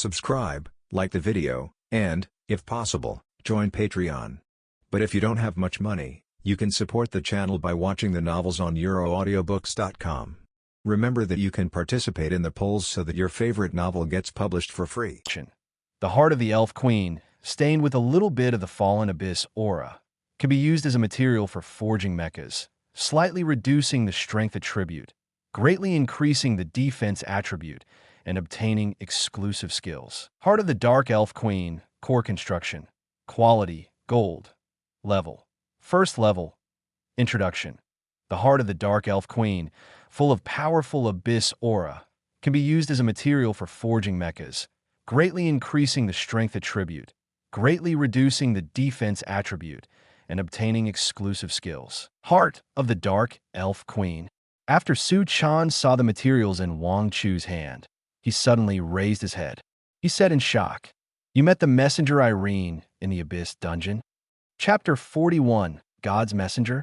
subscribe, like the video, and, if possible, join Patreon. But if you don't have much money, you can support the channel by watching the novels on euroaudiobooks.com. Remember that you can participate in the polls so that your favorite novel gets published for free. The heart of the Elf Queen, stained with a little bit of the fallen abyss aura, can be used as a material for forging mechas, slightly reducing the strength attribute, greatly increasing the defense attribute, and obtaining exclusive skills. Heart of the Dark Elf Queen, core construction, quality, gold, level. First level, introduction. The heart of the Dark Elf Queen, full of powerful abyss aura, can be used as a material for forging mechas, greatly increasing the strength attribute, greatly reducing the defense attribute, and obtaining exclusive skills. Heart of the Dark Elf Queen. After Su Chan saw the materials in Wang Chu's hand, he suddenly raised his head. He said in shock, "You met the messenger Irene in the Abyss dungeon?" Chapter 41, God's Messenger.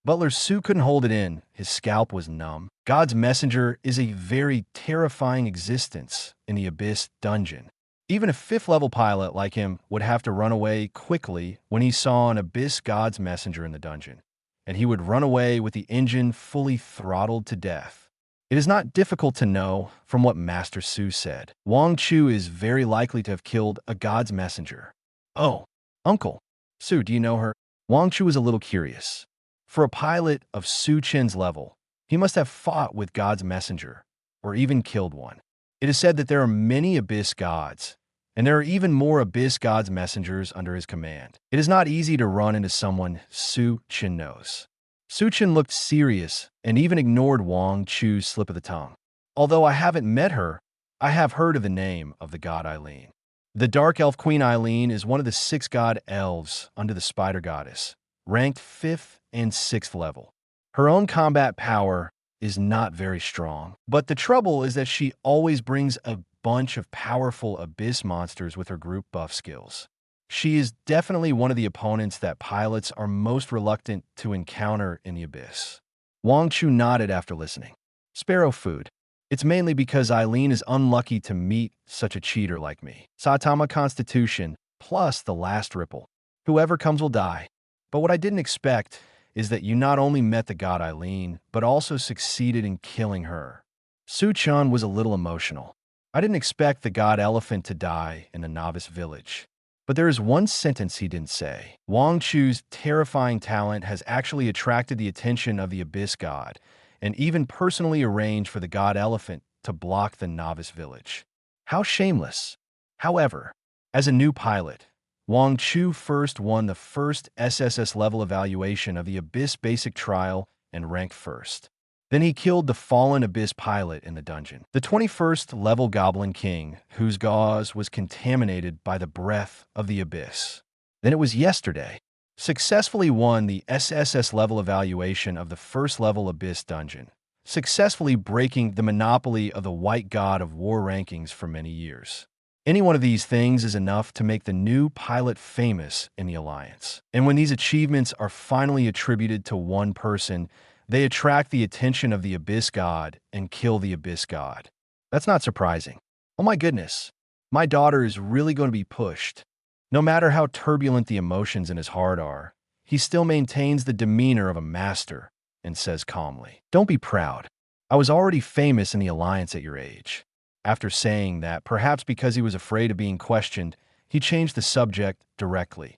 Butler Su couldn't hold it in. His scalp was numb. God's Messenger is a very terrifying existence in the Abyss dungeon. Even a 5th-level pilot like him would have to run away quickly when he saw an Abyss God's Messenger in the dungeon, and he would run away with the engine fully throttled to death. It is not difficult to know from what Master Su said. Wang Chu is very likely to have killed a God's Messenger. "Oh, Uncle. Su, do you know her?" Wang Chu was a little curious. For a pilot of Su Chen's level, he must have fought with God's Messenger, or even killed one. It is said that there are many Abyss Gods, and there are even more Abyss Gods Messengers under his command. It is not easy to run into someone Su Chen knows. Su Chen looked serious and even ignored Wang Chu's slip of the tongue. "Although I haven't met her, I have heard of the name of the god Eileen. The Dark Elf Queen Eileen is one of the 6 god elves under the Spider Goddess, ranked 5th and 6th level. Her own combat power is not very strong, but the trouble is that she always brings a bunch of powerful Abyss monsters with her group buff skills. She is definitely one of the opponents that pilots are most reluctant to encounter in the Abyss." Wang Chu nodded after listening. "Sparrow food. It's mainly because Eileen is unlucky to meet such a cheater like me. Saitama Constitution, plus the last ripple. Whoever comes will die. But what I didn't expect is that you not only met the god Eileen, but also succeeded in killing her." Su Chan was a little emotional. "I didn't expect the god elephant to die in the novice village. But there is one sentence he didn't say. Wang Chu's terrifying talent has actually attracted the attention of the Abyss God, and even personally arranged for the god elephant to block the novice village. How shameless. However, as a new pilot, Wang Chu first won the first SSS level evaluation of the Abyss Basic Trial and ranked first. Then he killed the fallen Abyss pilot in the dungeon, the 21st level Goblin King, whose gauze was contaminated by the breath of the Abyss. Then it was yesterday. Successfully won the SSS level evaluation of the 1st level Abyss dungeon, successfully breaking the monopoly of the White God of War rankings for many years. Any one of these things is enough to make the new pilot famous in the Alliance. And when these achievements are finally attributed to one person, they attract the attention of the Abyss God and kill the Abyss God. That's not surprising. Oh my goodness, my daughter is really going to be pushed. No matter how turbulent the emotions in his heart are, he still maintains the demeanor of a master and says calmly, "Don't be proud. I was already famous in the Alliance at your age." After saying that, perhaps because he was afraid of being questioned, he changed the subject directly.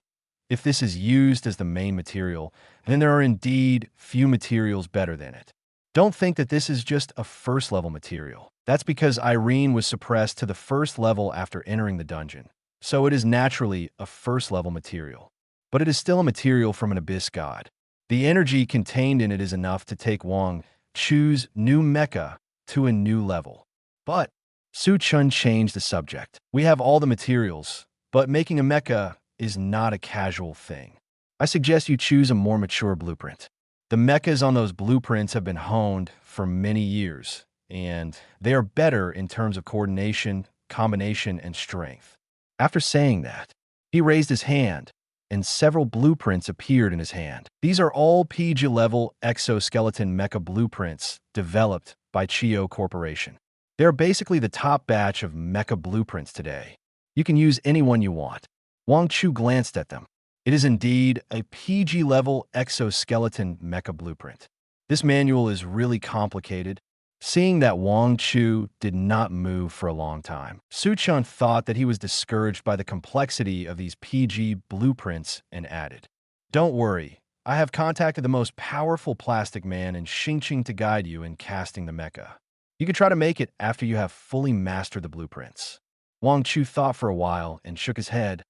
If this is used as the main material, then there are indeed few materials better than it. Don't think that this is just a 1st level material. That's because Irene was suppressed to the 1st level after entering the dungeon, so it is naturally a 1st level material. But it is still a material from an Abyss God. The energy contained in it is enough to take Wang Chu's new mecha to a new level. But Su Chun changed the subject. "We have all the materials, but making a mecha is not a casual thing. I suggest you choose a more mature blueprint. The mechas on those blueprints have been honed for many years, and they are better in terms of coordination, combination, and strength." After saying that, he raised his hand, and several blueprints appeared in his hand. These are all PG-level exoskeleton mecha blueprints developed by Chio Corporation. They are basically the top batch of mecha blueprints today. You can use any one you want. Wang Chu glanced at them. It is indeed a PG-level exoskeleton mecha blueprint. This manual is really complicated. Seeing that Wang Chu did not move for a long time, Su-chan thought that he was discouraged by the complexity of these PG blueprints and added, "Don't worry, I have contacted the most powerful plastic man in Xingqing to guide you in casting the mecha. You can try to make it after you have fully mastered the blueprints." Wang Chu thought for a while and shook his head.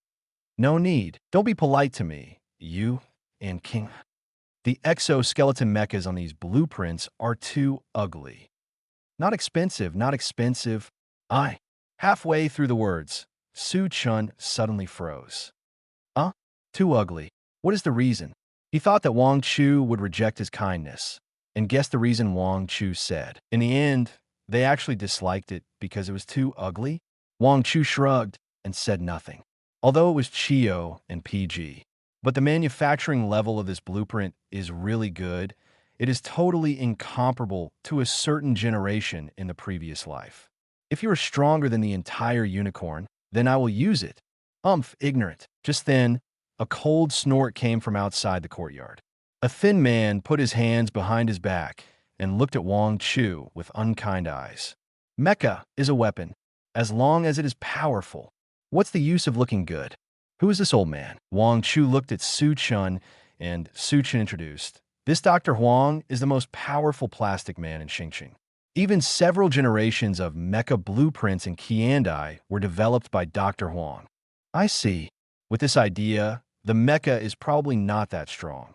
"No need. Don't be polite to me, you and King. The exoskeleton mechas on these blueprints are too ugly. Not expensive, not expensive. Halfway through the words, Su-chan suddenly froze. Too ugly. What is the reason? He thought that Wang Chu would reject his kindness, and guessed the reason Wang Chu said. In the end, they actually disliked it because it was too ugly. Wang Chu shrugged and said nothing, although it was Chio and PG. But the manufacturing level of this blueprint is really good. It is totally incomparable to a certain generation in the previous life. If you are stronger than the entire unicorn, then I will use it. Ignorant. Just then, a cold snort came from outside the courtyard. A thin man put his hands behind his back and looked at Wang Chu with unkind eyes. Mecha is a weapon, as long as it is powerful. What's the use of looking good? Who is this old man? Wang Chu looked at Su-chan, and Su-chan introduced. This Dr. Huang is the most powerful plastic man in Xingqing. Even several generations of mecha blueprints in Qiandai were developed by Dr. Huang. I see. With this idea, the mecha is probably not that strong.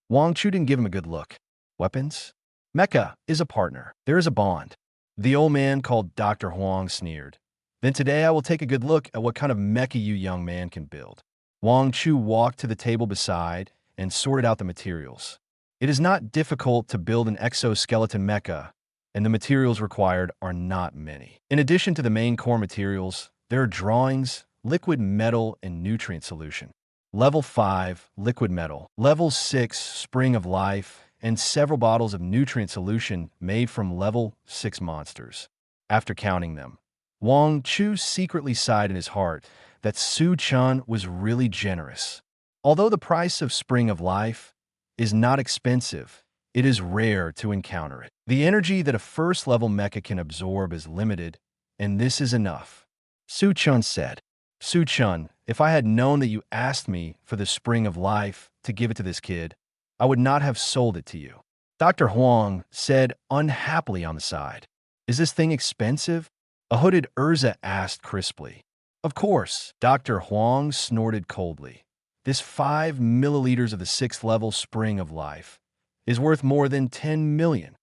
Wang Chu didn't give him a good look. Weapons? Mecha is a partner. There is a bond. The old man called Dr. Huang sneered. Then today I will take a good look at what kind of mecha you young man can build. Wang Chu walked to the table beside and sorted out the materials. It is not difficult to build an exoskeleton mecha, and the materials required are not many. In addition to the main core materials, there are drawings, liquid metal, and nutrient solution. Level 5, liquid metal. Level 6, spring of life, and several bottles of nutrient solution made from level 6 monsters. After counting them, Wang Chu secretly sighed in his heart that Su-chan was really generous. Although the price of spring of life is not expensive, it is rare to encounter it. The energy that a first-level mecha can absorb is limited, and this is enough. Su-chan said, Su-chan, if I had known that you asked me for the spring of life to give it to this kid, I would not have sold it to you. Dr. Huang said unhappily on the side. Is this thing expensive? A hooded Urza asked crisply. Of course, Dr. Huang snorted coldly. This 5 milliliters of the 6th level spring of life is worth more than 10 million.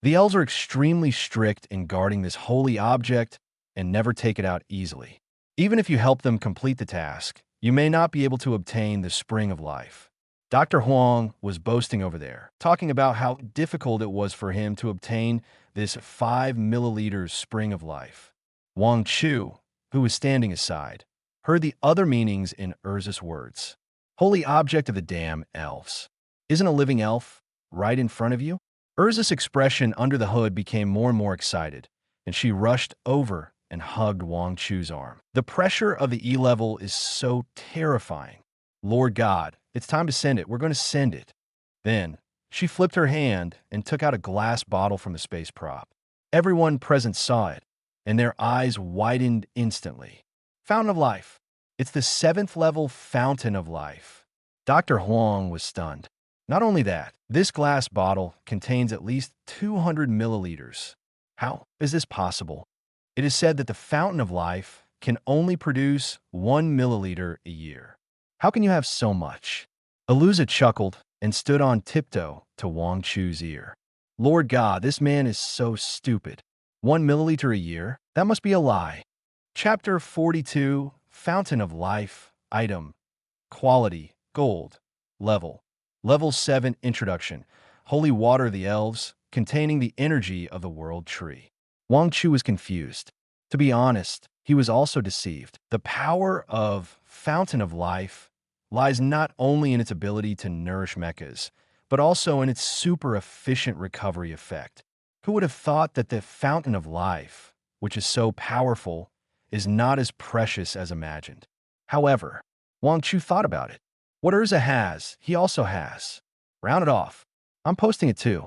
The elves are extremely strict in guarding this holy object and never take it out easily. Even if you help them complete the task, you may not be able to obtain the spring of life. Dr. Huang was boasting over there, talking about how difficult it was for him to obtain this 5 milliliters spring of life. Wang Chu, who was standing aside, heard the other meanings in Urza's words. Holy object of the damn elves. Isn't a living elf right in front of you? Urza's expression under the hood became more and more excited, and she rushed over and hugged Wang Chu's arm. The pressure of the E-level is so terrifying. Lord God, it's time to send it. We're going to send it. Then, she flipped her hand and took out a glass bottle from the space prop. Everyone present saw it, and their eyes widened instantly. Fountain of Life. It's the 7th level Fountain of Life. Dr. Huang was stunned. Not only that, this glass bottle contains at least 200 milliliters. How is this possible? It is said that the Fountain of Life can only produce 1 milliliter a year. How can you have so much? Aluza chuckled and stood on tiptoe to Wang Chu's ear. Lord God, this man is so stupid. 1 milliliter a year? That must be a lie. Chapter 42, Fountain of Life, Item, Quality, Gold, Level. Level 7 Introduction, Holy Water of the Elves, containing the energy of the World Tree. Wang Chu was confused. To be honest, he was also deceived. The power of Fountain of Life lies not only in its ability to nourish mechas, but also in its super efficient recovery effect. Who would have thought that the Fountain of Life which is so powerful, is not as precious as imagined. However, Wang Chu thought about it. What Urza has, he also has. Round it off. I'm posting it too.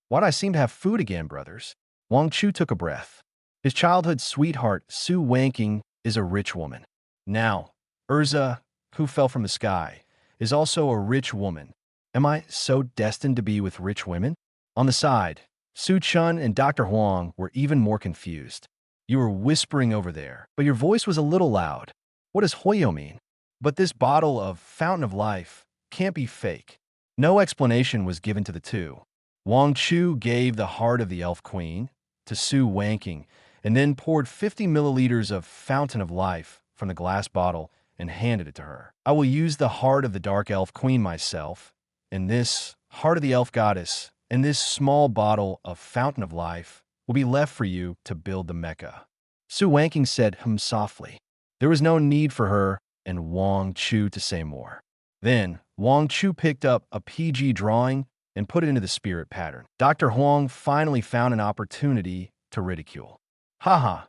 Why'd I seem to have food again, brothers? Wang Chu took a breath. His childhood sweetheart, Su Wanking, is a rich woman. Now, Urza, who fell from the sky, is also a rich woman. Am I so destined to be with rich women? On the side, Su Chun and Dr. Huang were even more confused. You were whispering over there, but your voice was a little loud. What does Hoyo mean? But this bottle of Fountain of Life can't be fake. No explanation was given to the two. Wang Chu gave the heart of the Elf Queen to Su Wanking and then poured 50 milliliters of Fountain of Life from the glass bottle and handed it to her. I will use the heart of the Dark Elf Queen myself, and this heart of the Elf Goddess, and this small bottle of Fountain of Life will be left for you to build the mecha. Su Wanking said softly. There was no need for her and Wang Chu to say more. Then, Wang Chu picked up a PG drawing and put it into the spirit pattern. Dr. Huang finally found an opportunity to ridicule. Haha,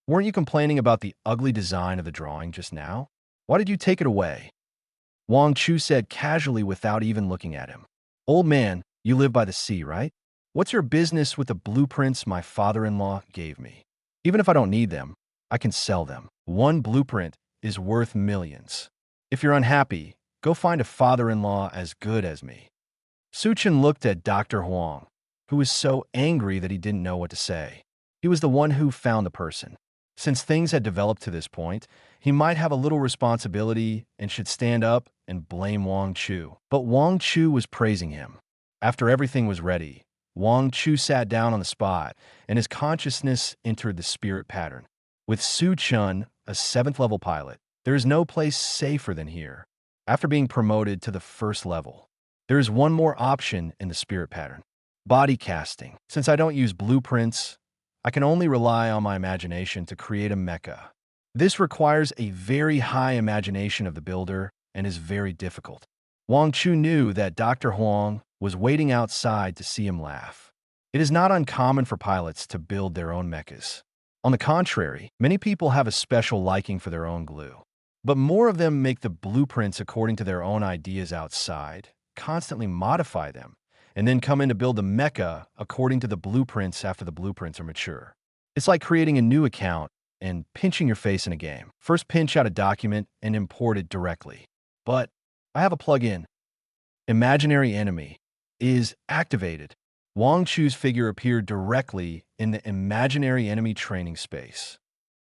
weren't you complaining about the ugly design of the drawing just now? Why did you take it away? Wang Chu said casually without even looking at him. Old man, you live by the sea, right? What's your business with the blueprints my father-in-law gave me? Even if I don't need them, I can sell them. One blueprint is worth millions. If you're unhappy, go find a father-in-law as good as me. Suchin looked at Dr. Huang, who was so angry that he didn't know what to say. He was the one who found the person. Since things had developed to this point, he might have a little responsibility and should stand up and blame Wang Chu. But Wang Chu was praising him. After everything was ready, Wang Chu sat down on the spot, and his consciousness entered the spirit pattern. With Su Chun, a 7th level pilot, there is no place safer than here. After being promoted to the 1st level, there is one more option in the spirit pattern. Body casting. Since I don't use blueprints, I can only rely on my imagination to create a mecha. This requires a very high imagination of the builder and is very difficult. Wang Chu knew that Dr. Huang was waiting outside to see him laugh. It is not uncommon for pilots to build their own mechas. On the contrary, many people have a special liking for their own glue. But more of them make the blueprints according to their own ideas outside, constantly modify them, and then come in to build the mecha according to the blueprints after the blueprints are mature. It's like creating a new account and pinching your face in a game. First pinch out a document and import it directly. But I have a plugin. Imaginary Enemy is activated. Wang Chu's figure appeared directly in the Imaginary Enemy training space.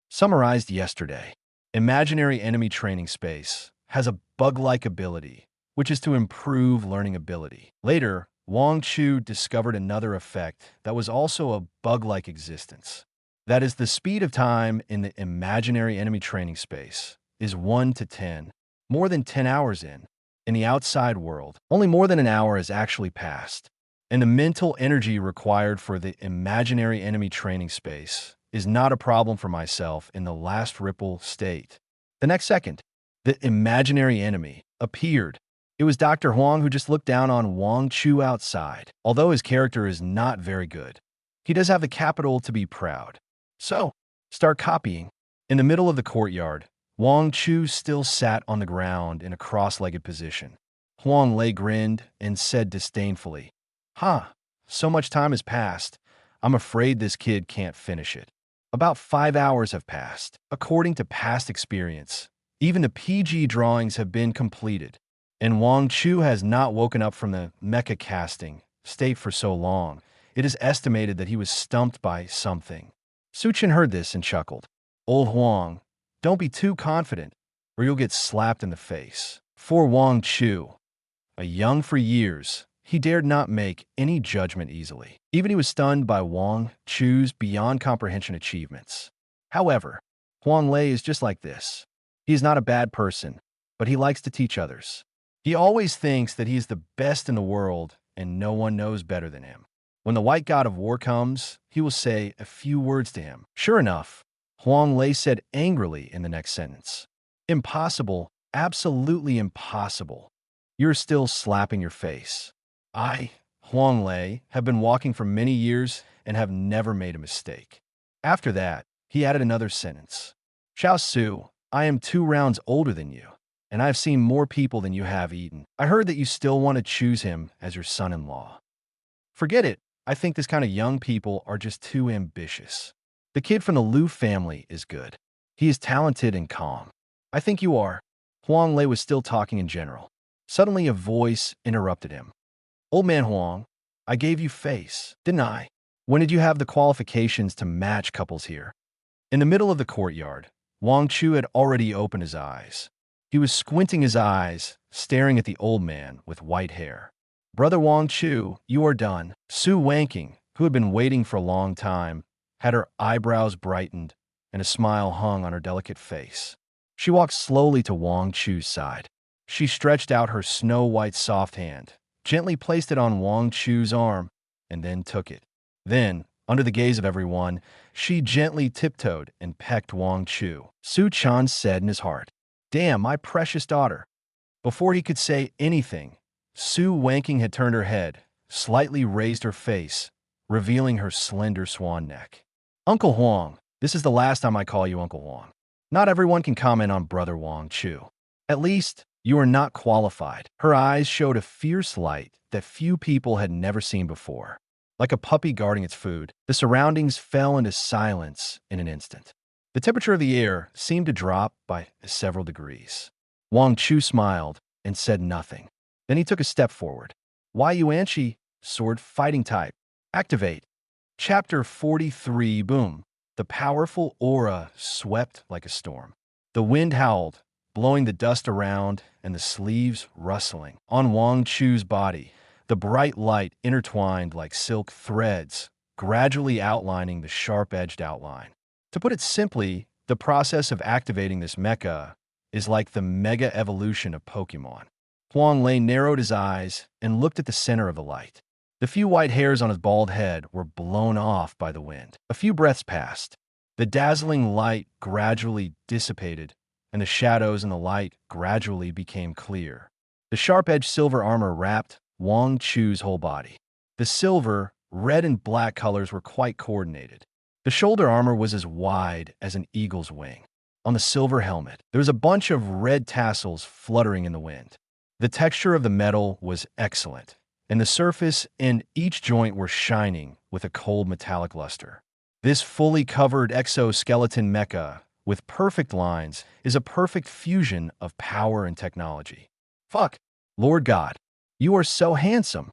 Summarized yesterday, Imaginary Enemy training space has a bug-like ability, which is to improve learning ability. Later, Wang Chu discovered another effect that was also a bug-like existence. That is, the speed of time in the Imaginary Enemy training space is 1 to 10, more than 10 hours in. In the outside world, only more than an hour has actually passed, and the mental energy required for the Imaginary Enemy training space is not a problem for myself in the last ripple state. The next second, the Imaginary Enemy appeared. It was Dr. Huang who just looked down on Wang Chu outside. Although his character is not very good, he does have the capital to be proud. So, start copying. In the middle of the courtyard, Wang Chu still sat on the ground in a cross-legged position. Huang Lei grinned and said disdainfully, so much time has passed. I'm afraid this kid can't finish it. About 5 hours have passed. According to past experience, even the PG drawings have been completed. And Wang Chu has not woken up from the mecha casting state for so long, it is estimated that he was stumped by something. Suchin heard this and chuckled. Old Huang, don't be too confident, or you'll get slapped in the face. For Wang Chu, a young for years, he dared not make any judgment easily. Even he was stunned by Wang Chu's beyond comprehension achievements. However, Huang Lei is just like this. He is not a bad person, but he likes to teach others. He always thinks that he is the best in the world and no one knows better than him. When the white god of war comes, he will say a few words to him. Sure enough, Huang Lei said angrily in the next sentence, Impossible, absolutely impossible. You're still slapping your face. I, Huang Lei, have been walking for many years and have never made a mistake. After that, he added another sentence. Xiao Su, I am 2 rounds older than you, and I've seen more people than you have eaten. I heard that you still want to choose him as your son-in-law. Forget it. I think this kind of young people are just too ambitious. The kid from the Liu family is good. He is talented and calm. I think you are. Huang Lei was still talking in general. Suddenly a voice interrupted him. Old man Huang, I gave you face, didn't I? When did you have the qualifications to match couples here? In the middle of the courtyard, Wang Chu had already opened his eyes. He was squinting his eyes, staring at the old man with white hair. Brother Wang Chu, you are done. Su Wanking, who had been waiting for a long time, had her eyebrows brightened and a smile hung on her delicate face. She walked slowly to Wang Chu's side. She stretched out her snow-white soft hand, gently placed it on Wang Chu's arm, and then took it. Then, under the gaze of everyone, she gently tiptoed and pecked Wang Chu. Su Chan said in his heart, Damn, my precious daughter. Before he could say anything, Su Wanking had turned her head, slightly raised her face, revealing her slender swan neck. Uncle Huang, this is the last time I call you Uncle Huang. Not everyone can comment on Brother Wang Chu. At least, you are not qualified. Her eyes showed a fierce light that few people had never seen before. Like a puppy guarding its food, the surroundings fell into silence in an instant. The temperature of the air seemed to drop by several degrees. Wang Chu smiled and said nothing. Then he took a step forward. Yuanqi, sword fighting type. Activate. Chapter 43 Boom. The powerful aura swept like a storm. The wind howled, blowing the dust around and the sleeves rustling. On Wang Chu's body, the bright light intertwined like silk threads, gradually outlining the sharp-edged outline. To put it simply, the process of activating this mecha is like the mega evolution of Pokemon. Huang Lei narrowed his eyes and looked at the center of the light. The few white hairs on his bald head were blown off by the wind. A few breaths passed. The dazzling light gradually dissipated, and the shadows in the light gradually became clear. The sharp-edged silver armor wrapped Wang Chu's whole body. The silver, red, and black colors were quite coordinated. The shoulder armor was as wide as an eagle's wing. On the silver helmet, there was a bunch of red tassels fluttering in the wind. The texture of the metal was excellent, and the surface and each joint were shining with a cold metallic luster. This fully covered exoskeleton mecha, with perfect lines, is a perfect fusion of power and technology. Fuck! Lord God, you are so handsome!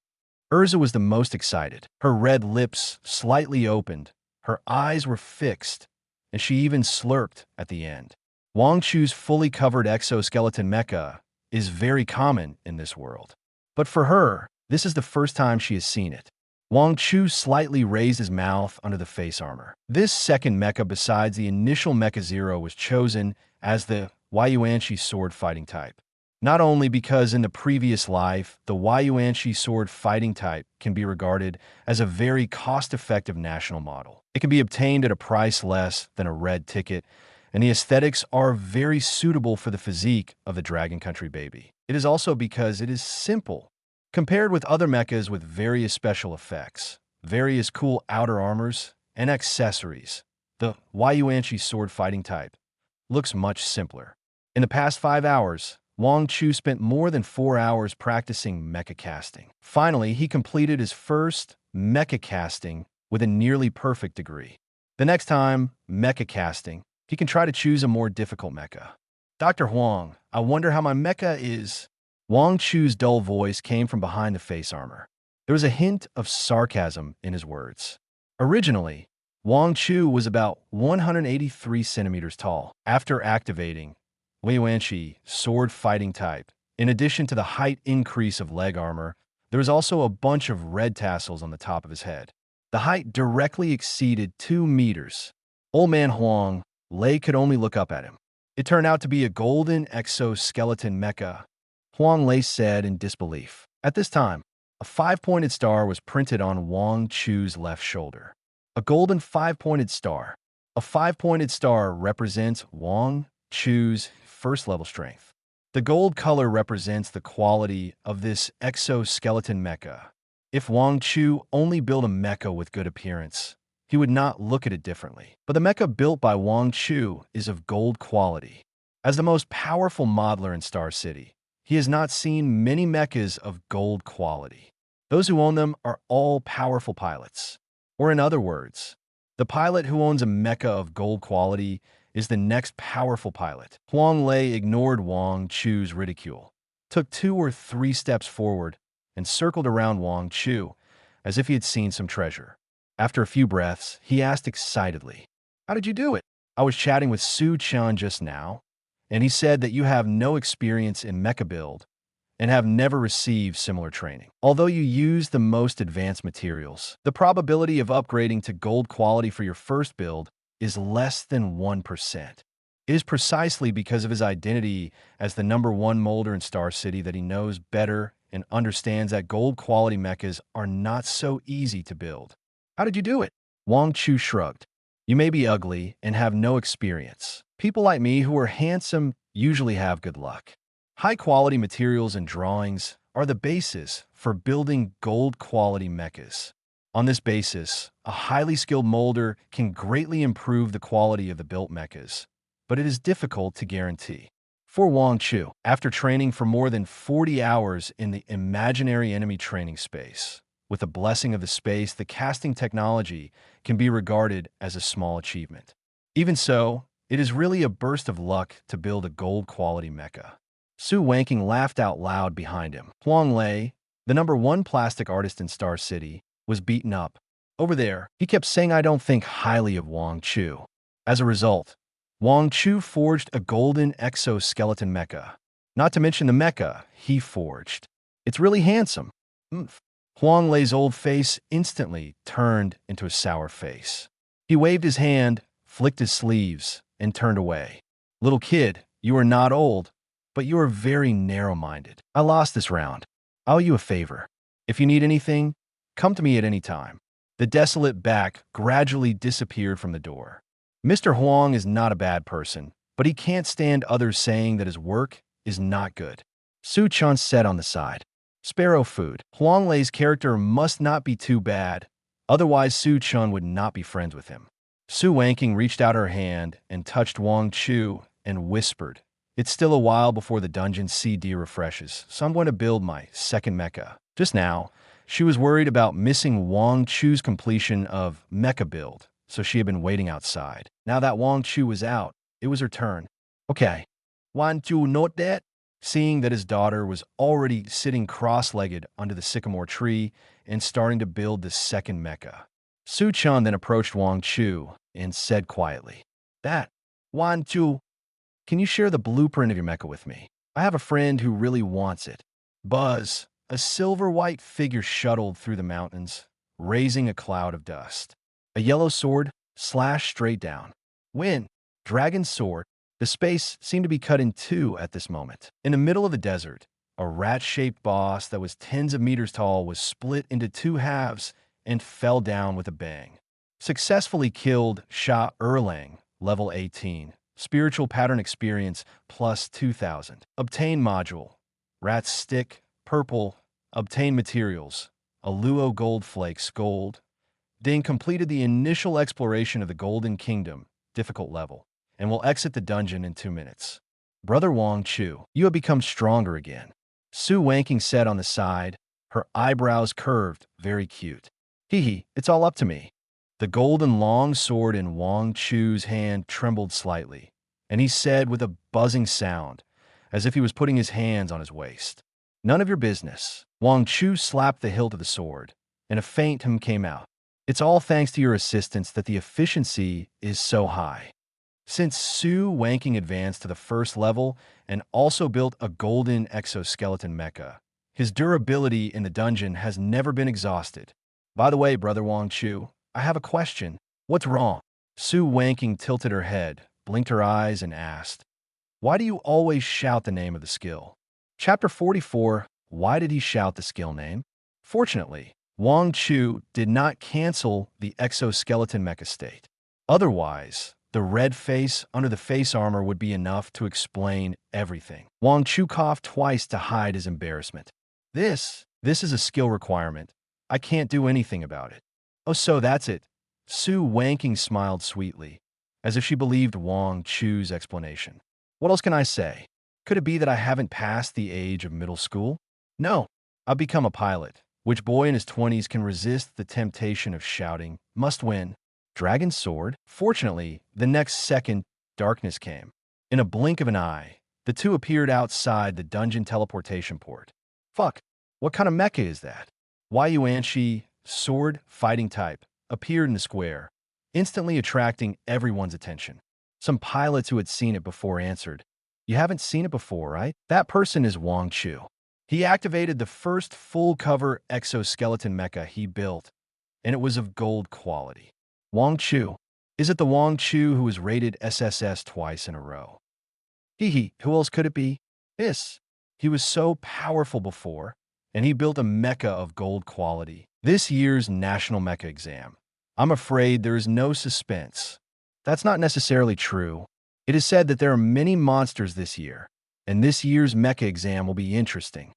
Urza was the most excited. Her red lips slightly opened, her eyes were fixed, and she even slurped at the end. Wang Chu's fully covered exoskeleton mecha is very common in this world. But for her, this is the first time she has seen it. Wang Chu slightly raised his mouth under the face armor. This second mecha besides the initial Mecha Zero was chosen as the Yuanqi sword fighting type. Not only because in the previous life, the Yuanqi sword fighting type can be regarded as a very cost-effective national model. It can be obtained at a price less than a red ticket, and the aesthetics are very suitable for the physique of the Dragon Country baby. It is also because it is simple. Compared with other mechas with various special effects, various cool outer armors, and accessories, the Yuanqi sword fighting type looks much simpler. In the past 5 hours, Wang Chu spent more than 4 hours practicing mecha casting. Finally, he completed his first mecha casting with a nearly perfect degree. The next time, mecha casting, he can try to choose a more difficult mecha. Dr. Huang, I wonder how my mecha is. Wang Chu's dull voice came from behind the face armor. There was a hint of sarcasm in his words. Originally, Wang Chu was about 183 centimeters tall. After activating Yuanqi sword fighting type, in addition to the height increase of leg armor, there was also a bunch of red tassels on the top of his head. The height directly exceeded 2 meters. Old man Huang Lei could only look up at him. It turned out to be a golden exoskeleton mecha, Huang Lei said in disbelief. At this time, a 5-pointed star was printed on Wang Chu's left shoulder. A golden 5-pointed star. A 5-pointed star represents Wang Chu's first-level strength. The gold color represents the quality of this exoskeleton mecha. If Wang Chu only built a mecha with good appearance, he he would not look at it differently. But the mecha built by Wang Chu is of gold quality. As the most powerful modeler in Star City, he has not seen many mechas of gold quality. Those who own them are all powerful pilots. Or in other words, the pilot who owns a mecha of gold quality is the next powerful pilot. Huang Lei ignored Wang Chu's ridicule, took 2 or 3 steps forward, and circled around Wang Chu as if he had seen some treasure. After a few breaths, he asked excitedly, "How did you do it?" "I was chatting with Su-chan just now, and he said that you have no experience in mecha build and have never received similar training. Although you use the most advanced materials, the probability of upgrading to gold quality for your first build is less than 1%. It is precisely because of his identity as the #1 molder in Star City that he knows better and understands that gold quality mechas are not so easy to build." "How did you do it?" Wang Chu shrugged. "You may be ugly and have no experience. People like me who are handsome usually have good luck. High-quality materials and drawings are the basis for building gold-quality mechas. On this basis, a highly skilled molder can greatly improve the quality of the built mechas, but it is difficult to guarantee." For Wang Chu, after training for more than 40 hours in the imaginary enemy training space, with the blessing of the space, the casting technology can be regarded as a small achievement. Even so, it is really a burst of luck to build a gold-quality mecha. Su Wanking laughed out loud behind him. Huang Lei, the #1 plastic artist in Star City, was beaten up. Over there, he kept saying, "I don't think highly of Wang Chu." As a result, Wang Chu forged a golden exoskeleton mecha. Not to mention the mecha he forged. "It's really handsome." Huang Lei's old face instantly turned into a sour face. He waved his hand, flicked his sleeves, and turned away. "Little kid, you are not old, but you are very narrow-minded. I lost this round. I owe you a favor. If you need anything, come to me at any time." The desolate back gradually disappeared from the door. Mr. Huang is not a bad person, but he can't stand others saying that his work is not good. Su-chan said on the side. "Sparrow food. Huang Lei's character must not be too bad, otherwise Su-chan would not be friends with him." Su Wanking reached out her hand and touched Wang Chu and whispered, "It's still a while before the dungeon CD refreshes, so I'm going to build my second mecha." Just now, she was worried about missing Wang Chu's completion of mecha build, so she had been waiting outside. Now that Wang Chu was out, it was her turn. "Okay, Wang Chu note that?" Seeing that his daughter was already sitting cross-legged under the sycamore tree and starting to build the second mecha, Su-chan then approached Wang Chu and said quietly, "That, Wang Chu, can you share the blueprint of your mecha with me? I have a friend who really wants it." Buzz, a silver-white figure shuttled through the mountains, raising a cloud of dust. A yellow sword slashed straight down. Wind, dragon sword. The space seemed to be cut in two at this moment. In the middle of the desert, a rat-shaped boss that was tens of meters tall was split into 2 halves and fell down with a bang. Successfully killed Sha Erlang, level 18. Spiritual pattern experience plus 2,000. Obtain module. Rat's stick, purple. Obtain materials. Aluo gold flakes, gold. Ding completed the initial exploration of the Golden Kingdom, difficult level, and will exit the dungeon in 2 minutes. Brother Wang Chu, you have become stronger again. Su Wanking said on the side, her eyebrows curved, very cute. Hee, it's all up to me. The golden long sword in Wang Chu's hand trembled slightly, and he said with a buzzing sound, as if he was putting his hands on his waist, "None of your business." Wang Chu slapped the hilt of the sword, and a faint hum came out. "It's all thanks to your assistance that the efficiency is so high." Since Su Wanking advanced to the first level and also built a golden exoskeleton mecha, his durability in the dungeon has never been exhausted. "By the way, Brother Wang Chu, I have a question." "What's wrong?" Su Wanking tilted her head, blinked her eyes, and asked, "Why do you always shout the name of the skill?" Chapter 44, Why did he shout the skill name? Fortunately, Wang Chu did not cancel the exoskeleton mecha state. Otherwise, the red face under the face armor would be enough to explain everything. Wang Chu coughed twice to hide his embarrassment. This is a skill requirement. I can't do anything about it." "Oh, so that's it. Su Wanking smiled sweetly, as if she believed Wang Chu's explanation. What else can I say? Could it be that I haven't passed the age of middle school? No, I've become a pilot. Which boy in his 20s can resist the temptation of shouting, "Must win"? Dragon's sword? Fortunately, the next second, darkness came. In a blink of an eye, the two appeared outside the dungeon teleportation port. Fuck, what kind of mecha is that? Yuanshi, sword, fighting type, appeared in the square, instantly attracting everyone's attention. Some pilots who had seen it before answered, "You haven't seen it before, right?" That person is Wang Chu. He activated the first full-cover exoskeleton mecha he built, and it was of gold quality. Wang Chu. Is it the Wang Chu who was rated SSS twice in a row? Who else could it be? He was so powerful before, and he built a mecha of gold quality. This year's national mecha exam. I'm afraid there is no suspense. That's not necessarily true. It is said that there are many monsters this year, and this year's mecha exam will be interesting.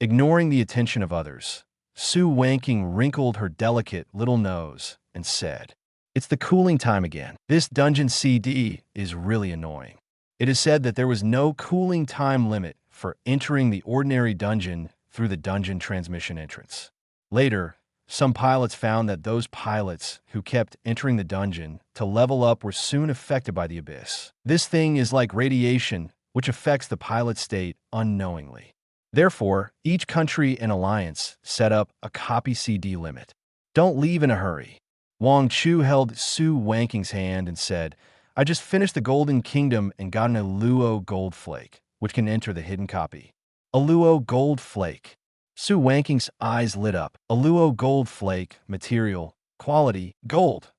Ignoring the attention of others, Su Wanking wrinkled her delicate little nose and said, "It's the cooling time again. This dungeon CD is really annoying. It is said that there was no cooling time limit for entering the ordinary dungeon through the dungeon transmission entrance. Later, some pilots found that those pilots who kept entering the dungeon to level up were soon affected by the abyss. This thing is like radiation, which affects the pilot state unknowingly. Therefore, each country and alliance set up a copy CD limit. Don't leave in a hurry." Wang Chu held Su Wanking's hand and said, "I just finished the Golden Kingdom and got an Aluo Gold Flake, which can enter the hidden copy." Aluo Gold Flake. Su Wanking's eyes lit up. Aluo Gold Flake, material, quality, gold.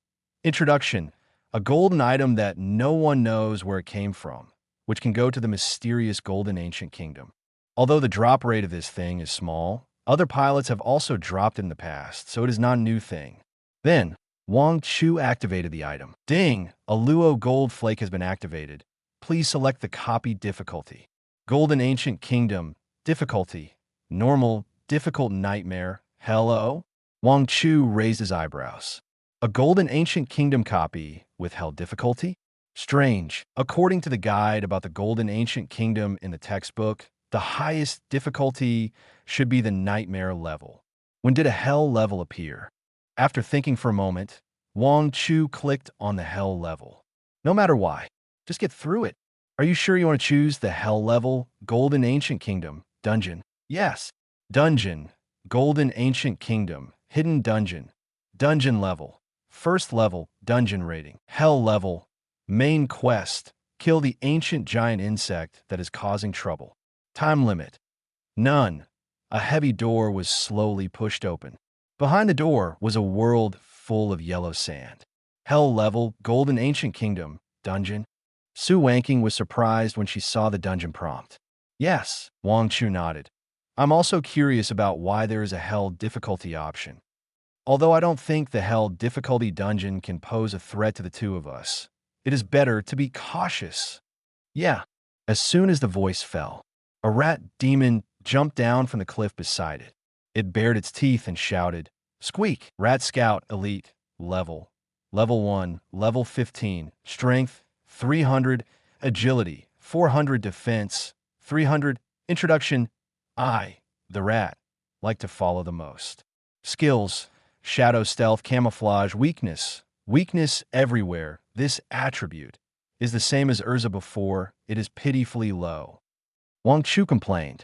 Introduction, a golden item that no one knows where it came from, which can go to the mysterious Golden Ancient Kingdom. Although the drop rate of this thing is small, other pilots have also dropped it in the past, so it is not a new thing. Then, Wang Chu activated the item. Ding! Aluo Gold Flake has been activated. Please select the copy difficulty. Golden Ancient Kingdom, difficulty, normal, difficult nightmare, hello? Wang Chu raised his eyebrows. A Golden Ancient Kingdom copy with hell difficulty? Strange. According to the guide about the Golden Ancient Kingdom in the textbook, the highest difficulty should be the nightmare level. When did a hell level appear? After thinking for a moment, Wang Chu clicked on the hell level. No matter why, just get through it. Are you sure you want to choose the hell level, Golden Ancient Kingdom, dungeon? Yes. Dungeon, Golden Ancient Kingdom, hidden dungeon, dungeon level, first level, dungeon rating, hell level, main quest, kill the ancient giant insect that is causing trouble. Time limit, none. A heavy door was slowly pushed open. Behind the door was a world full of yellow sand. Hell level, Golden Ancient Kingdom, dungeon. Su Wanking was surprised when she saw the dungeon prompt. Yes, Wang Chu nodded. I'm also curious about why there is a hell difficulty option. Although I don't think the hell difficulty dungeon can pose a threat to the two of us, it is better to be cautious. Yeah. As soon as the voice fell, a rat demon jumped down from the cliff beside it. It bared its teeth and shouted, "Squeak!" Rat Scout Elite, level 1, level 15, strength, 300, agility, 400 defense, 300, introduction. The rat, like to follow the most. Skills, shadow stealth, camouflage, weakness. Weakness everywhere. This attribute is the same as Urza before. It is pitifully low. Wang Chu complained.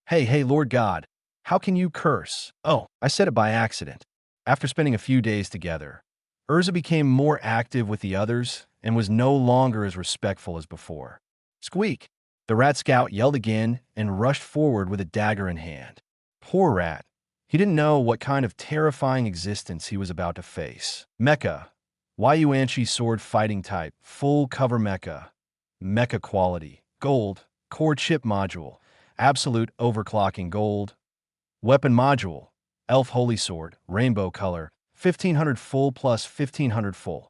Hey, Lord God, how can you curse? Oh, I said it by accident. After spending a few days together, Urza became more active with the others and was no longer as respectful as before. Squeak! The rat scout yelled again and rushed forward with a dagger in hand. Poor rat. He didn't know what kind of terrifying existence he was about to face. Mecha. Yuanshi sword fighting type. Full cover mecha. Mecha quality. Gold. Core chip module. Absolute overclocking gold. Weapon module. Elf holy sword. Rainbow color. 1500 full plus 1500 full.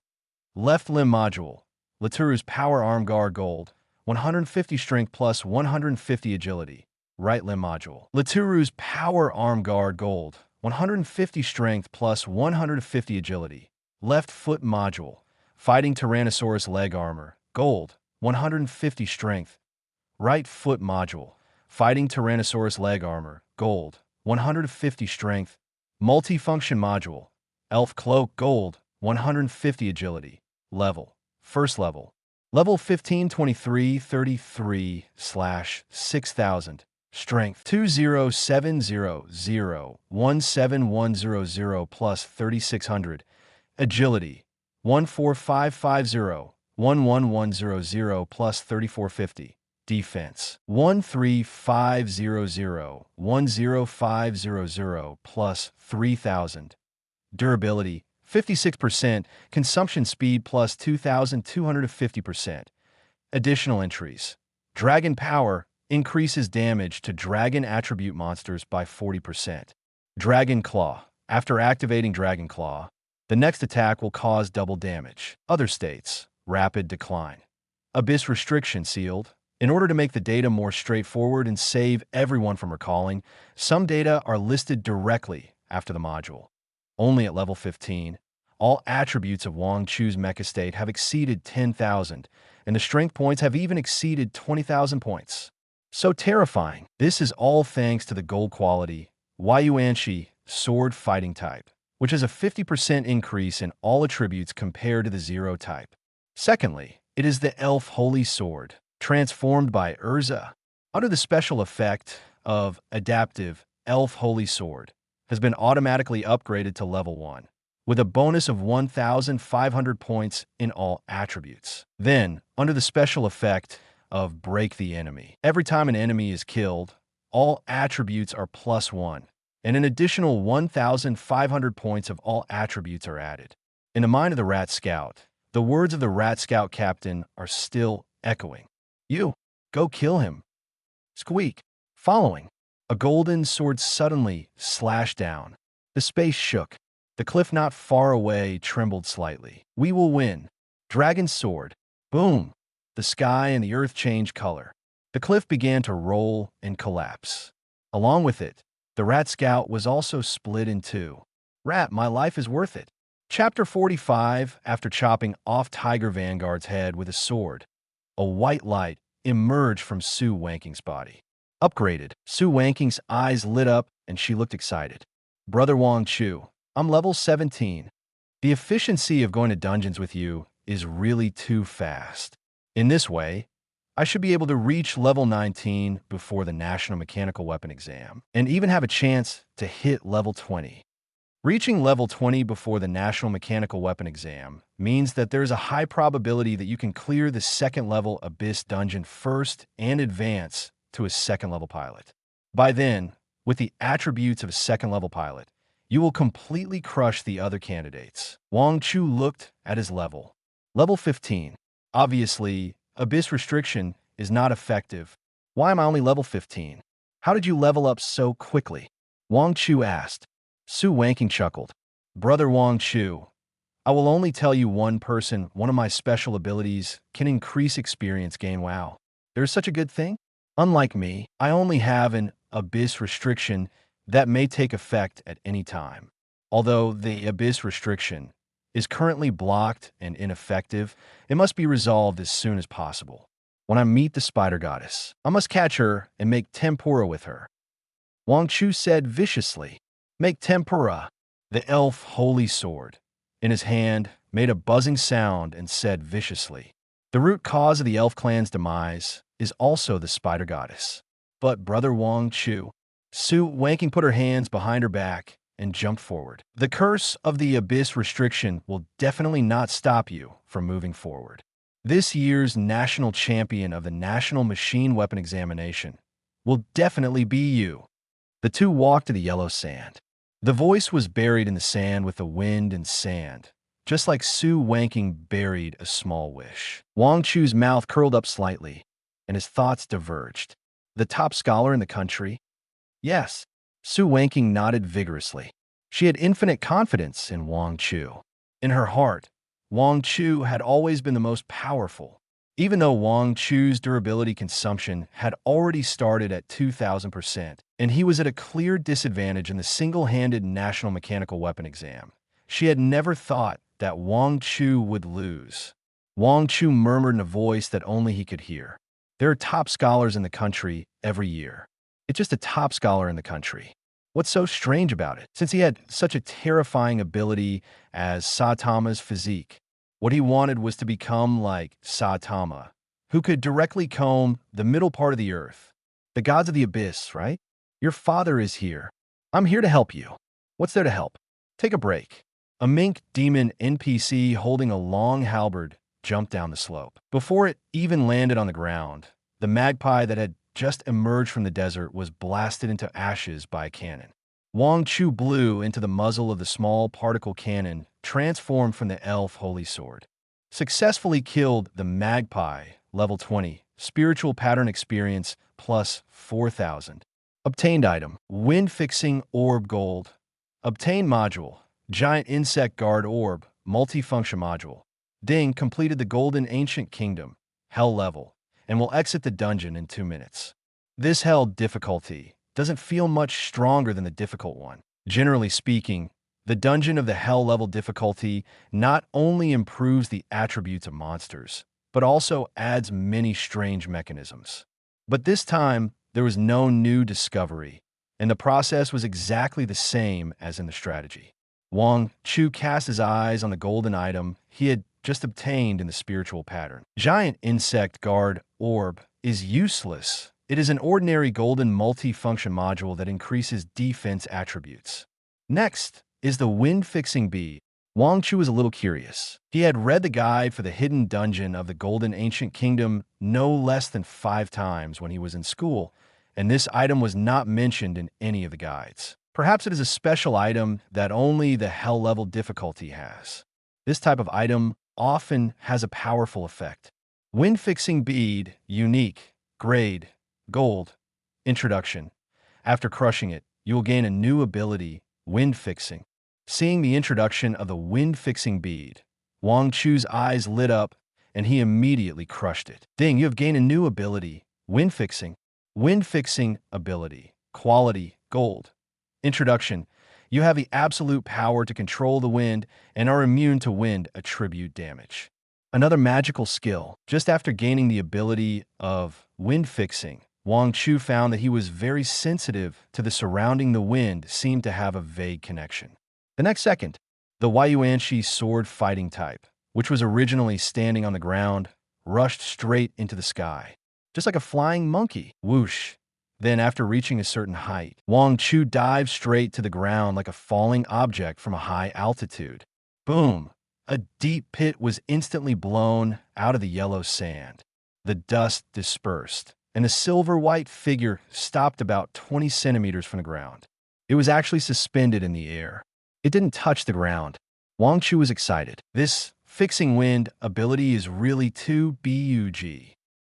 Left limb module. Laturu's power arm guard gold. 150 strength plus 150 agility. Right limb module. Laturu's power arm guard gold. 150 strength plus 150 agility. Left foot module. Fighting Tyrannosaurus leg armor. Gold. 150 strength. Right foot module. Fighting Tyrannosaurus leg armor. Gold. 150 strength. Multifunction module. Elf cloak. Gold. 150 agility. Level. First level. Level 152333/6000. Strength 20700 17100 plus 3600. Agility 14550 11100 plus 3450. Defense 13500 10500 plus 3000. Durability 56%. Consumption speed plus 2250%. Additional entries. Dragon Power increases damage to dragon attribute monsters by 40%. Dragon Claw. After activating Dragon Claw, the next attack will cause double damage. Other states. Rapid decline. Abyss restriction sealed. In order to make the data more straightforward and save everyone from recalling, some data are listed directly after the module. Only at level 15, all attributes of Wang Chu's mecha state have exceeded 10,000, and the strength points have even exceeded 20,000 points. So terrifying. This is all thanks to the gold quality Yuanshi sword fighting type, which is a 50% increase in all attributes compared to the zero type. Secondly, it is the elf holy sword, transformed by Urza. Under the special effect of adaptive elf holy sword, has been automatically upgraded to level 1, with a bonus of 1,500 points in all attributes. Then, under the special effect of break the enemy, every time an enemy is killed, all attributes are +1, and an additional 1,500 points of all attributes are added. In the mind of the Rat Scout, the words of the Rat Scout captain are still echoing. You, go kill him. Squeak. Following. A golden sword suddenly slashed down. The space shook. The cliff not far away trembled slightly. We will win. Dragon sword. Boom. The sky and the earth changed color. The cliff began to roll and collapse. Along with it, the Rat Scout was also split in two. Rat, my life is worth it. Chapter 45. After chopping off Tiger Vanguard's head with a sword, a white light emerged from Su Wanking's body. Upgraded. Su Wanking's eyes lit up and she looked excited. Brother Wang Chu, I'm level 17. The efficiency of going to dungeons with you is really too fast. In this way, I should be able to reach level 19 before the National Mechanical Weapon exam, and even have a chance to hit level 20. Reaching level 20 before the National Mechanical Weapon exam means that there's a high probability that you can clear the second level Abyss dungeon first and advance to a second level pilot. By then, with the attributes of a second level pilot, you will completely crush the other candidates. Wang Chu looked at his level. Level 15. Obviously, Abyss restriction is not effective. Why am I only level 15? How did you level up so quickly? Wang Chu asked. Su Wanking chuckled. Brother Wang Chu, I will only tell you one of my special abilities can increase experience gain. Wow. There's such a good thing? Unlike me, I only have an Abyss restriction that may take effect at any time. Although the Abyss restriction is currently blocked and ineffective, it must be resolved as soon as possible. When I meet the Spider Goddess, I must catch her and make tempura with her. Wang Chu said viciously. Make tempura. The elf holy sword in his hand made a buzzing sound and said viciously. The root cause of the elf clan's demise is also the Spider Goddess. But Brother Wang Chu, Su Wanking put her hands behind her back and jumped forward. The curse of the Abyss restriction will definitely not stop you from moving forward. This year's national champion of the National Machine Weapon Examination will definitely be you. The two walked to the yellow sand. The voice was buried in the sand with the wind and sand, just like Su Wanking buried a small wish. Wang Chu's mouth curled up slightly, and his thoughts diverged. The top scholar in the country? Yes. Su Wanking nodded vigorously. She had infinite confidence in Wang Chu. In her heart, Wang Chu had always been the most powerful, even though Wang Chu's durability consumption had already started at 2,000%, and he was at a clear disadvantage in the single-handed National Mechanical Weapon exam. She had never thought that Wang Chu would lose. Wang Chu murmured in a voice that only he could hear. There are top scholars in the country every year. It's just a top scholar in the country. What's so strange about it? Since he had such a terrifying ability as Saitama's physique, what he wanted was to become like Saitama, who could directly comb the middle part of the earth. The gods of the abyss, right? Your father is here. I'm here to help you. What's there to help? Take a break. A mink demon NPC holding a long halberd jumped down the slope. Before it even landed on the ground, the magpie that had just emerged from the desert was blasted into ashes by a cannon. Wang Chu blew into the muzzle of the small particle cannon, transformed from the elf holy sword. Successfully killed the magpie, level 20, spiritual pattern experience plus 4,000. Obtained item, wind fixing orb gold. Obtained module, giant insect guard orb, multifunction module. Ding completed the golden ancient kingdom, hell level, and will exit the dungeon in 2 minutes. This hell difficulty doesn't feel much stronger than the difficult one. Generally speaking, the dungeon of the hell level difficulty not only improves the attributes of monsters, but also adds many strange mechanisms. But this time, there was no new discovery, and the process was exactly the same as in the strategy. Wang Chu cast his eyes on the golden item he had just obtained in the spiritual pattern. Giant insect guard orb is useless. It is an ordinary golden multi-function module that increases defense attributes. Next is the wind-fixing bead. Wang Chu was a little curious. He had read the guide for the hidden dungeon of the Golden Ancient Kingdom no less than 5 times when he was in school, and this item was not mentioned in any of the guides. Perhaps it is a special item that only the hell level difficulty has. This type of item often has a powerful effect. Wind-fixing bead, unique, grade, gold. Introduction. After crushing it, you will gain a new ability, wind fixing. Seeing the introduction of the wind-fixing bead, Wang Chu's eyes lit up, and he immediately crushed it. Ding, you have gained a new ability, wind fixing. Wind fixing ability, quality, gold. Introduction. You have the absolute power to control the wind and are immune to wind attribute damage. Another magical skill. Just after gaining the ability of wind fixing, Wang Chu found that he was very sensitive to the surrounding. The wind seemed to have a vague connection. The next second, the Yuanshi sword fighting type, which was originally standing on the ground, rushed straight into the sky, just like a flying monkey. Whoosh. Then, after reaching a certain height, Wang Chu dived straight to the ground like a falling object from a high altitude. Boom! A deep pit was instantly blown out of the yellow sand. The dust dispersed, and the silver-white figure stopped about 20 centimeters from the ground. It was actually suspended in the air. It didn't touch the ground. Wang Chu was excited. This fixing wind ability is really too bug.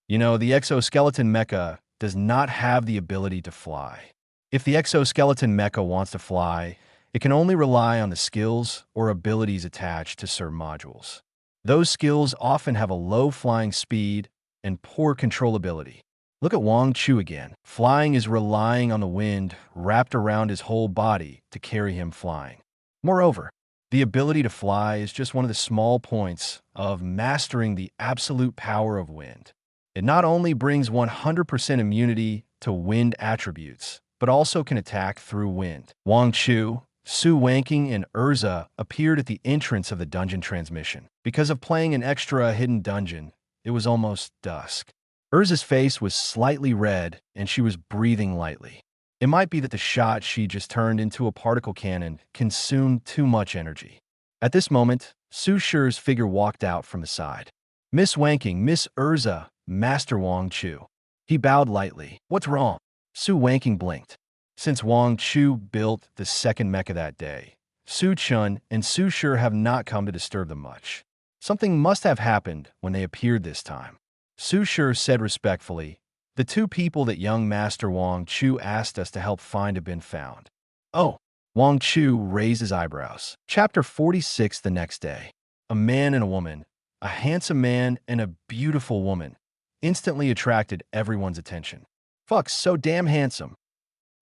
You know, the exoskeleton mecha does not have the ability to fly. If the exoskeleton mecha wants to fly, it can only rely on the skills or abilities attached to certain modules. Those skills often have a low flying speed and poor controllability. Look at Wang Chu again. Flying is relying on the wind wrapped around his whole body to carry him flying. Moreover, the ability to fly is just one of the small points of mastering the absolute power of wind. It not only brings 100% immunity to wind attributes, but also can attack through wind. Wang Chu, Su Wanking, and Urza appeared at the entrance of the dungeon transmission. Because of playing an extra hidden dungeon, it was almost dusk. Urza's face was slightly red, and she was breathing lightly. It might be that the shot she just turned into a particle cannon consumed too much energy. At this moment, Su Shi's figure walked out from the side. Miss Wanking, Miss Urza, Master Wang Chu. He bowed lightly. What's wrong? Su Wanking blinked. Since Wang Chu built the second mecha that day, Su Chun and Su Shi have not come to disturb them much. Something must have happened when they appeared this time. Su Shi said respectfully, the 2 people that young Master Wang Chu asked us to help find have been found. Oh, Wang Chu raised his eyebrows. Chapter 46 the next day. A man and a woman, a handsome man and a beautiful woman, instantly attracted everyone's attention. Fuck, so damn handsome.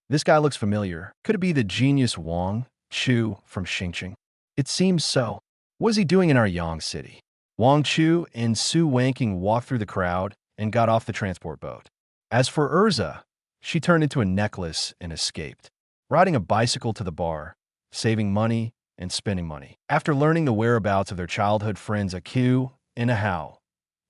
This guy looks familiar. Could it be the genius Wang Chu from Xingqing? It seems so. What is he doing in our Yang city? Wang Chu and Su Wanking walked through the crowd and got off the transport boat. As for Urza, she turned into a necklace and escaped, riding a bicycle to the bar, saving money and spending money. After learning the whereabouts of their childhood friends Aku and Ahao,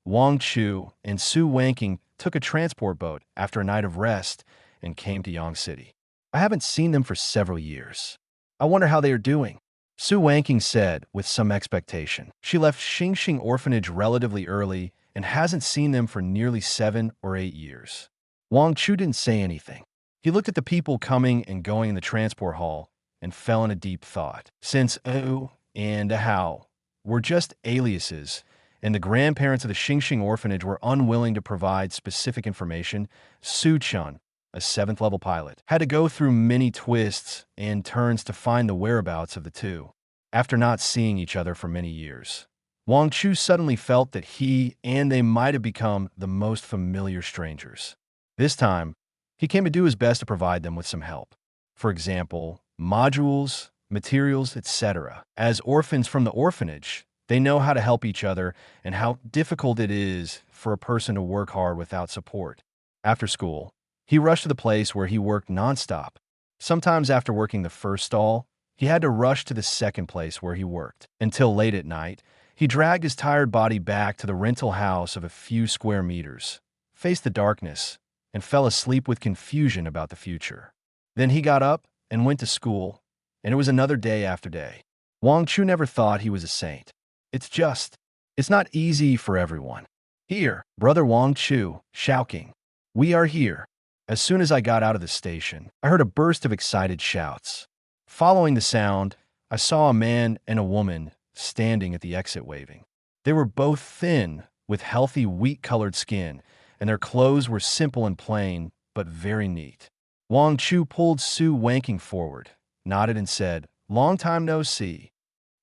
Wang Chu and Su Wanking took a transport boat after a night of rest and came to Yang City. I haven't seen them for several years. I wonder how they are doing. Su Wanking said with some expectation. She left Xingxing Orphanage relatively early and hasn't seen them for nearly 7 or 8 years. Wang Chu didn't say anything. He looked at the people coming and going in the transport hall and fell in a deep thought. Since U and Ahao were just aliases, and the grandparents of the Xingxing Orphanage were unwilling to provide specific information, Su Chun, a 7th-level pilot, had to go through many twists and turns to find the whereabouts of the two. After not seeing each other for many years, Wang Chu suddenly felt that he and they might have become the most familiar strangers. This time, he came to do his best to provide them with some help. For example, modules, materials, etc. As orphans from the orphanage, they know how to help each other and how difficult it is for a person to work hard without support. After school, he rushed to the place where he worked nonstop. Sometimes after working the first stall, he had to rush to the second place where he worked. Until late at night, he dragged his tired body back to the rental house of a few square meters, faced the darkness, and fell asleep with confusion about the future. Then he got up and went to school, and it was another day after day. Wang Chu never thought he was a saint. It's not easy for everyone. Here, brother Wang Chu, shouting, "We are here." As soon as I got out of the station, I heard a burst of excited shouts. Following the sound, I saw a man and a woman standing at the exit waving. They were both thin, with healthy wheat-colored skin, and their clothes were simple and plain, but very neat. Wang Chu pulled Su Wanking forward, nodded and said, "Long time no see."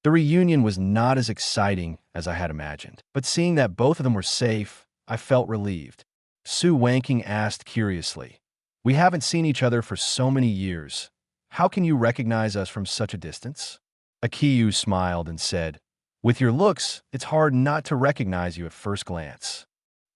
The reunion was not as exciting as I had imagined, but seeing that both of them were safe, I felt relieved. Su Wanking asked curiously, "We haven't seen each other for so many years. How can you recognize us from such a distance?" Akiyu smiled and said, "With your looks, it's hard not to recognize you at first glance.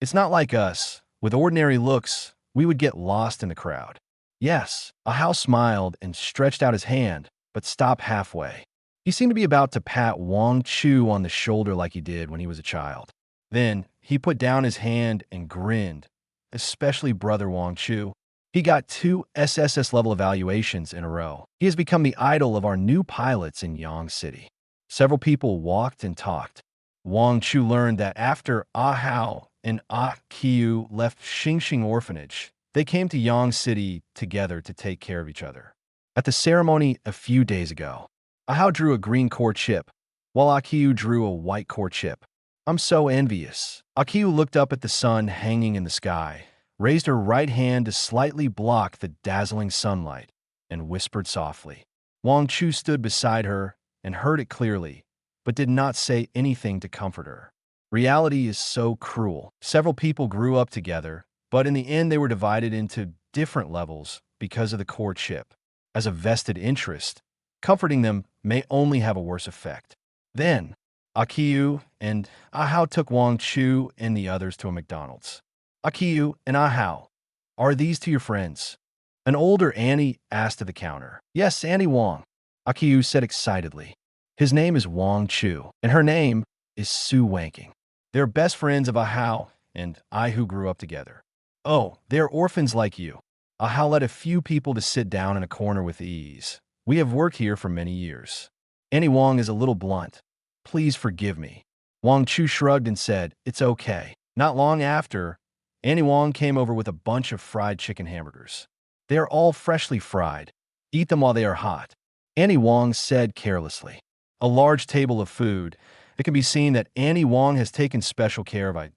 It's not like us. With ordinary looks, we would get lost in the crowd." Yes, Ahao smiled and stretched out his hand, but stopped halfway. He seemed to be about to pat Wang Chu on the shoulder like he did when he was a child. Then, he put down his hand and grinned, especially brother Wang Chu. He got 2 SSS-level evaluations in a row. He has become the idol of our new pilots in Yang City. Several people walked and talked. Wang Chu learned that after Ahao and Akiyu left Xingxing Orphanage, they came to Yang City together to take care of each other. At the ceremony a few days ago, Ahao drew a green core chip, while Akiyu drew a white core chip. I'm so envious. Akiyu looked up at the sun hanging in the sky, raised her right hand to slightly block the dazzling sunlight, and whispered softly. Wang Chu stood beside her and heard it clearly, but did not say anything to comfort her. Reality is so cruel. Several people grew up together, but in the end they were divided into different levels because of the core chip. As a vested interest, comforting them may only have a worse effect. Then, Akiyu and Ahao took Wang Chu and the others to a McDonald's. Akiyu and Ahao, are these two your friends? An older Annie asked at the counter. Yes, Annie Wang, Akiyu said excitedly. His name is Wang Chu, and her name is Su Wanking. They're best friends of Ahao and I who grew up together. Oh, they're orphans like you. Ahao led a few people to sit down in a corner with ease. We have worked here for many years. Annie Wang is a little blunt. Please forgive me. Wang Chu shrugged and said, it's okay. Not long after, Annie Wang came over with a bunch of fried chicken hamburgers. They are all freshly fried. Eat them while they are hot. Annie Wang said carelessly. A large table of food. It can be seen that Annie Wang has taken special care of it.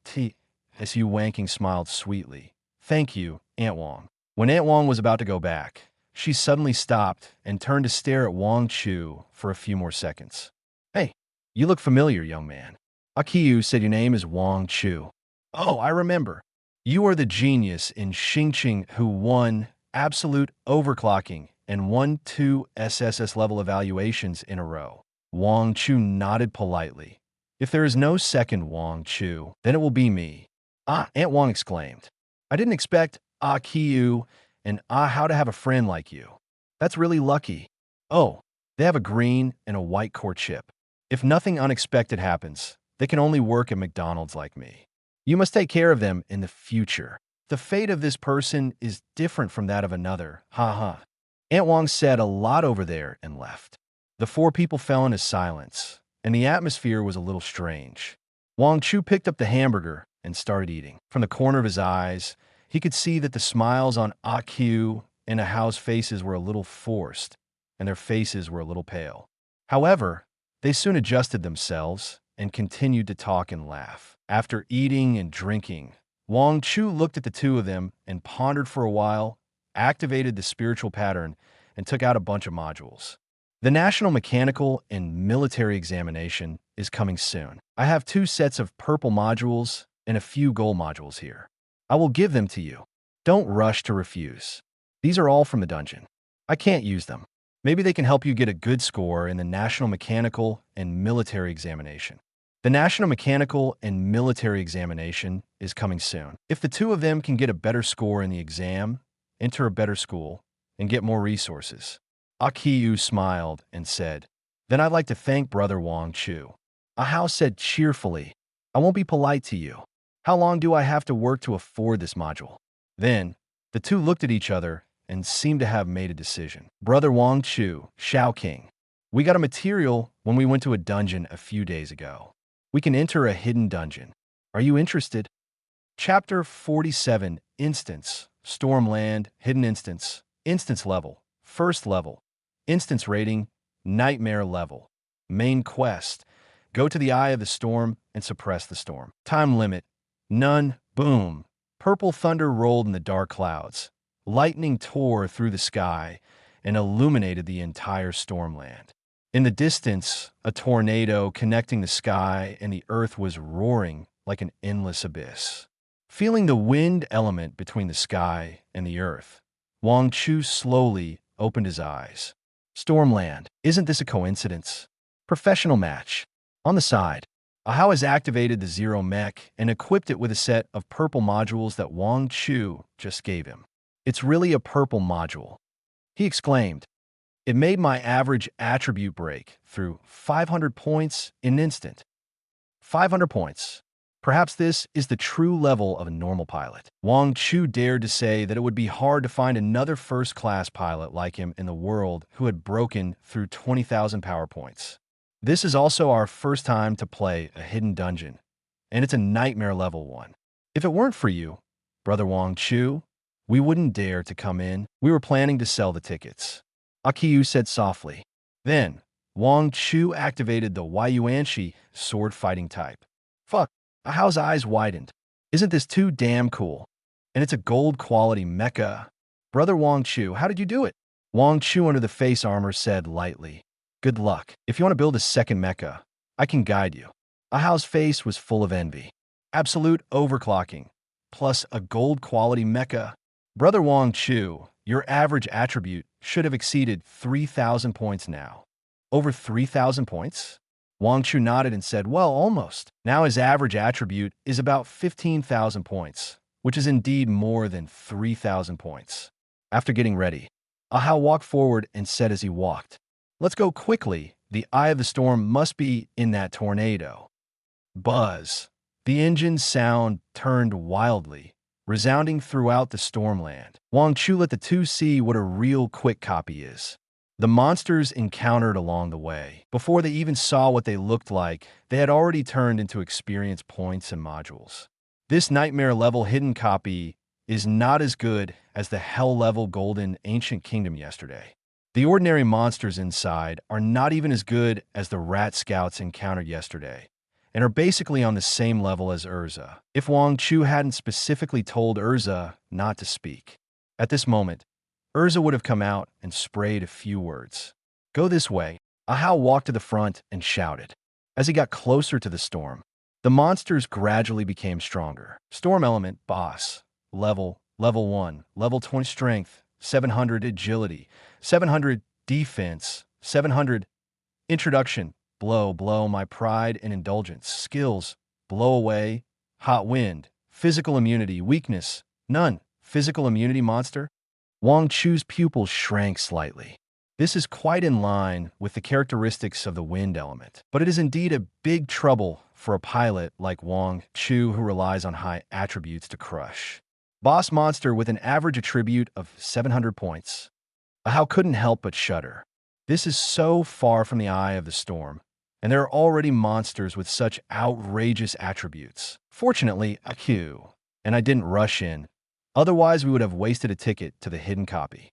Su Wanking smiled sweetly. Thank you, Aunt Wang. When Aunt Wang was about to go back, she suddenly stopped and turned to stare at Wang Chu for a few more seconds. Hey, you look familiar, young man. Akiyu said your name is Wang Chu. Oh, I remember. You are the genius in Xingqing who won absolute overclocking and won 2 SSS level evaluations in a row. Wang Chu nodded politely. If there is no second Wang Chu, then it will be me. Ah, Aunt Wang exclaimed. I didn't expect Kiyu and how to have a friend like you. That's really lucky. Oh, they have a green and a white courtship. If nothing unexpected happens, they can only work at McDonald's like me. You must take care of them in the future. The fate of this person is different from that of another. Ha ha. Aunt Wang said a lot over there and left. The four people fell into silence, and the atmosphere was a little strange. Wang Chu picked up the hamburger and started eating. From the corner of his eyes, he could see that the smiles on Q and Ahao's faces were a little forced, and their faces were a little pale. However, they soon adjusted themselves and continued to talk and laugh. After eating and drinking, Wang Chu looked at the two of them and pondered for a while, activated the spiritual pattern, and took out a bunch of modules. The National Mechanical and Military Examination is coming soon. I have 2 sets of purple modules and a few gold modules here. I will give them to you. Don't rush to refuse. These are all from the dungeon. I can't use them. Maybe they can help you get a good score in the National Mechanical and Military Examination. The National Mechanical and Military Examination is coming soon. If the two of them can get a better score in the exam, enter a better school, and get more resources. Akiyu smiled and said, Then I'd like to thank Brother Wang Chu. Ahao said cheerfully, I won't be polite to you. How long do I have to work to afford this module? Then, the two looked at each other and seemed to have made a decision. Brother Wang Chu, Shao King. We got a material when we went to a dungeon a few days ago. We can enter a hidden dungeon. Are you interested? Chapter 47, Instance, Stormland, Hidden Instance, Instance Level, First Level, Instance Rating, Nightmare Level, Main Quest, go to the Eye of the Storm and suppress the storm. Time limit, none, boom. Purple thunder rolled in the dark clouds. Lightning tore through the sky and illuminated the entire stormland. In the distance, a tornado connecting the sky and the earth was roaring like an endless abyss. Feeling the wind element between the sky and the earth, Wang Chu slowly opened his eyes. Stormland, isn't this a coincidence? Professional match. On the side, Ahao has activated the Zero Mech and equipped it with a set of purple modules that Wang Chu just gave him. It's really a purple module. He exclaimed. It made my average attribute break through 500 points in an instant. 500 points. Perhaps this is the true level of a normal pilot. Wang Chu dared to say that it would be hard to find another first-class pilot like him in the world who had broken through 20,000 power points. This is also our first time to play a hidden dungeon, and it's a nightmare level one. If it weren't for you, Brother Wang Chu, we wouldn't dare to come in. We were planning to sell the tickets. Akiyu said softly. Then, Wang Chu activated the Yuanshi sword fighting type. Fuck, Ahao's eyes widened. Isn't this too damn cool? And it's a gold quality mecha. Brother Wang Chu, how did you do it? Wang Chu under the face armor said lightly. Good luck. If you want to build a second mecha, I can guide you. Ahao's face was full of envy. Absolute overclocking, plus a gold quality mecha. Brother Wang Chu, your average attribute should have exceeded 3,000 points now. Over 3,000 points? Wang Chu nodded and said, well, almost. Now his average attribute is about 15,000 points, which is indeed more than 3,000 points. After getting ready, Ahao walked forward and said as he walked, Let's go quickly. The Eye of the Storm must be in that tornado. Buzz. The engine's sound turned wildly, resounding throughout the stormland. Wang Chu let the two see what a real quick copy is. The monsters encountered along the way. Before they even saw what they looked like, they had already turned into experience points and modules. This nightmare-level hidden copy is not as good as the hell-level golden ancient kingdom yesterday. The ordinary monsters inside are not even as good as the rat scouts encountered yesterday, and are basically on the same level as Urza, if Wang Chu hadn't specifically told Urza not to speak. At this moment, Urza would have come out and sprayed a few words. Go this way. Ahao walked to the front and shouted. As he got closer to the storm, the monsters gradually became stronger. Storm element, boss, level 1, level 20 strength, 700 agility, 700 defense, 700 Introduction. Blow, blow my pride and indulgence. Skills. Blow away. Hot wind. Physical immunity. Weakness. None. Physical immunity monster. Wang Chu's pupils shrank slightly. This is quite in line with the characteristics of the wind element, but it is indeed a big trouble for a pilot like Wang Chu who relies on high attributes to crush. Boss monster with an average attribute of 700 points. How couldn't help but shudder. This is so far from the eye of the storm, and there are already monsters with such outrageous attributes. Fortunately, I queue, and I didn't rush in. Otherwise, we would have wasted a ticket to the hidden copy.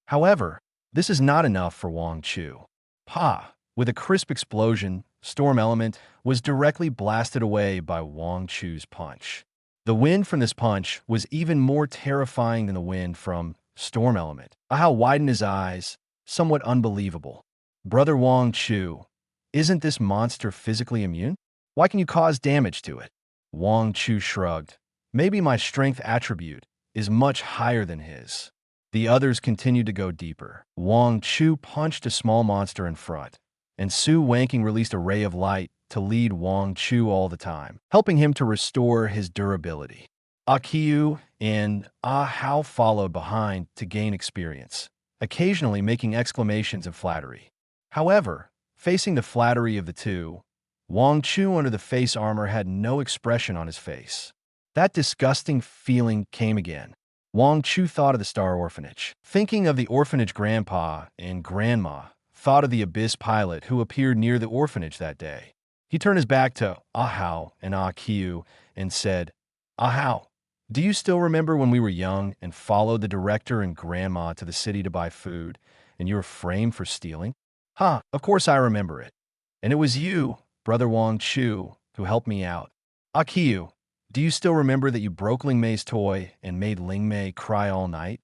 However, this is not enough for Wang Chu. Pa, with a crisp explosion, storm element was directly blasted away by Wang Chu's punch. The wind from this punch was even more terrifying than the wind from storm element. How widened his eyes, somewhat unbelievable. Brother Wang Chu, isn't this monster physically immune? Why can you cause damage to it? Wang Chu shrugged. Maybe my strength attribute is much higher than his. The others continued to go deeper. Wang Chu punched a small monster in front, and Su Wanking released a ray of light to lead Wang Chu all the time, helping him to restore his durability. Akiyu and Hao followed behind to gain experience, occasionally making exclamations of flattery. However, facing the flattery of the two, Wang Chu under the face armor had no expression on his face. That disgusting feeling came again. Wang Chu thought of the Star Orphanage. Thinking of the orphanage, Grandpa and Grandma thought of the Abyss pilot who appeared near the orphanage that day. He turned his back to Ahao and Akiyu and said, Ahao, do you still remember when we were young and followed the director and Grandma to the city to buy food, and you were framed for stealing? Of course I remember it. And it was you, Brother Wang Chu, who helped me out. Akiyu, do you still remember that you broke Ling Mei's toy and made Ling Mei cry all night?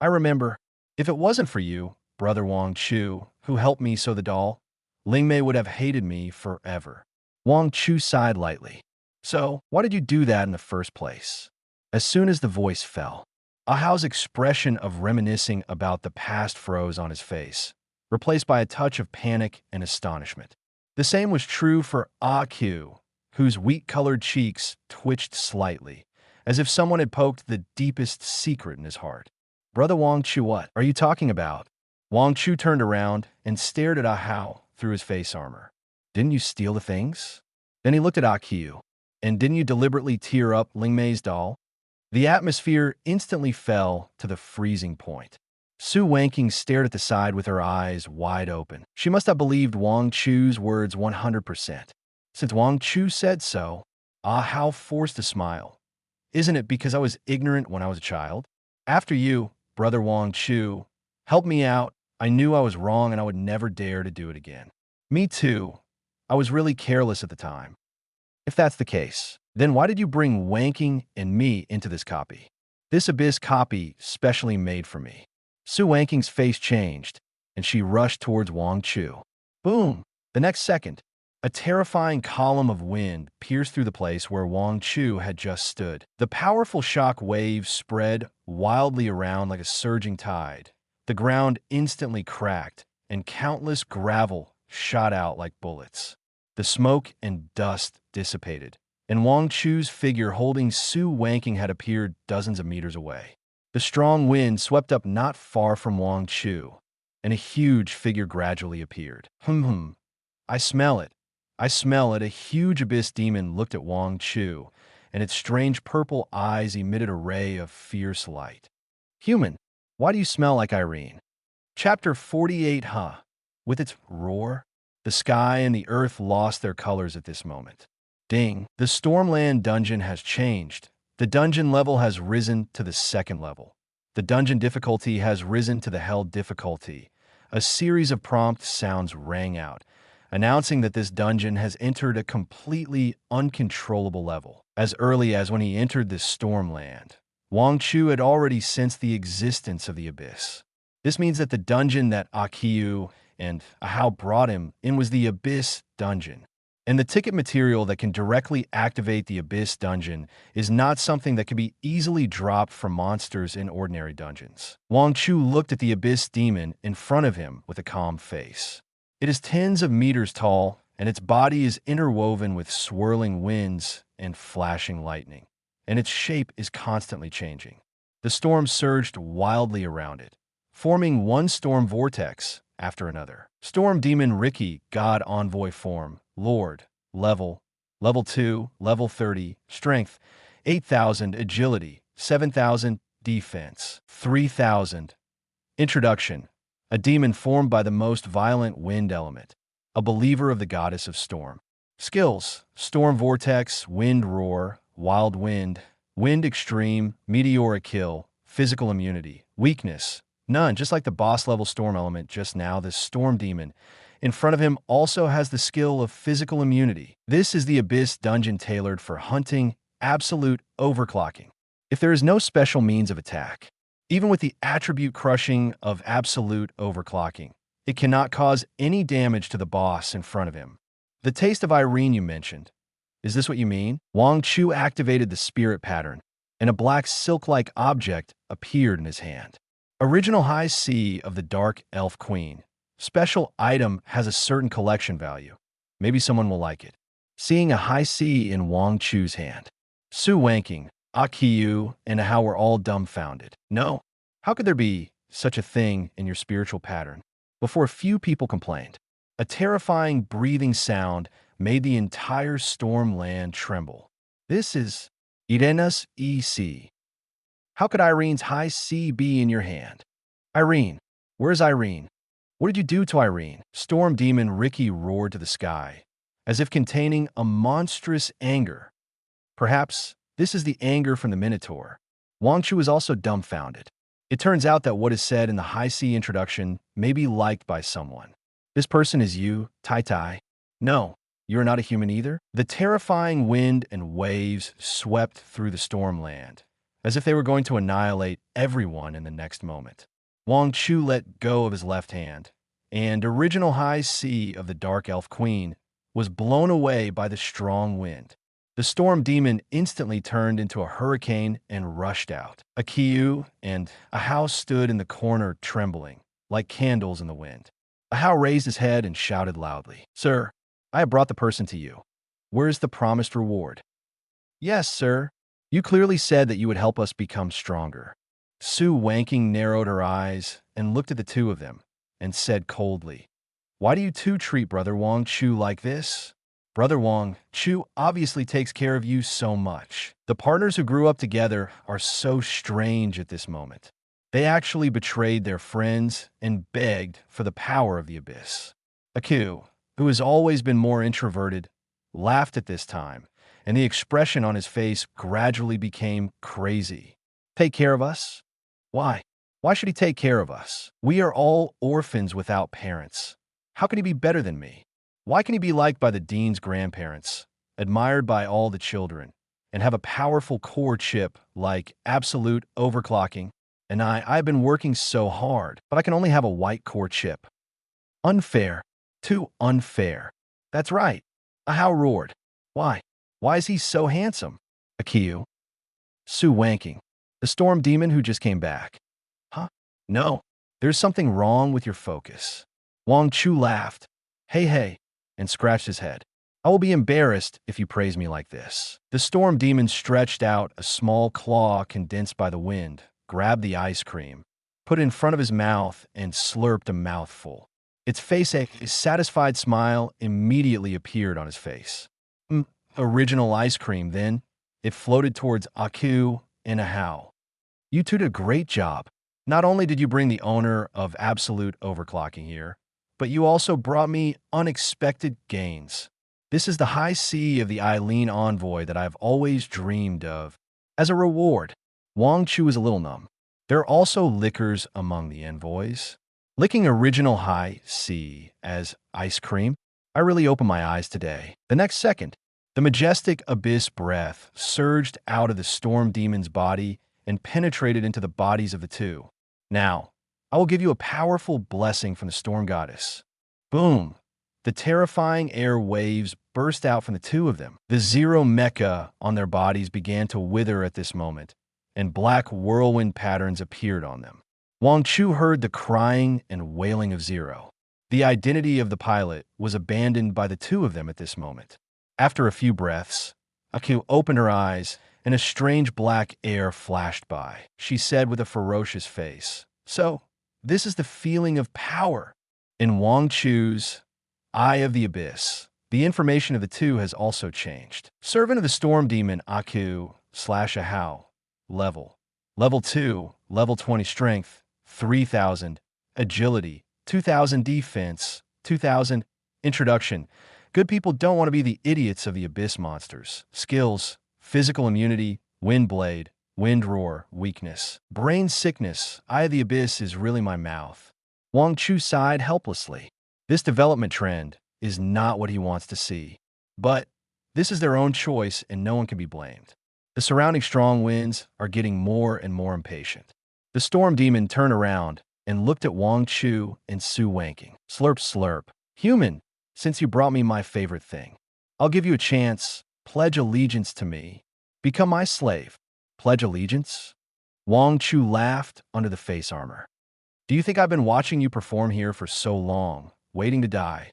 I remember. If it wasn't for you, Brother Wang Chu, who helped me sew the doll, Ling Mei would have hated me forever. Wang Chu sighed lightly. So, why did you do that in the first place? As soon as the voice fell, Ahao's expression of reminiscing about the past froze on his face, replaced by a touch of panic and astonishment. The same was true for Q, whose wheat-colored cheeks twitched slightly, as if someone had poked the deepest secret in his heart. Brother Wang Chu, what are you talking about? Wang Chu turned around and stared at Ahao through his face armor. Didn't you steal the things? Then he looked at Akiyu. And didn't you deliberately tear up Ling Mei's doll? The atmosphere instantly fell to the freezing point. Su Wanking stared at the side with her eyes wide open. She must have believed Wang Chu's words 100%. Since Wang Chu said so, Ahao forced a smile. Isn't it because I was ignorant when I was a child? After you, Brother Wang Chu, helped me out, I knew I was wrong and I would never dare to do it again. Me too. I was really careless at the time. If that's the case, then why did you bring Wanking and me into this copy? This Abyss copy specially made for me. Su Wanking's face changed, and she rushed towards Wang Chu. Boom! The next second, a terrifying column of wind pierced through the place where Wang Chu had just stood. The powerful shock waves spread wildly around like a surging tide. The ground instantly cracked, and countless gravel shot out like bullets. The smoke and dust dissipated, and Wang Chu's figure holding Su Wanking had appeared dozens of meters away. The strong wind swept up not far from Wang Chu, and a huge figure gradually appeared. I smell it. I smell it. A huge abyss demon looked at Wang Chu, and its strange purple eyes emitted a ray of fierce light. Human, why do you smell like Irene? Chapter 48. With its roar, the sky and the earth lost their colors at this moment. Ding! The Stormland dungeon has changed. The dungeon level has risen to the second level. The dungeon difficulty has risen to the hell difficulty. A series of prompt sounds rang out, announcing that this dungeon has entered a completely uncontrollable level. As early as when he entered this Stormland, Wang Chu had already sensed the existence of the Abyss. This means that the dungeon that Akiyu and Ahao brought him in was the Abyss dungeon. And the ticket material that can directly activate the Abyss dungeon is not something that can be easily dropped from monsters in ordinary dungeons. Wang Chu looked at the Abyss demon in front of him with a calm face. It is tens of meters tall, and its body is interwoven with swirling winds and flashing lightning, and its shape is constantly changing. The storm surged wildly around it, forming one storm vortex after another. Storm Demon Ricky, God Envoy form, Lord, level 2, level 30, strength, 8,000, agility, 7,000, defense, 3,000. Introduction. A demon formed by the most violent wind element, a believer of the goddess of storm. Skills: Storm Vortex, Wind Roar, Wild Wind, Wind Extreme, Meteoric Kill, Physical Immunity. Weakness: none, just like the boss level storm element just now. This storm demon in front of him also has the skill of physical immunity. This is the Abyss dungeon tailored for hunting, absolute overclocking. If there is no special means of attack, even with the attribute crushing of absolute overclocking, it cannot cause any damage to the boss in front of him. The taste of Irene you mentioned. Is this what you mean? Wang Chu activated the spirit pattern, and a black silk-like object appeared in his hand. Original High C of the Dark Elf Queen. Special item has a certain collection value. Maybe someone will like it. Seeing a High C in Wang Chu's hand. Su wanking, Akiyu, and how we're all dumbfounded. No. How could there be such a thing in your spiritual pattern? Before few people complained. A terrifying breathing sound made the entire storm land tremble. This is Irena's EC. How could Irene's High C be in your hand? Irene. Where's Irene? What did you do to Irene? Storm Demon Ricky roared to the sky, as if containing a monstrous anger. Perhaps this is the anger from the Minotaur. Wang Chu is also dumbfounded. It turns out that what is said in the High C introduction may be liked by someone. This person is you, Tai Tai. No, you're not a human either. The terrifying wind and waves swept through the storm land, as if they were going to annihilate everyone in the next moment. Wang Chu let go of his left hand, and Original High C of the Dark Elf Queen was blown away by the strong wind. The storm demon instantly turned into a hurricane and rushed out. Akiyu and Ahau stood in the corner trembling, like candles in the wind. Ahau raised his head and shouted loudly, "Sir, I have brought the person to you. Where is the promised reward?" "Yes, sir. You clearly said that you would help us become stronger." Su wanking narrowed her eyes and looked at the two of them and said coldly, "Why do you two treat Brother Wang Chu like this? Brother Wang Chu obviously takes care of you so much. The partners who grew up together are so strange at this moment. They actually betrayed their friends and begged for the power of the Abyss." Aku, who has always been more introverted, laughed at this time, and the expression on his face gradually became crazy. "Take care of us? Why? Why should he take care of us? We are all orphans without parents. How can he be better than me? Why can he be liked by the dean's grandparents, admired by all the children, and have a powerful core chip like absolute overclocking? And I've been working so hard, but I can only have a white core chip. Unfair. Too unfair." "That's right." Ahau roared. "Why? Why is he so handsome?" Akiyu. Su wanking. "The storm demon who just came back." "Huh? No. There's something wrong with your focus." Wang Chu laughed. Hey, and scratched his head. "I will be embarrassed if you praise me like this." The storm demon stretched out a small claw condensed by the wind, grabbed the ice cream, put it in front of his mouth, and slurped a mouthful. Its face, a satisfied smile immediately appeared on his face. Original ice cream, then. It floated towards Aku and Ahau. "You two did a great job. Not only did you bring the owner of absolute overclocking here, but you also brought me unexpected gains. This is the High C of the Eileen Envoy that I've always dreamed of. As a reward." Wang Chu is a little numb. There are also liquors among the envoys. Licking Original High C as ice cream? I really opened my eyes today. The next second, the majestic abyss breath surged out of the storm demon's body and penetrated into the bodies of the two. "Now, I will give you a powerful blessing from the storm goddess." Boom! The terrifying air waves burst out from the two of them. The zero mecha on their bodies began to wither at this moment, and black whirlwind patterns appeared on them. Wang Chu heard the crying and wailing of Zero. The identity of the pilot was abandoned by the two of them at this moment. After a few breaths, Aku opened her eyes, and a strange black air flashed by. She said with a ferocious face, "So, this is the feeling of power." In Wang Chu's Eye of the Abyss, the information of the two has also changed. Servant of the Storm Demon Aku/Ahau. Level 2, level 20 strength, 3000. Agility, 2000. Defense, 2000. Introduction. Good people don't want to be the idiots of the Abyss monsters. Skills, physical immunity, wind blade, wind roar, weakness. Brain sickness, Eye of the Abyss is really my mouth. Wang Chu sighed helplessly. This development trend is not what he wants to see. But this is their own choice and no one can be blamed. The surrounding strong winds are getting more and more impatient. The storm demon turned around and looked at Wang Chu and Su Wanking. Slurp slurp. Human, since you brought me my favorite thing, I'll give you a chance. Pledge allegiance to me. Become my slave. Pledge allegiance? Wang Chu laughed under the face armor. Do you think I've been watching you perform here for so long, waiting to die?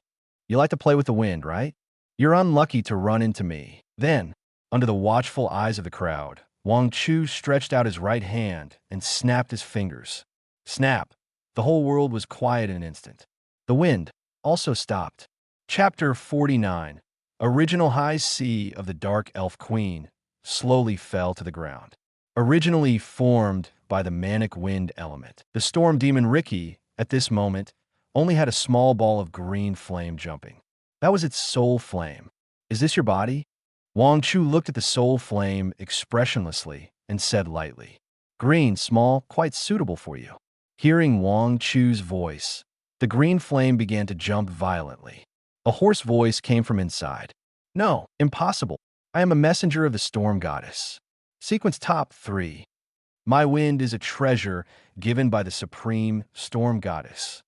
You like to play with the wind, right? You're unlucky to run into me. Then, under the watchful eyes of the crowd, Wang Chu stretched out his right hand and snapped his fingers. Snap! The whole world was quiet in an instant. The wind also stopped. Chapter 49. Original High Sea of the Dark Elf Queen slowly fell to the ground. Originally formed by the manic wind element, the storm demon Ricky, at this moment, only had a small ball of green flame jumping. That was its soul flame. Is this your body? Wang Chu looked at the soul flame expressionlessly and said lightly, "Green, small, quite suitable for you." Hearing Wang Chu's voice, the green flame began to jump violently. A hoarse voice came from inside. "No, impossible. I am a messenger of the storm goddess." Sequence top 3. My wind is a treasure given by the supreme storm goddess.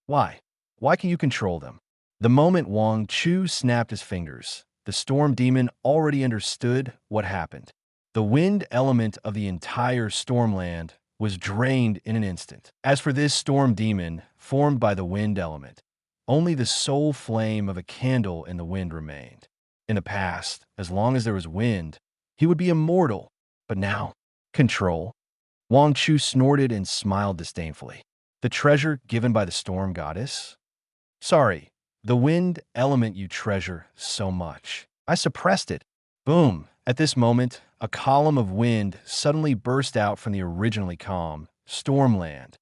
Why? Why can you control them? The moment Wang Chu snapped his fingers, the storm demon already understood what happened. The wind element of the entire stormland was drained in an instant. As for this storm demon, formed by the wind element, only the soul flame of a candle in the wind remained. In the past, as long as there was wind, he would be immortal. But now, control. Wang Chu snorted and smiled disdainfully. The treasure given by the storm goddess? Sorry, the wind element you treasure so much. I suppressed it. Boom. At this moment, a column of wind suddenly burst out from the originally calm stormland.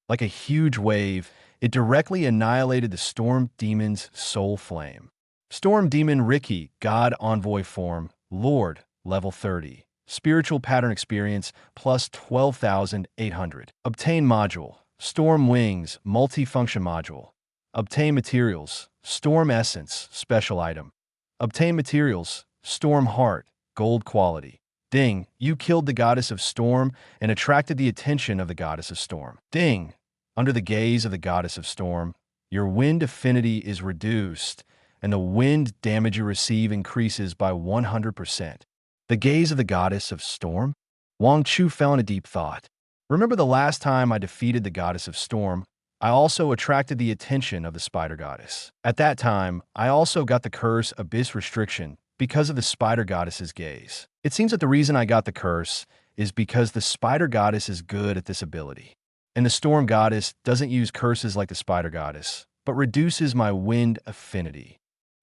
Like a huge wave, it directly annihilated the storm demon's soul flame. Storm demon Ricky, God Envoy form, Lord, level 30. Spiritual pattern experience, plus 12,800. Obtain module, Storm Wings, multi-function module. Obtain materials, Storm Essence, special item. Obtain materials, Storm Heart, gold quality. Ding, you killed the goddess of storm and attracted the attention of the goddess of storm. Ding, under the gaze of the goddess of storm, your wind affinity is reduced and the wind damage you receive increases by 100%. The gaze of the goddess of storm? Wang Chu fell in a deep thought. Remember the last time I defeated the goddess of storm, I also attracted the attention of the spider goddess. At that time, I also got the curse Abyss Restriction because of the spider goddess's gaze. It seems that the reason I got the curse is because the spider goddess is good at this ability. And the storm goddess doesn't use curses like the spider goddess, but reduces my wind affinity.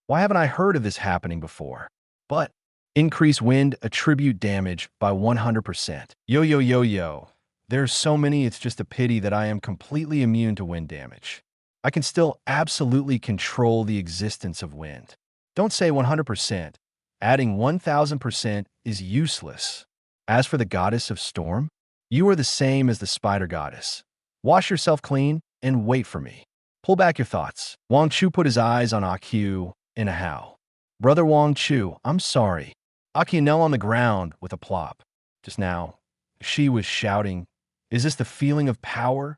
Why haven't I heard of this happening before? But increase wind attribute damage by 100%. Yo. There's so many, it's just a pity that I am completely immune to wind damage. I can still absolutely control the existence of wind. Don't say 100%. Adding 1000% is useless. As for the goddess of storm, you are the same as the spider goddess. Wash yourself clean and wait for me. Pull back your thoughts. Wang Chu put his eyes on Aku and Ahau. Brother Wang Chu, I'm sorry. Aku knelt on the ground with a plop. Just now, she was shouting, "Is this the feeling of power?"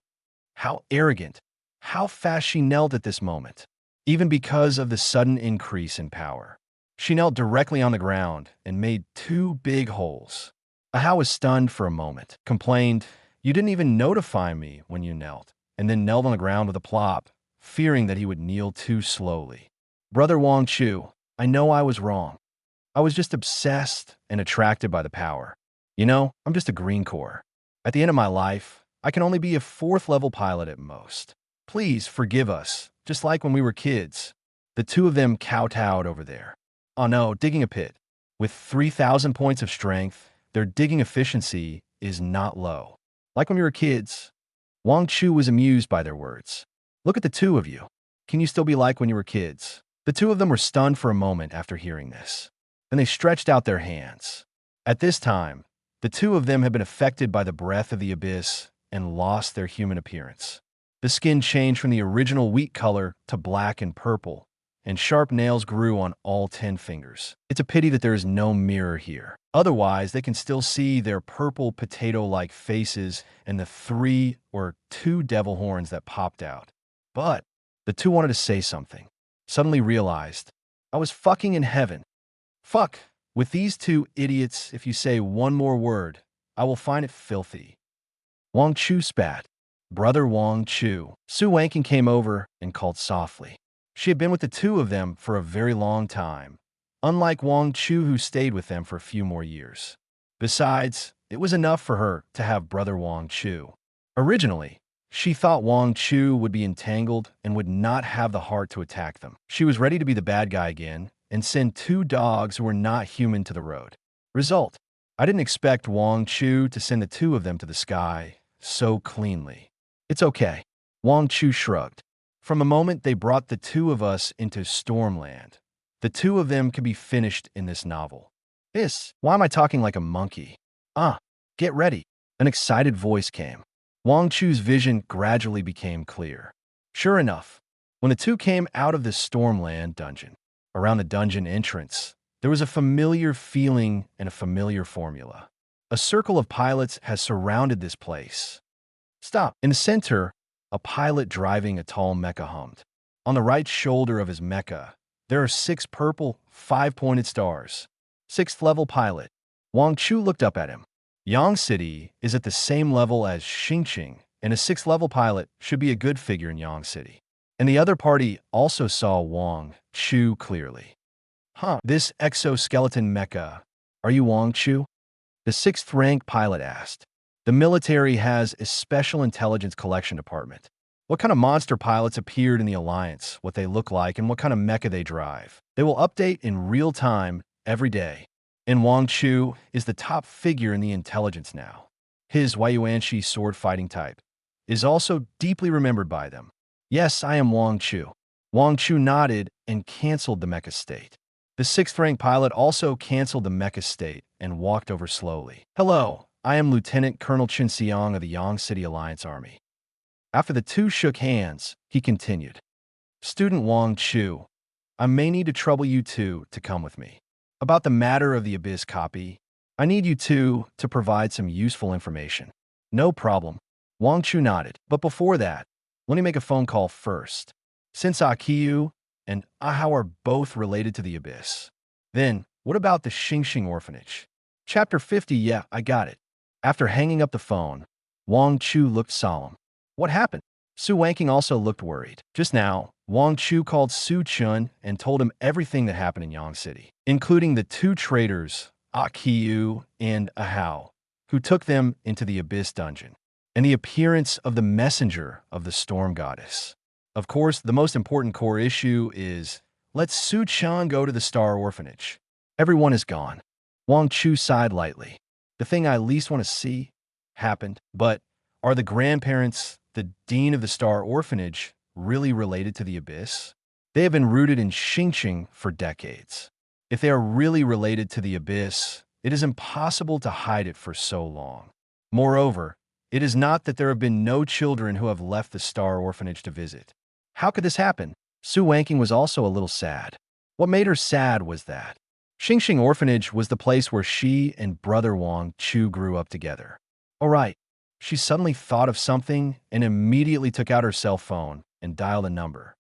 How arrogant. How fast she knelt at this moment. Even because of the sudden increase in power. She knelt directly on the ground and made 2 big holes. Ahau was stunned for a moment, complained, "You didn't even notify me when you knelt," and then knelt on the ground with a plop, fearing that he would kneel too slowly. Brother Wang Chu, I know I was wrong. I was just obsessed and attracted by the power. You know, I'm just a Green Corps. At the end of my life, I can only be a 4th level pilot at most. Please forgive us, just like when we were kids. The two of them kowtowed over there. Oh no, digging a pit. With 3,000 points of strength, their digging efficiency is not low. Like when we were kids. Wang Chu was amused by their words. Look at the two of you. Can you still be like when you were kids? The two of them were stunned for a moment after hearing this. Then they stretched out their hands. At this time, the two of them had been affected by the breath of the abyss and lost their human appearance. The skin changed from the original wheat color to black and purple, and sharp nails grew on all 10 fingers. It's a pity that there is no mirror here. Otherwise, they can still see their purple potato-like faces and the 3 or 2 devil horns that popped out. But the two wanted to say something. Suddenly realized, I was fucking in heaven. Fuck. With these two idiots, if you say one more word, I will find it filthy. Wang Chu spat. Brother Wang Chu. Su Wanking came over and called softly. She had been with the two of them for a very long time, unlike Wang Chu who stayed with them for a few more years. Besides, it was enough for her to have Brother Wang Chu. Originally, she thought Wang Chu would be entangled and would not have the heart to attack them. She was ready to be the bad guy again and send 2 dogs who were not human to the road. Result, I didn't expect Wang Chu to send the two of them to the sky so cleanly. It's okay. Wang Chu shrugged. From the moment they brought the two of us into Stormland, the two of them can be finished in this novel. Why am I talking like a monkey? Get ready. An excited voice came. Wang Chu's vision gradually became clear. Sure enough, when the two came out of the Stormland dungeon, around the dungeon entrance, there was a familiar feeling and a familiar formula. A circle of pilots has surrounded this place. Stop. In the center, a pilot driving a tall mecha hummed. On the right shoulder of his mecha, there are 6 purple, 5-pointed stars. 6th level pilot. Wang Chu looked up at him. Yang City is at the same level as Xingqing, and a 6th level pilot should be a good figure in Yang City. And the other party also saw Wang Chu clearly. This exoskeleton mecha. Are you Wang Chu? The 6th rank pilot asked. The military has a special intelligence collection department. What kind of monster pilots appeared in the Alliance, what they look like, and what kind of mecha they drive. They will update in real time every day. And Wang Chu is the top figure in the intelligence now. His Yuanshi sword fighting type is also deeply remembered by them. Yes, I am Wang Chu. Wang Chu nodded and canceled the mecha state. The 6th rank pilot also canceled the mecha state and walked over slowly. Hello, I am Lieutenant Colonel Chen Xiang of the Yang City Alliance Army. After the two shook hands, he continued. Student Wang Chu, I may need to trouble you two to come with me. About the matter of the Abyss copy, I need you two to provide some useful information. No problem. Wang Chu nodded. But before that, let me make a phone call first. Since Akiyu and Ahao are both related to the Abyss. Then, what about the Xingqing orphanage? Chapter 50, yeah, I got it. After hanging up the phone, Wang Chu looked solemn. What happened? Su Wanking also looked worried. Just now, Wang Chu called Su Chun and told him everything that happened in Yang City, including the 2 traitors, Akiyu and Ahao, who took them into the Abyss dungeon, and the appearance of the messenger of the Storm Goddess. Of course, the most important core issue is, let Su Chan go to the Star Orphanage. Everyone is gone. Wang Chu sighed lightly. The thing I least want to see happened, but are the grandparents, the dean of the Star Orphanage, really related to the Abyss? They have been rooted in Xingqing for decades. If they are really related to the Abyss, it is impossible to hide it for so long. Moreover, it is not that there have been no children who have left the Star Orphanage to visit. How could this happen? Su Wanking was also a little sad. What made her sad was that Xingqing Orphanage was the place where she and Brother Wang Chu grew up together. All right. She suddenly thought of something and immediately took out her cell phone and dialed a number.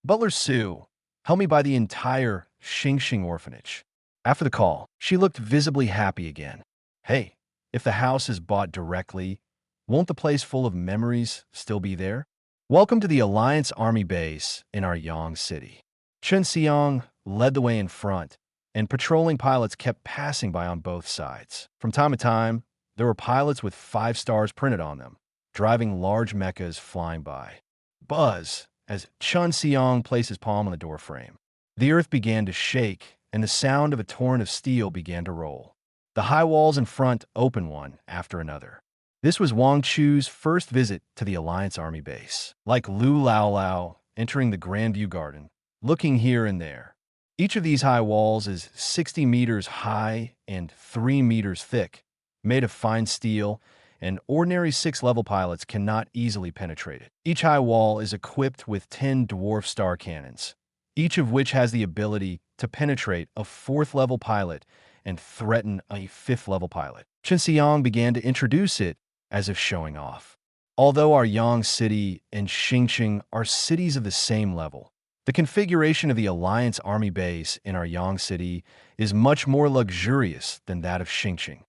Butler Su, help me buy the entire Xingqing Orphanage. After the call, she looked visibly happy again. Hey, if the house is bought directly, won't the place full of memories still be there? Welcome to the Alliance Army base in our Yang City. Chun Seong led the way in front, and patrolling pilots kept passing by on both sides. From time to time, there were pilots with 5 stars printed on them, driving large mechas flying by. Buzz, as Chun Seong placed his palm on the doorframe. The earth began to shake, and the sound of a torrent of steel began to roll. The high walls in front opened one after another. This was Wang Chu's first visit to the Alliance Army base. Like Lu Lao Lao entering the Grandview Garden, looking here and there. Each of these high walls is 60 meters high and 3 meters thick, made of fine steel, and ordinary 6-level pilots cannot easily penetrate it. Each high wall is equipped with 10 dwarf star cannons, each of which has the ability to penetrate a 4th-level pilot and threaten a 5th-level pilot. Chun Seong began to introduce it as if showing off. Although our Yang City and Xingqing are cities of the same level, the configuration of the Alliance Army base in our Yang City is much more luxurious than that of Xingqing.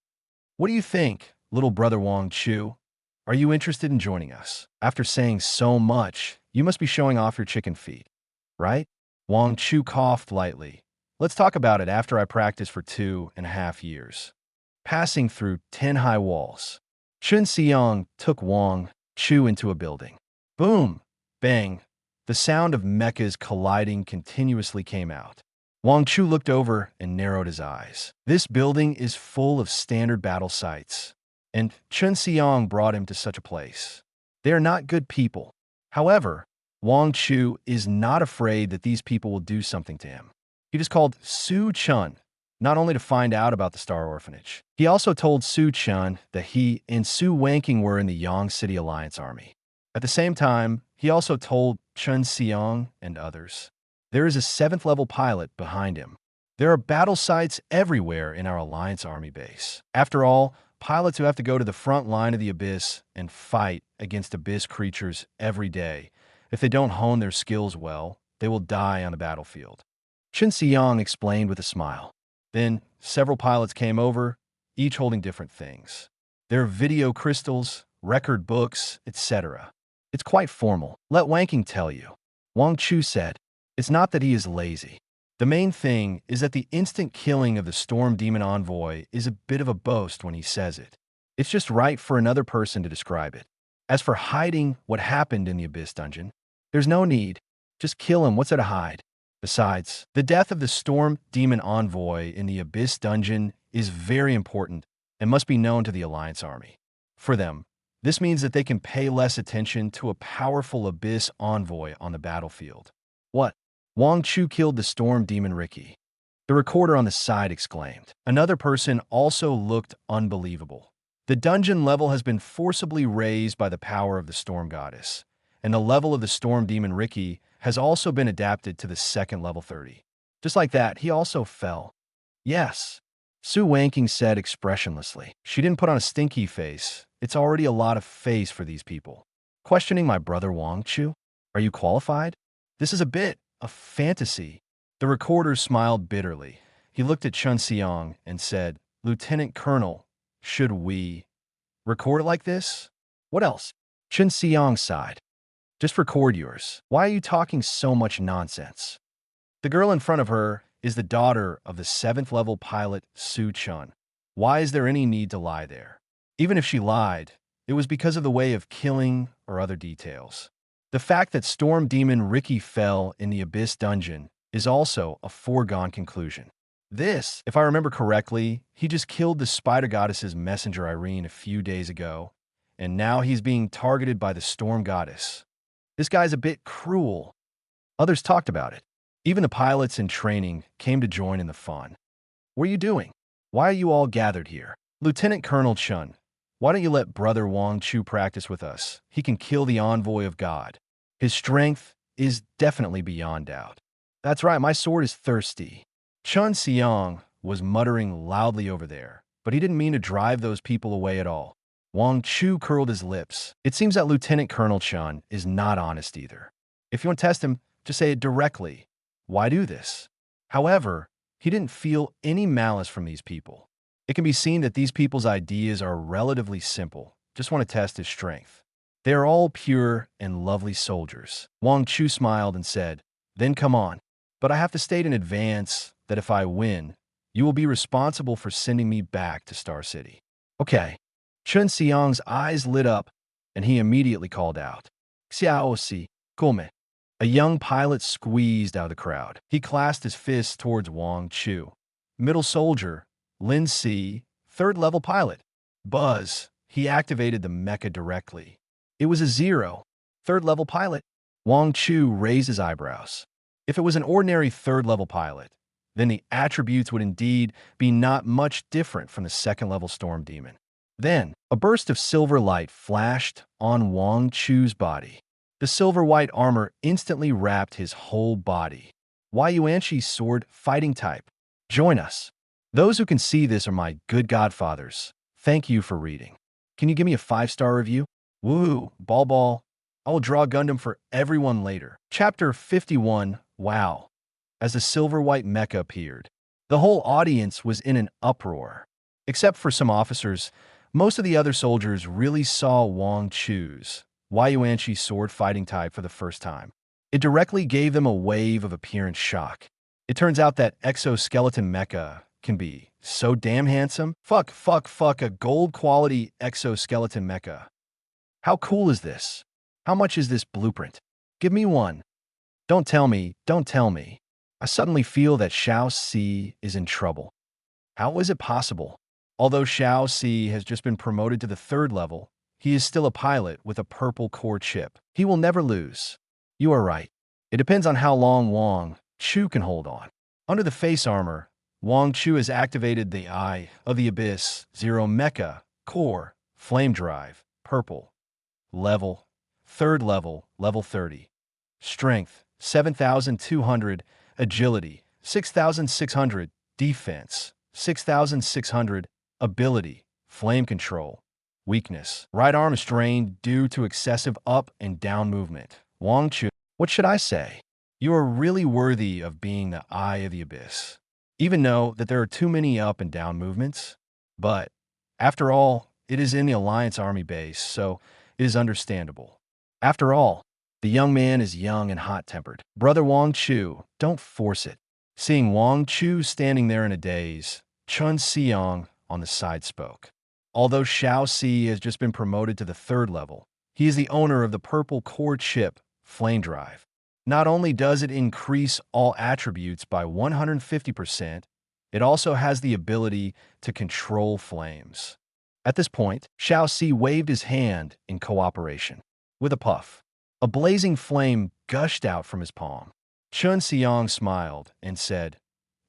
What do you think, little brother Wang Chu? Are you interested in joining us? After saying so much, you must be showing off your chicken feet, right? Wang Chu coughed lightly. Let's talk about it after I practiced for 2.5 years. Passing through 10 high walls, Chun Seong took Wang Chu into a building. Boom! Bang! The sound of mechas colliding continuously came out. Wang Chu looked over and narrowed his eyes. This building is full of standard battle sites, and Chun Seong brought him to such a place. They are not good people. However, Wang Chu is not afraid that these people will do something to him. He just called Su Chun, not only to find out about the Star Orphanage. He also told Su Chun that he and Su Wanking were in the Yang City Alliance Army. At the same time, he also told Chun Seong and others. There is a 7th-level pilot behind him. There are battle sites everywhere in our Alliance Army base. After all, pilots who have to go to the front line of the Abyss and fight against Abyss creatures every day, if they don't hone their skills well, they will die on the battlefield. Chun Seong explained with a smile. Then, several pilots came over, each holding different things. There are video crystals, record books, etc. It's quite formal. Let Wanking tell you. Wang Chu said, it's not that he is lazy. The main thing is that the instant killing of the Storm Demon Envoy is a bit of a boast when he says it. It's just right for another person to describe it. As for hiding what happened in the Abyss dungeon, there's no need. Just kill him. What's there to hide? Besides, the death of the Storm Demon Envoy in the Abyss dungeon is very important and must be known to the Alliance Army. For them, this means that they can pay less attention to a powerful Abyss Envoy on the battlefield. What? Wang Chu killed the Storm Demon Ricky. The recorder on the side exclaimed. Another person also looked unbelievable. The dungeon level has been forcibly raised by the power of the Storm Goddess, and the level of the Storm Demon Ricky has also been adapted to the 2nd level 30. Just like that, he also fell. Yes, Su Wanking said expressionlessly. She didn't put on a stinky face. It's already a lot of face for these people. Questioning my brother Wang Chu? Are you qualified? This is a bit of fantasy. The recorder smiled bitterly. He looked at Chun Seong and said, Lieutenant Colonel, should we record it like this? What else? Chun Seong sighed. Just record yours. Why are you talking so much nonsense? The girl in front of her is the daughter of the 7th-level pilot Su Chun. Why is there any need to lie there? Even if she lied, it was because of the way of killing or other details. The fact that Storm Demon Ricky fell in the Abyss dungeon is also a foregone conclusion. This, if I remember correctly, he just killed the Spider Goddess's messenger Irene a few days ago, and now he's being targeted by the Storm Goddess. This guy's a bit cruel. Others talked about it. Even the pilots in training came to join in the fun. What are you doing? Why are you all gathered here? Lieutenant Colonel Chun, why don't you let brother Wang Chu practice with us? He can kill the envoy of God. His strength is definitely beyond doubt. That's right, my sword is thirsty. Chun Seong was muttering loudly over there, but he didn't mean to drive those people away at all. Wang Chu curled his lips. It seems that Lieutenant Colonel Chun is not honest either. If you want to test him, just say it directly. Why do this? However, he didn't feel any malice from these people. It can be seen that these people's ideas are relatively simple, just want to test his strength. They are all pure and lovely soldiers. Wang Chu smiled and said, "Then come on. But I have to state in advance that if I win, you will be responsible for sending me back to Star City." Okay. Chun Xiang's eyes lit up, and he immediately called out, "Xiao Si, come." A young pilot squeezed out of the crowd. He clasped his fists towards Wang Chu. "Middle soldier, Lin Si, third-level pilot." Buzz. He activated the mecha directly. It was a 0. Third-level pilot. Wang Chu raised his eyebrows. If it was an ordinary third-level pilot, then the attributes would indeed be not much different from the second-level Storm Demon. Then, a burst of silver light flashed on Wang Chu's body. The silver-white armor instantly wrapped his whole body. Yuanqi's sword fighting type. Join us. Those who can see this are my good godfathers. Thank you for reading. Can you give me a 5-star review? Woo, ball. I will draw Gundam for everyone later. Chapter 51, Wow. As the silver-white mecha appeared, the whole audience was in an uproar. Except for some officers, most of the other soldiers really saw Wang Chu's Yuanqi's sword fighting type for the first time. It directly gave them a wave of appearance shock. It turns out that Exoskeleton mecha can be so damn handsome. Fuck, a gold-quality Exoskeleton mecha. How cool is this? How much is this blueprint? Give me one. Don't tell me. I suddenly feel that Xiao Si is in trouble. How is it possible? Although Xiao Si has just been promoted to the 3rd level, he is still a pilot with a purple core chip. He will never lose. You are right. It depends on how long Wang Chu can hold on. Under the face armor, Wang Chu has activated the Eye of the Abyss 0 Mecha Core Flame Drive Purple. Level 3rd level, level 30. Strength 7,200. Agility 6,600. Defense 6,600. Ability Flame Control. Weakness. Right arm is strained due to excessive up and down movement. Wang Chu, what should I say? You are really worthy of being the Eye of the Abyss. Even though that there are too many up and down movements. But, after all, it is in the Alliance Army base, so it is understandable. After all, the young man is young and hot-tempered. Brother Wang Chu, don't force it. Seeing Wang Chu standing there in a daze, Chun Xiang on the side spoke. Although Xiao Si has just been promoted to the 3rd level, he is the owner of the purple core chip, Flame Drive. Not only does it increase all attributes by 150%, it also has the ability to control flames. At this point, Xiao Si waved his hand in cooperation. With a puff, a blazing flame gushed out from his palm. Chun Xiang smiled and said,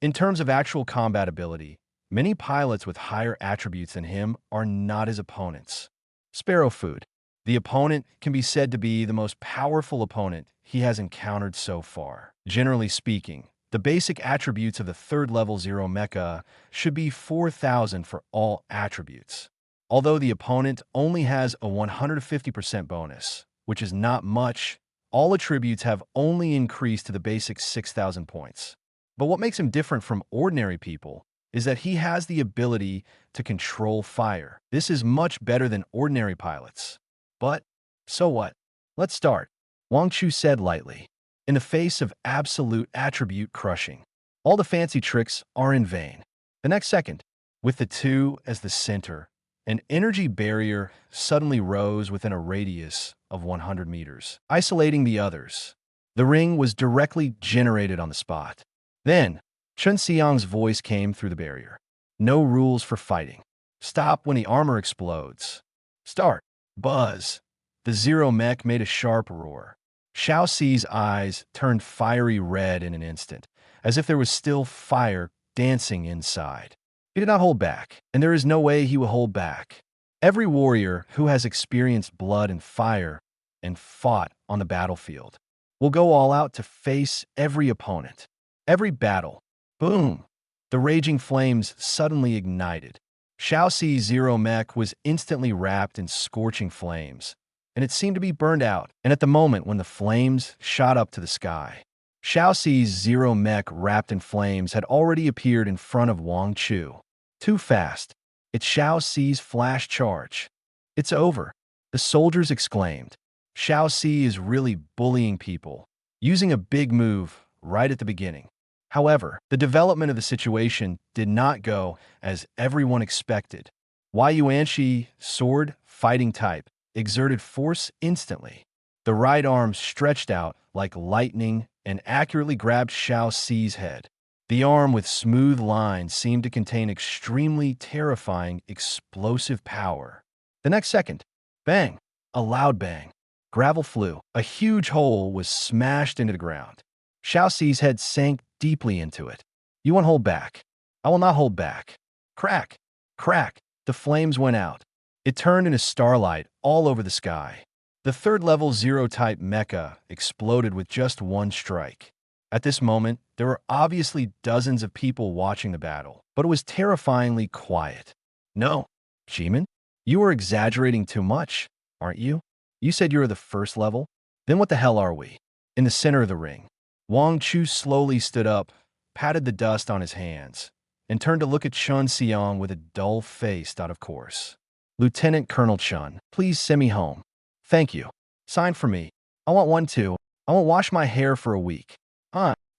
"In terms of actual combat ability, many pilots with higher attributes than him are not his opponents." Sparrow Food. The opponent can be said to be the most powerful opponent he has encountered so far. Generally speaking, the basic attributes of the 3rd level 0 mecha should be 4,000 for all attributes. Although the opponent only has a 150% bonus, which is not much, all attributes have only increased to the basic 6,000 points. But what makes him different from ordinary people is that he has the ability to control fire. This is much better than ordinary pilots. But, so what? Let's start, Wang Chu said lightly. In the face of absolute attribute crushing, all the fancy tricks are in vain. The next second, with the 2 as the center, an energy barrier suddenly rose within a radius of 100 meters, isolating the others. The ring was directly generated on the spot. Then, Chun Xiang's voice came through the barrier. "No rules for fighting. Stop when the armor explodes. Start." Buzz. The 0 mech made a sharp roar. Xiao Si's eyes turned fiery red in an instant, as if there was still fire dancing inside. He did not hold back, and there is no way he will hold back. Every warrior who has experienced blood and fire and fought on the battlefield will go all out to face every opponent. Every battle. Boom! The raging flames suddenly ignited. Xiao Si's 0 mech was instantly wrapped in scorching flames, and it seemed to be burned out. And at the moment when the flames shot up to the sky, Xiao Si's 0 mech wrapped in flames had already appeared in front of Wang Chu. Too fast. It's Xiao Si's flash charge. It's over. The The soldiers exclaimed. Xiao Si is really bullying people, using a big move right at the beginning. However, the development of the situation did not go as everyone expected. Wang Yuanshi, sword, fighting type, exerted force instantly. The right arm stretched out like lightning and accurately grabbed Xiao Si's head. The arm with smooth lines seemed to contain extremely terrifying, explosive power. The next second, bang, a loud bang. Gravel flew. A huge hole was smashed into the ground. Xiao Si's head sank deeply into it. You won't hold back. I will not hold back. Crack, crack. The flames went out. It turned into starlight all over the sky. The third-level Zero-type mecha exploded with just one strike. At this moment, there were obviously dozens of people watching the battle, but it was terrifyingly quiet. No, Jimin, you are exaggerating too much, aren't you? You said you were the first level? Then what the hell are we? In the center of the ring. Wang Chu slowly stood up, patted the dust on his hands, and turned to look at Chun Seong with a dull face out of course. Lieutenant Colonel Chun, please send me home. Thank you. Sign for me. I want one too. I won't wash my hair for a week.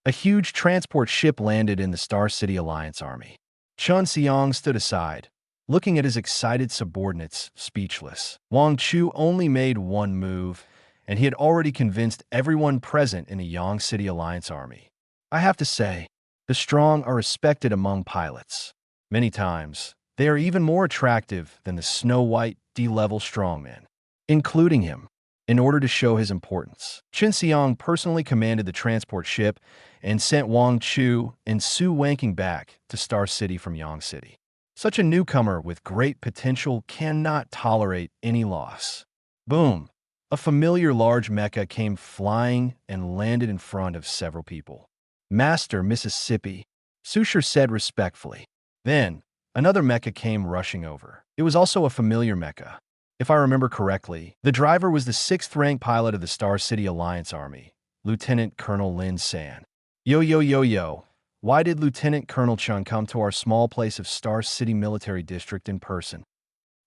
A huge transport ship landed in the Star City Alliance Army. Chun Seong stood aside, looking at his excited subordinates, speechless. Wang Chu only made one move, and he had already convinced everyone present in the Yang City Alliance Army. I have to say, the strong are respected among pilots. Many times, they are even more attractive than the Snow-White D-level strongmen, including him. In order to show his importance, Chun Seong personally commanded the transport ship and sent Wang Chu and Su Wanking back to Star City from Yang City. Such a newcomer with great potential cannot tolerate any loss. Boom! A familiar large mecha came flying and landed in front of several people. Master Mississippi, Susher said respectfully. Then, another mecha came rushing over. It was also a familiar mecha. If I remember correctly, the driver was the 6th-rank pilot of the Star City Alliance Army, Lieutenant Colonel Lin San. Yo, why did Lieutenant Colonel Chun come to our small place of Star City Military District in person?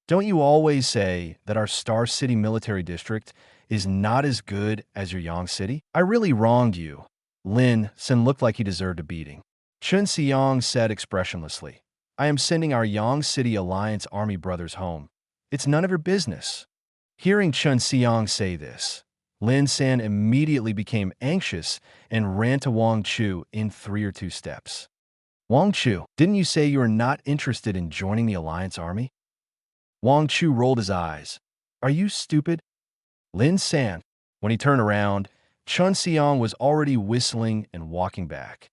Don't you always say that our Star City Military District is not as good as your Yang City? I really wronged you. Lin San looked like he deserved a beating. Chun Seong said expressionlessly, I am sending our Yang City Alliance Army brothers home. It's none of your business. Hearing Chun Seong say this, Lin San immediately became anxious and ran to Wang Chu in 3 or 2 steps. Wang Chu, didn't you say you are not interested in joining the Alliance Army? Wang Chu rolled his eyes. Are you stupid? Lin San. When he turned around, Chun Seong was already whistling and walking back.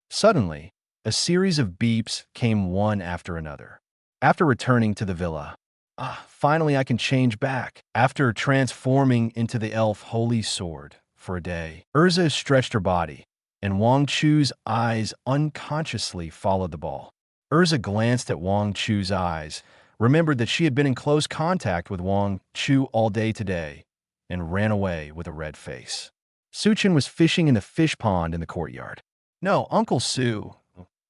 Suddenly, a series of beeps came one after another. After returning to the villa, finally I can change back. After transforming into the elf Holy Sword for a day, Urza stretched her body, and Wang Chu's eyes unconsciously followed the ball. Urza glanced at Wang Chu's eyes, remembered that she had been in close contact with Wang Chu all day today, and ran away with a red face. Suchin was fishing in the fish pond in the courtyard. No, Uncle Su,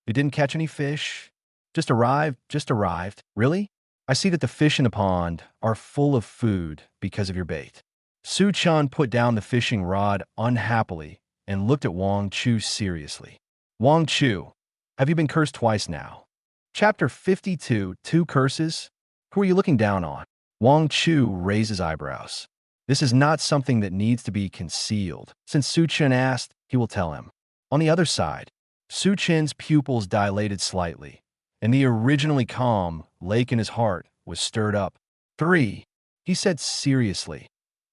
you didn't catch any fish? Just arrived. Really? I see that the fish in the pond are full of food because of your bait. Su Chan put down the fishing rod unhappily and looked at Wang Chu seriously. Wang Chu, have you been cursed twice now? Chapter 52, 2 Curses? Who are you looking down on? Wang Chu raised his eyebrows. This is not something that needs to be concealed. Since Su Chen asked, he will tell him. On the other side, Su Chen's pupils dilated slightly, and the originally calm lake in his heart was stirred up. 3, he said seriously.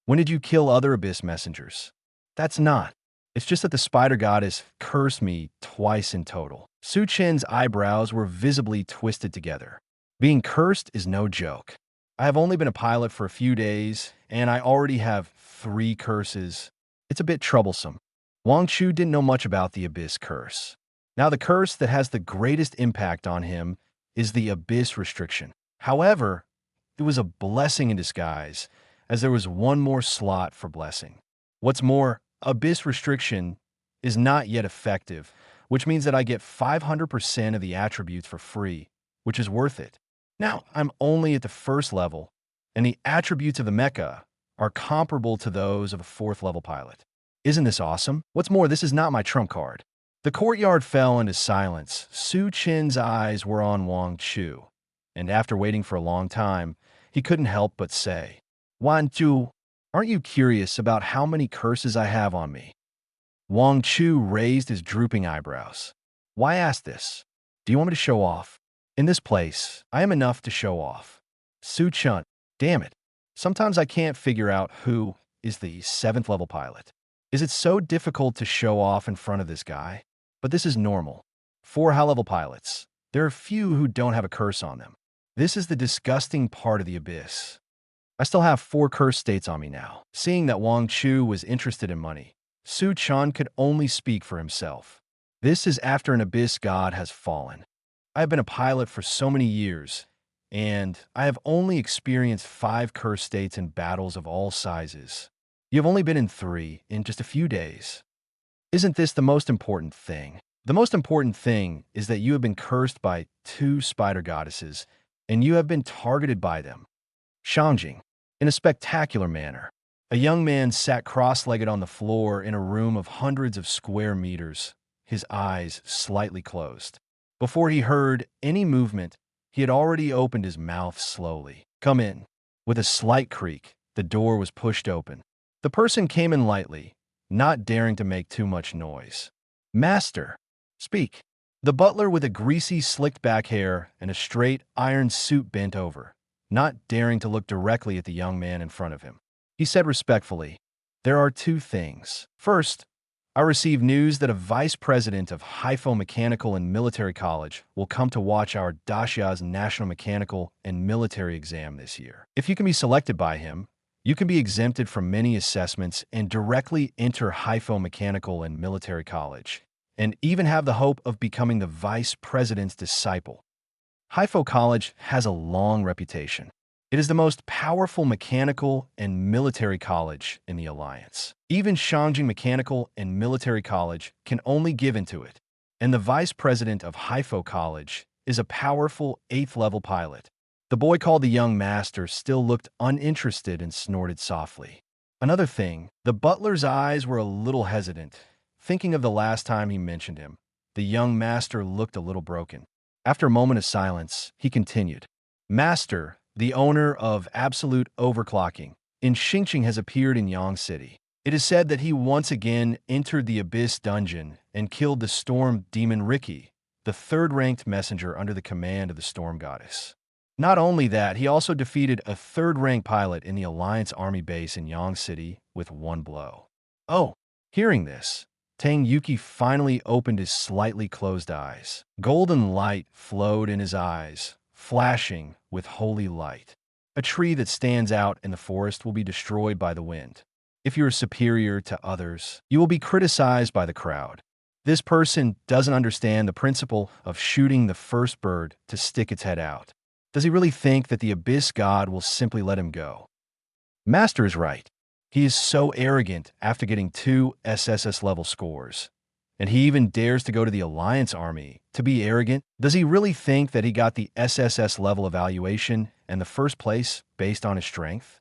When did you kill other Abyss messengers? That's not. It's just that the spider goddess cursed me twice in total. Su Chen's eyebrows were visibly twisted together. Being cursed is no joke. I have only been a pilot for a few days, and I already have 3 curses. It's a bit troublesome. Wang Chu didn't know much about the Abyss curse. Now, the curse that has the greatest impact on him is the Abyss restriction. However, it was a blessing in disguise, as there was one more slot for blessing. What's more, Abyss restriction is not yet effective, which means that I get 500% of the attributes for free, which is worth it. Now, I'm only at the 1st level, and the attributes of the mecha are comparable to those of a 4th level pilot. Isn't this awesome? What's more, this is not my trump card. The courtyard fell into silence. Su Chin's eyes were on Wang Chu, and after waiting for a long time, he couldn't help but say, "Wang Chu, aren't you curious about how many curses I have on me?" Wang Chu raised his drooping eyebrows. "Why ask this? Do you want me to show off? In this place, I am enough to show off." Su Chun, damn it. Sometimes I can't figure out who is the 7th level pilot. Is it so difficult to show off in front of this guy? But this is normal. For high-level pilots, there are few who don't have a curse on them. This is the disgusting part of the abyss. I still have 4 curse states on me now. Seeing that Wang Chu was interested in money, Su Chan could only speak for himself. This is after an abyss god has fallen. I have been a pilot for so many years, and I have only experienced 5 curse states in battles of all sizes. You have only been in 3 in just a few days. Isn't this the most important thing? The most important thing is that you have been cursed by 2 spider goddesses, and you have been targeted by them. Shangjing, in a spectacular manner. A young man sat cross-legged on the floor in a room of hundreds of square meters, his eyes slightly closed. Before he heard any movement, he had already opened his mouth slowly. "Come in." With a slight creak, the door was pushed open. The person came in lightly, not daring to make too much noise. "Master, speak." The butler with a greasy, slicked-back hair and a straight, iron suit bent over, not daring to look directly at the young man in front of him. He said respectfully, "There are 2 things. First, I received news that a vice president of Haifo Mechanical and Military College will come to watch our Dashia's National Mechanical and Military Exam this year. If you can be selected by him, you can be exempted from many assessments and directly enter Haifo Mechanical and Military College, and even have the hope of becoming the vice president's disciple. Haifo College has a long reputation. It is the most powerful mechanical and military college in the Alliance. Even Shangjing Mechanical and Military College can only give into it, and the vice president of Haifo College is a powerful 8th level pilot. The boy called the young master still looked uninterested and snorted softly. Another thing, the butler's eyes were a little hesitant. Thinking of the last time he mentioned him, the young master looked a little broken. After a moment of silence, he continued, "Master, the owner of Absolute Overclocking in Xingqing has appeared in Yang City. It is said that he once again entered the Abyss dungeon and killed the Storm Demon Ricky, the 3rd-ranked messenger under the command of the Storm Goddess. Not only that, he also defeated a 3rd-rank pilot in the Alliance Army base in Yang City with 1 blow." Oh, hearing this, Tang Yuki finally opened his slightly closed eyes. Golden light flowed in his eyes, flashing with holy light. A tree that stands out in the forest will be destroyed by the wind. If you are superior to others, you will be criticized by the crowd. This person doesn't understand the principle of shooting the first bird to stick its head out. Does he really think that the Abyss God will simply let him go? Master is right. He is so arrogant after getting 2 SSS-level scores. And he even dares to go to the Alliance Army to be arrogant? Does he really think that he got the SSS-level evaluation and the first place based on his strength?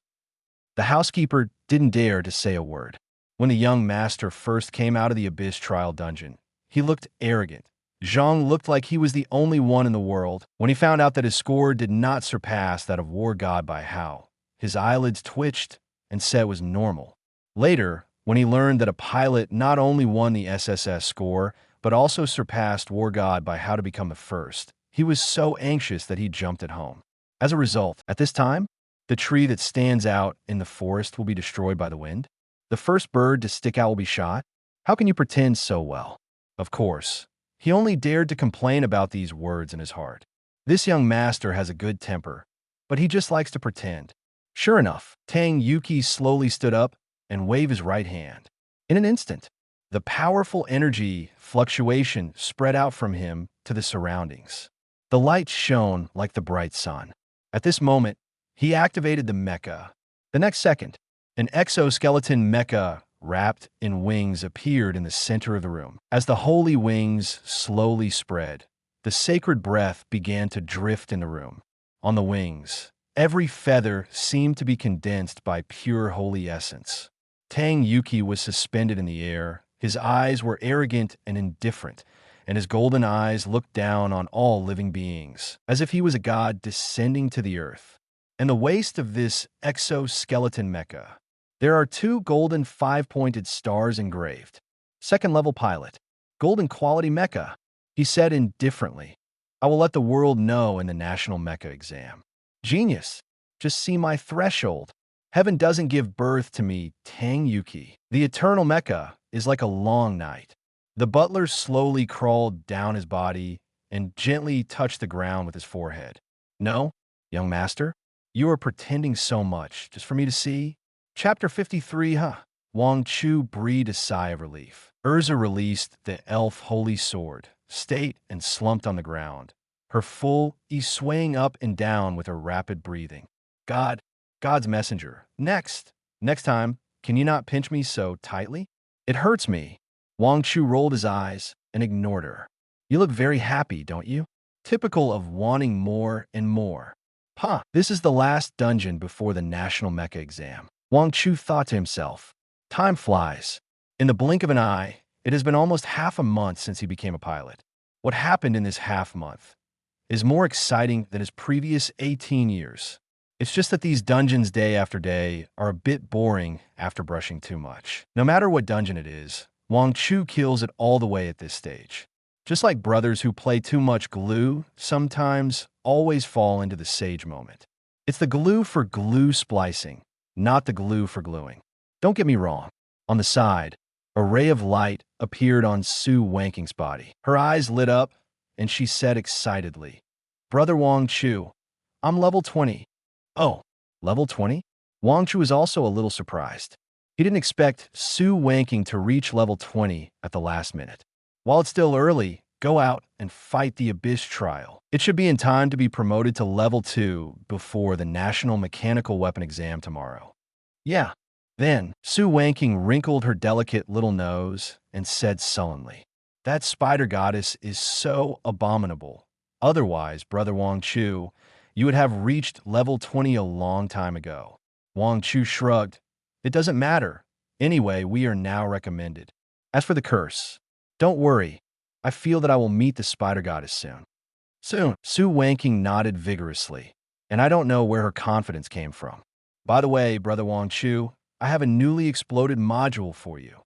The housekeeper didn't dare to say a word. When the young master first came out of the Abyss trial dungeon, he looked arrogant. Zhang looked like he was the only one in the world. When he found out that his score did not surpass that of War God by Hao, his eyelids twitched and said it was normal. Later, when he learned that a pilot not only won the SSS score, but also surpassed War God by How to become the first, he was so anxious that he jumped at home. As a result, at this time, the tree that stands out in the forest will be destroyed by the wind. The first bird to stick out will be shot. How can you pretend so well? Of course, he only dared to complain about these words in his heart. This young master has a good temper, but he just likes to pretend. Sure enough, Tang Yuki slowly stood up and waved his right hand. In an instant, the powerful energy fluctuation spread out from him to the surroundings. The light shone like the bright sun. At this moment, he activated the mecha. The next second, an exoskeleton mecha wrapped in wings appeared in the center of the room. As the holy wings slowly spread, the sacred breath began to drift in the room. On the wings, Every feather seemed to be condensed by pure holy essence. Tang Yuki was suspended in the air. His eyes were arrogant and indifferent, and his golden eyes looked down on all living beings, as if he was a god descending to the earth. In the waist of this exoskeleton mecha, there are two golden five-pointed stars engraved. Second-level pilot. Golden quality mecha, he said indifferently. I will let the world know in the national mecha exam. Genius. Just see my threshold. Heaven doesn't give birth to me, Tang Yuki. The eternal mecha is like a long night. The butler slowly crawled down his body and gently touched the ground with his forehead. No, young master, you are pretending so much just for me to see. Chapter 53, huh? Wang Chu breathed a sigh of relief. Urza released the elf holy sword, stayed and slumped on the ground, her full swaying up and down with her rapid breathing. God's messenger. Next time, can you not pinch me so tightly? It hurts me. Wang Chu rolled his eyes and ignored her. You look very happy, don't you? Typical of wanting more and more. This is the last dungeon before the national mecha exam. Wang Chu thought to himself. Time flies. In the blink of an eye, it has been almost half a month since he became a pilot. What happened in this half month is more exciting than his previous 18 years. It's just that these dungeons day after day are a bit boring after brushing too much. No matter what dungeon it is, Wang Chu kills it all the way at this stage. Just like brothers who play too much glue, sometimes always fall into the sage moment. It's the glue for glue splicing, not the glue for gluing. Don't get me wrong. On the side, a ray of light appeared on Su Wanking's body. Her eyes lit up, and she said excitedly, Brother Wang Chu, I'm level 20. Oh, level 20? Wang Chu was also a little surprised. He didn't expect Su Wanking to reach level 20 at the last minute. While it's still early, go out and fight the Abyss trial. It should be in time to be promoted to level 2 before the National Mechanical Weapon exam tomorrow. Yeah. Then, Su Wanking wrinkled her delicate little nose and said sullenly, That spider goddess is so abominable. Otherwise, Brother Wang Chu, you would have reached level 20 a long time ago. Wang Chu shrugged. It doesn't matter. Anyway, we are now recommended. As for the curse, don't worry. I feel that I will meet the spider goddess soon. Soon, Su Wanking nodded vigorously, and I don't know where her confidence came from. By the way, Brother Wang Chu, I have a newly exploded module for you.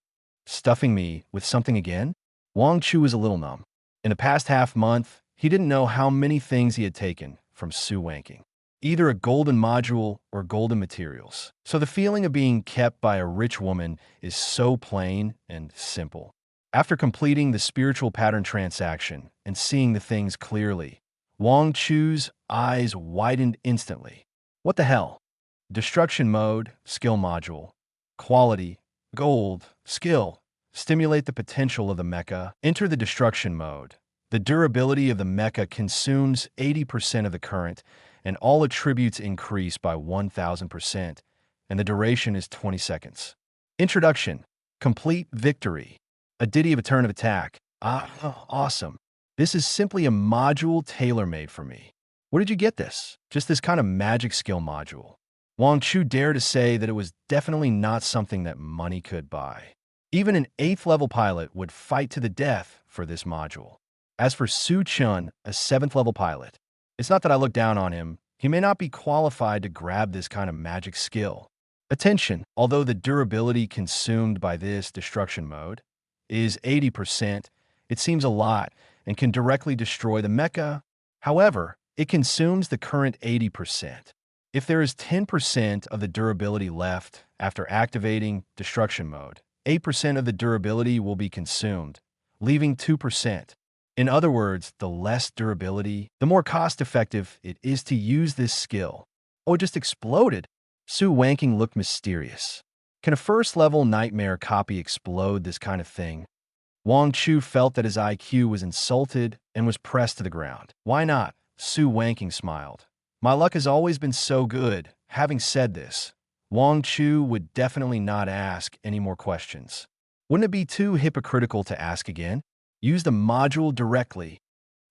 Stuffing me with something again? Wang Chu was a little numb. In the past half-month, he didn't know how many things he had taken from Su Wanking. Either a golden module or golden materials. So the feeling of being kept by a rich woman is so plain and simple. After completing the spiritual pattern transaction and seeing the things clearly, Wang Chu's eyes widened instantly. What the hell? Destruction mode, skill module. Quality, gold, skill. Stimulate the potential of the mecha. Enter the destruction mode. The durability of the mecha consumes 80% of the current, and all attributes increase by 1,000%, and the duration is 20 seconds. Introduction. Complete victory. A ditty of a turn of attack. Awesome. This is simply a module tailor-made for me. Where did you get this? Just this kind of magic skill module. Wang Chu dared to say that it was definitely not something that money could buy. Even an 8th level pilot would fight to the death for this module. As for Su Chun, a 7th level pilot, it's not that I look down on him. He may not be qualified to grab this kind of magic skill. Attention, although the durability consumed by this destruction mode is 80%, it seems a lot and can directly destroy the mecha. However, it consumes the current 80%. If there is 10% of the durability left after activating destruction mode, 8% of the durability will be consumed, leaving 2%. In other words, the less durability, the more cost-effective it is to use this skill. Oh, it just exploded. Su Wanking looked mysterious. Can a first-level nightmare copy explode this kind of thing? Wang Chu felt that his IQ was insulted and was pressed to the ground. Why not? Su Wanking smiled. My luck has always been so good. Having said this, Wang Chu would definitely not ask any more questions. Wouldn't it be too hypocritical to ask again? Use the module directly.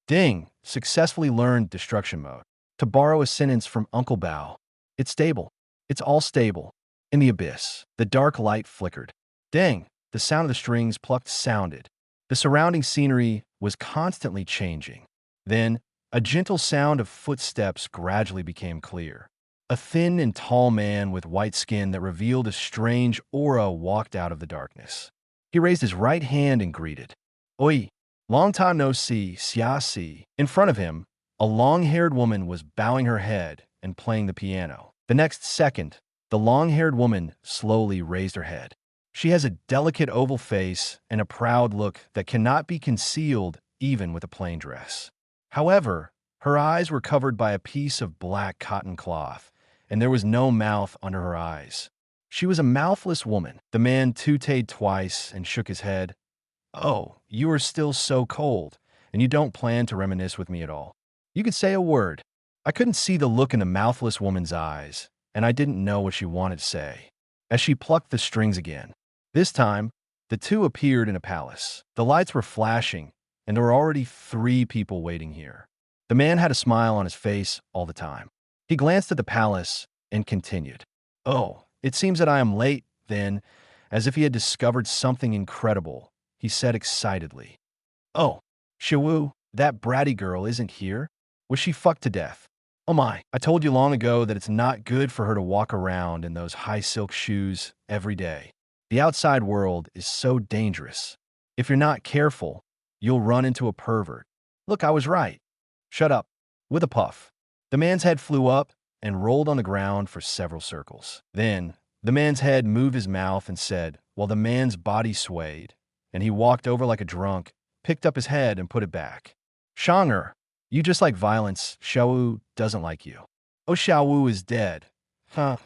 Ding! Successfully learned destruction mode. To borrow a sentence from Uncle Bao, it's stable. It's all stable. In the abyss, the dark light flickered. Dang, the sound of the strings plucked sounded. The surrounding scenery was constantly changing. Then, a gentle sound of footsteps gradually became clear. A thin and tall man with white skin that revealed a strange aura walked out of the darkness. He raised his right hand and greeted. Oi, long time no see, xia si. In front of him, a long-haired woman was bowing her head and playing the piano. The next second, the long-haired woman slowly raised her head. She has a delicate oval face and a proud look that cannot be concealed even with a plain dress. However, her eyes were covered by a piece of black cotton cloth, and there was no mouth under her eyes. She was a mouthless woman. The man tooted twice and shook his head. Oh, you are still so cold, and you don't plan to reminisce with me at all. You could say a word. I couldn't see the look in the mouthless woman's eyes, and I didn't know what she wanted to say. As she plucked the strings again. This time, the two appeared in a palace. The lights were flashing, and there were already 3 people waiting here. The man had a smile on his face all the time. He glanced at the palace and continued. Oh, it seems that I am late, then, as if he had discovered something incredible. He said excitedly. Oh, Shiwu, that bratty girl isn't here? Was she fucked to death? Oh my, I told you long ago that it's not good for her to walk around in those high silk shoes every day. The outside world is so dangerous. If you're not careful, you'll run into a pervert. Look, I was right. Shut up. With a puff. The man's head flew up and rolled on the ground for several circles. Then, the man's head moved his mouth and said, while the man's body swayed, and he walked over like a drunk, picked up his head and put it back. Shanger, you just like violence. Xiaowu doesn't like you. Oh, Xiaowu is dead. Huh.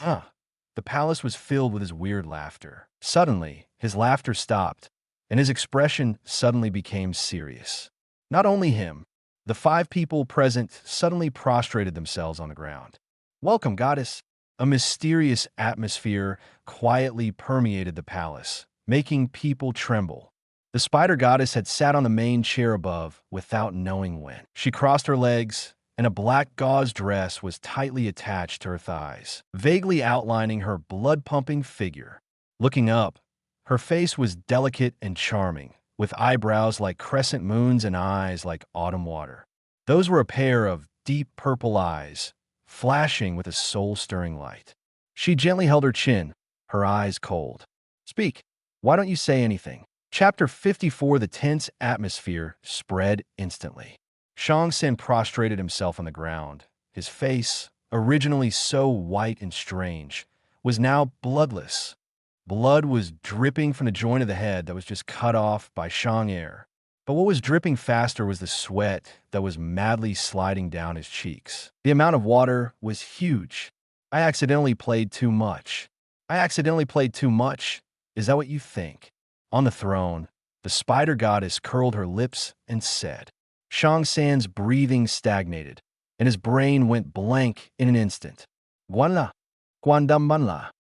The palace was filled with his weird laughter. Suddenly, his laughter stopped, and his expression suddenly became serious. Not only him, the 5 people present suddenly prostrated themselves on the ground. Welcome, goddess. A mysterious atmosphere quietly permeated the palace, making people tremble. The spider goddess had sat on the main chair above without knowing when. She crossed her legs, and a black gauze dress was tightly attached to her thighs, vaguely outlining her blood-pumping figure. Looking up, her face was delicate and charming, with eyebrows like crescent moons and eyes like autumn water. Those were a pair of deep purple eyes, flashing with a soul-stirring light. She gently held her chin, her eyes cold. Speak. Why don't you say anything? Chapter 54. The tense atmosphere spread instantly. Shang Tsung prostrated himself on the ground. His face, originally so white and strange, was now bloodless. Blood was dripping from the joint of the head that was just cut off by Shang Air. But what was dripping faster was the sweat that was madly sliding down his cheeks. The amount of water was huge. I accidentally played too much. Is that what you think? On the throne, the spider goddess curled her lips and said. Shang Tsung's breathing stagnated, and his brain went blank in an instant. Guanla, Guandam Banla.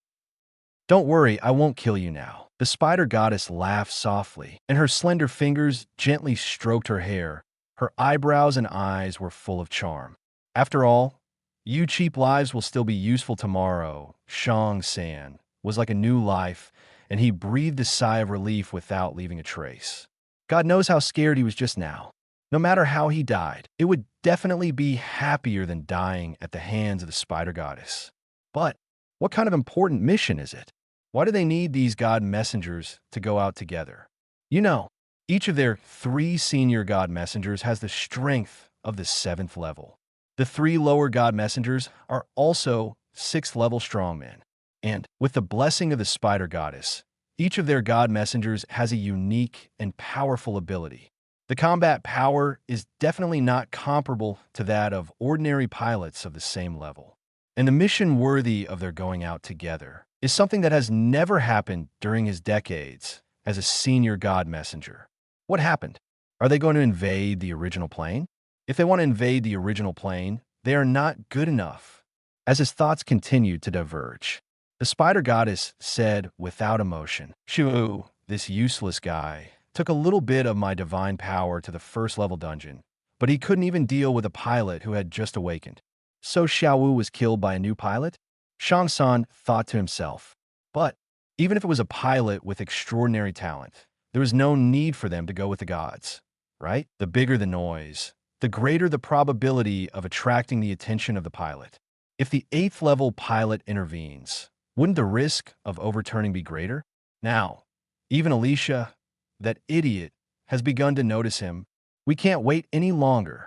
Don't worry, I won't kill you now. The spider goddess laughed softly, and her slender fingers gently stroked her hair. Her eyebrows and eyes were full of charm. After all, you cheap lives will still be useful tomorrow. Shang Tsung was like a new life, and he breathed a sigh of relief without leaving a trace. God knows how scared he was just now. No matter how he died, it would definitely be happier than dying at the hands of the spider goddess. But what kind of important mission is it? Why do they need these god messengers to go out together? You know, each of their 3 senior god messengers has the strength of the 7th level. The 3 lower god messengers are also 6th level strongmen. And with the blessing of the spider goddess, each of their god messengers has a unique and powerful ability. The combat power is definitely not comparable to that of ordinary pilots of the same level. And the mission worthy of their going out together is something that has never happened during his decades as a senior god messenger. What happened? Are they going to invade the original plane? If they want to invade the original plane, they are not good enough. As his thoughts continued to diverge, the spider goddess said without emotion, Shu, this useless guy, took a little bit of my divine power to the 1st level dungeon, but he couldn't even deal with a pilot who had just awakened. So Xiaowu was killed by a new pilot? Shang San thought to himself. But even if it was a pilot with extraordinary talent, there was no need for them to go with the gods, right? The bigger the noise, the greater the probability of attracting the attention of the pilot. If the 8th level pilot intervenes, wouldn't the risk of overturning be greater? Now, even Alicia, that idiot, has begun to notice him. We can't wait any longer.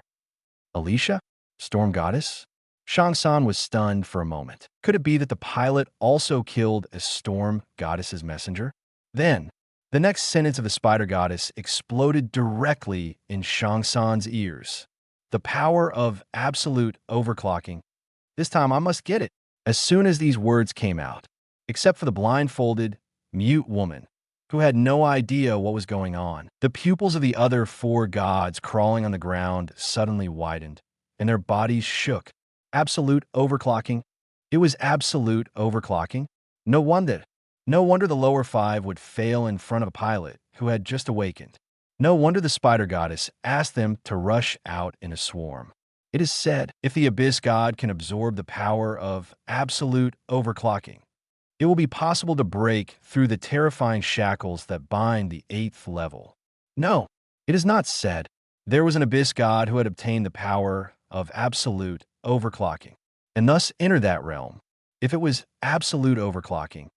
Alicia? Storm Goddess? Shang San was stunned for a moment. Could it be that the pilot also killed a Storm Goddess's messenger? Then, the next sentence of the Spider Goddess exploded directly in Shang San's ears. The power of absolute overclocking. This time I must get it. As soon as these words came out, except for the blindfolded, mute woman, who had no idea what was going on, the pupils of the other 4 gods crawling on the ground suddenly widened, and their bodies shook. Absolute overclocking. It was absolute overclocking. No wonder the lower 5 would fail in front of a pilot who had just awakened. No wonder the Spider Goddess asked them to rush out in a swarm. It is said, if the Abyss God can absorb the power of absolute overclocking, it will be possible to break through the terrifying shackles that bind the 8th level. No, it is not said. There was an Abyss God who had obtained the power of absolute overclocking, and thus entered that realm. If it was absolute overclocking,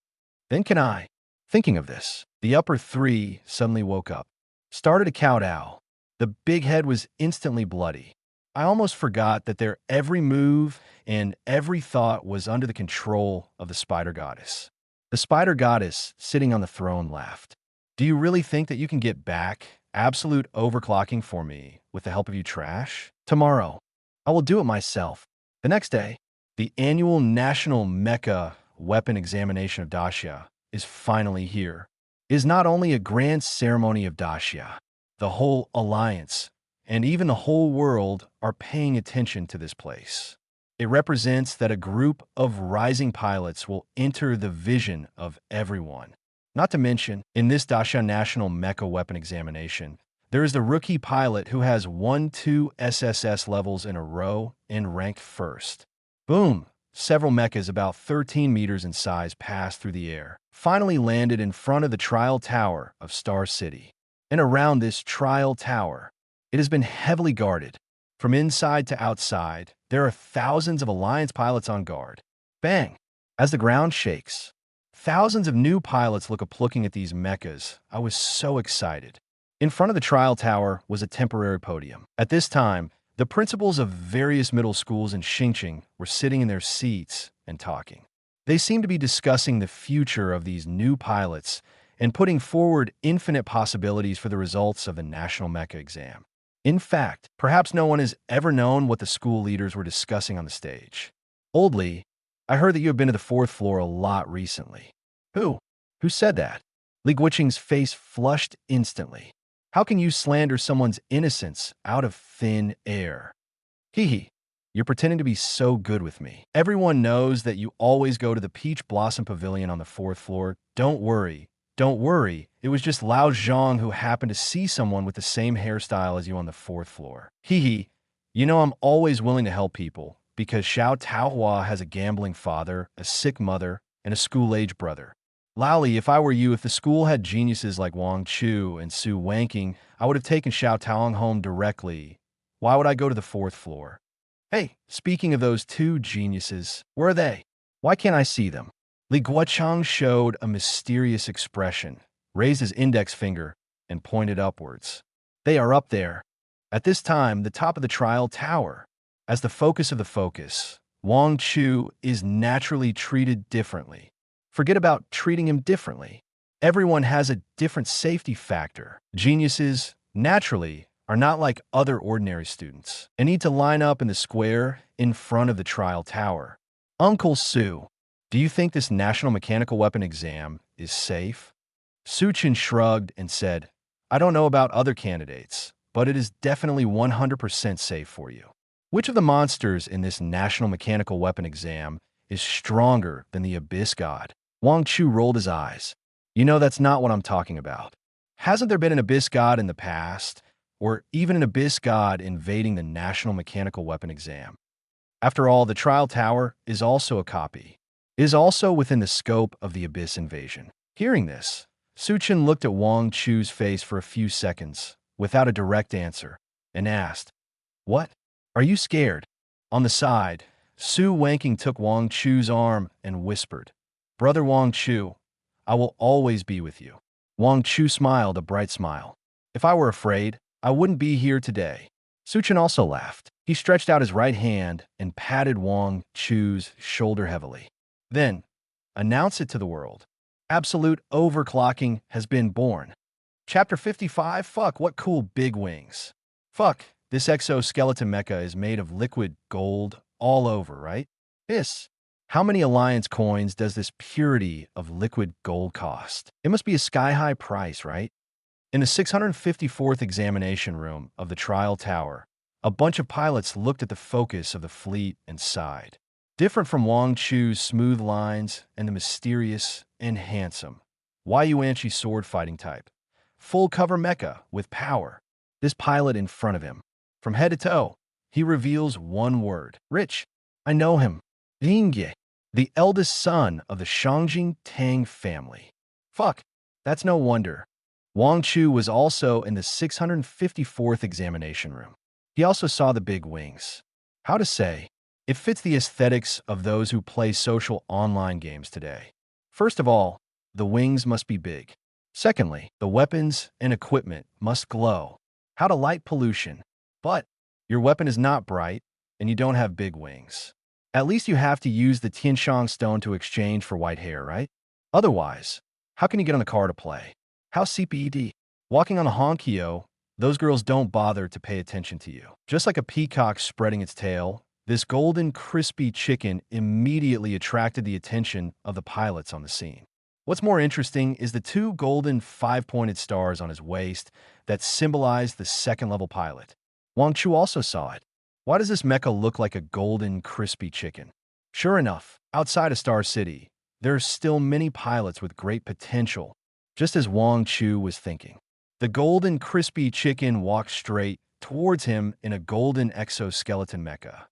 then can I? Thinking of this, the upper 3 suddenly woke up, started to kowtow. The big head was instantly bloody. I almost forgot that their every move and every thought was under the control of the Spider Goddess. The Spider Goddess, sitting on the throne, laughed. Do you really think that you can get back absolute overclocking for me with the help of you trash? Tomorrow, I will do it myself. The next day, the annual National Mecha Weapon Examination of Dacia is finally here. It is not only a grand ceremony of Dacia, the whole alliance, and even the whole world are paying attention to this place. It represents that a group of rising pilots will enter the vision of everyone. Not to mention, in this Dacia National Mecha Weapon Examination, there is the rookie pilot who has 1-2 SSS levels in a row and ranked first. Boom! Several mechas about 13 meters in size passed through the air, finally landed in front of the trial tower of Star City. And around this trial tower, it has been heavily guarded. From inside to outside, there are thousands of Alliance pilots on guard. Bang! As the ground shakes, thousands of new pilots look up looking at these mechas. I was so excited. In front of the trial tower was a temporary podium. At this time, the principals of various middle schools in Xinjiang were sitting in their seats and talking. They seemed to be discussing the future of these new pilots and putting forward infinite possibilities for the results of the National Mecha exam. In fact, perhaps no one has ever known what the school leaders were discussing on the stage. Old Lee, I heard that you have been to the 4th floor a lot recently. Who? Who said that? Li Guiqing's face flushed instantly. How can you slander someone's innocence out of thin air? Hee. You're pretending to be so good with me. Everyone knows that you always go to the Peach Blossom Pavilion on the 4th floor. Don't worry. It was just Lao Zhang who happened to see someone with the same hairstyle as you on the 4th floor. Hee. You know I'm always willing to help people because Xiao Taohua has a gambling father, a sick mother, and a school-age brother. Laoli, if I were you, if the school had geniuses like Wang Chu and Su Wanking, I would have taken Xiao Taohong home directly. Why would I go to the 4th floor? Hey, speaking of those 2 geniuses, where are they? Why can't I see them? Li Guochang showed a mysterious expression, raised his index finger, and pointed upwards. They are up there. At this time, the top of the trial tower. As the focus of the focus, Wang Chu is naturally treated differently. Forget about treating him differently. Everyone has a different safety factor. Geniuses, naturally, are not like other ordinary students and need to line up in the square in front of the trial tower. Uncle Su, do you think this National Mechanical Weapon exam is safe? Su Chen shrugged and said, I don't know about other candidates, but it is definitely 100% safe for you. Which of the monsters in this National Mechanical Weapon exam is stronger than the Abyss God? Wang Chu rolled his eyes. You know that's not what I'm talking about. Hasn't there been an Abyss God in the past, or even an Abyss God invading the National Mechanical Weapon exam? After all, the trial tower is also a copy, is also within the scope of the Abyss invasion. Hearing this, Suchin looked at Wang Chu's face for a few seconds, without a direct answer, and asked, "What? Are you scared?" On the side, Su Wanking took Wang Chu's arm and whispered, "Brother Wang Chu, I will always be with you." Wang Chu smiled a bright smile. "If I were afraid, I wouldn't be here today." Suchin also laughed. He stretched out his right hand and patted Wang Chu's shoulder heavily. "Then, announce it to the world. Absolute overclocking has been born." Chapter 55, Fuck, what cool big wings. Fuck, this exoskeleton mecha is made of liquid gold all over, right? How many Alliance coins does this purity of liquid gold cost? It must be a sky-high price, right? In the 654th examination room of the trial tower, a bunch of pilots looked at the focus of the fleet and sighed. Different from Wang Chu's smooth lines and the mysterious and handsome Yuanchi sword fighting type. Full cover mecha with power. This pilot in front of him. From head to toe, he reveals one word. Rich. I know him. Yingye, the eldest son of the Shangjing Tang family. Fuck, that's no wonder. Wang Chu was also in the 654th examination room. He also saw the big wings. How to say? It fits the aesthetics of those who play social online games today. First of all, the wings must be big. Secondly, the weapons and equipment must glow. How to light pollution. But your weapon is not bright, and you don't have big wings. At least you have to use the Tianshang stone to exchange for white hair, right? Otherwise, how can you get on the car to play? How CPED? Walking on a Honkyo, those girls don't bother to pay attention to you. Just like a peacock spreading its tail, this golden, crispy chicken immediately attracted the attention of the pilots on the scene. What's more interesting is the two golden five-pointed stars on his waist that symbolize the second-level pilot. Wang Chu also saw it. Why does this mecha look like a golden, crispy chicken? Sure enough, outside of Star City, there are still many pilots with great potential, just as Wang Chu was thinking. The golden, crispy chicken walked straight towards him in a golden exoskeleton mecha.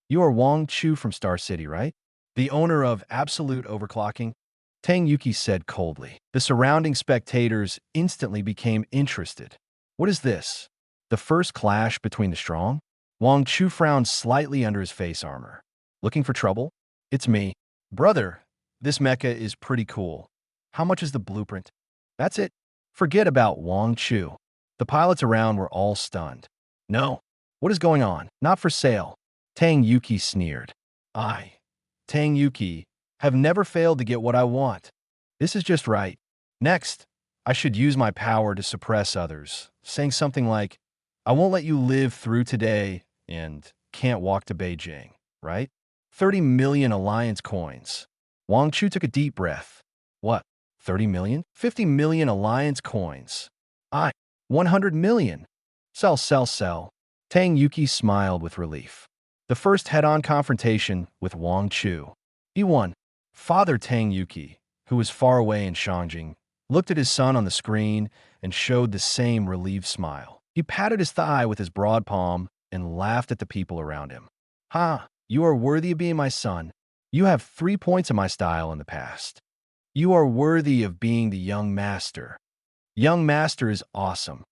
"You are Wang Chu from Star City, right? The owner of Absolute Overclocking?" Tang Yuki said coldly. The surrounding spectators instantly became interested. What is this? The first clash between the strong? Wang Chu frowned slightly under his face armor. Looking for trouble? It's me. Brother, this mecha is pretty cool. How much is the blueprint? That's it. Forget about Wang Chu. The pilots around were all stunned. No. What is going on? Not for sale. Tang Yuki sneered. I, Tang Yuki, have never failed to get what I want. This is just right. Next, I should use my power to suppress others, saying something like, I won't let you live through today and can't walk to Beijing, right? 30 million Alliance coins. Wang Chu took a deep breath. What? 30 million? 50 million Alliance coins. 100 million. Sell, sell, sell. Tang Yuki smiled with relief. The first head-on confrontation with Wang Chu. He won. Father Tang Yuki, who was far away in Shangjing, looked at his son on the screen and showed the same relieved smile. He patted his thigh with his broad palm and laughed at the people around him. Ha, you are worthy of being my son. You have 3 points of my style in the past. You are worthy of being the young master. Young master is awesome.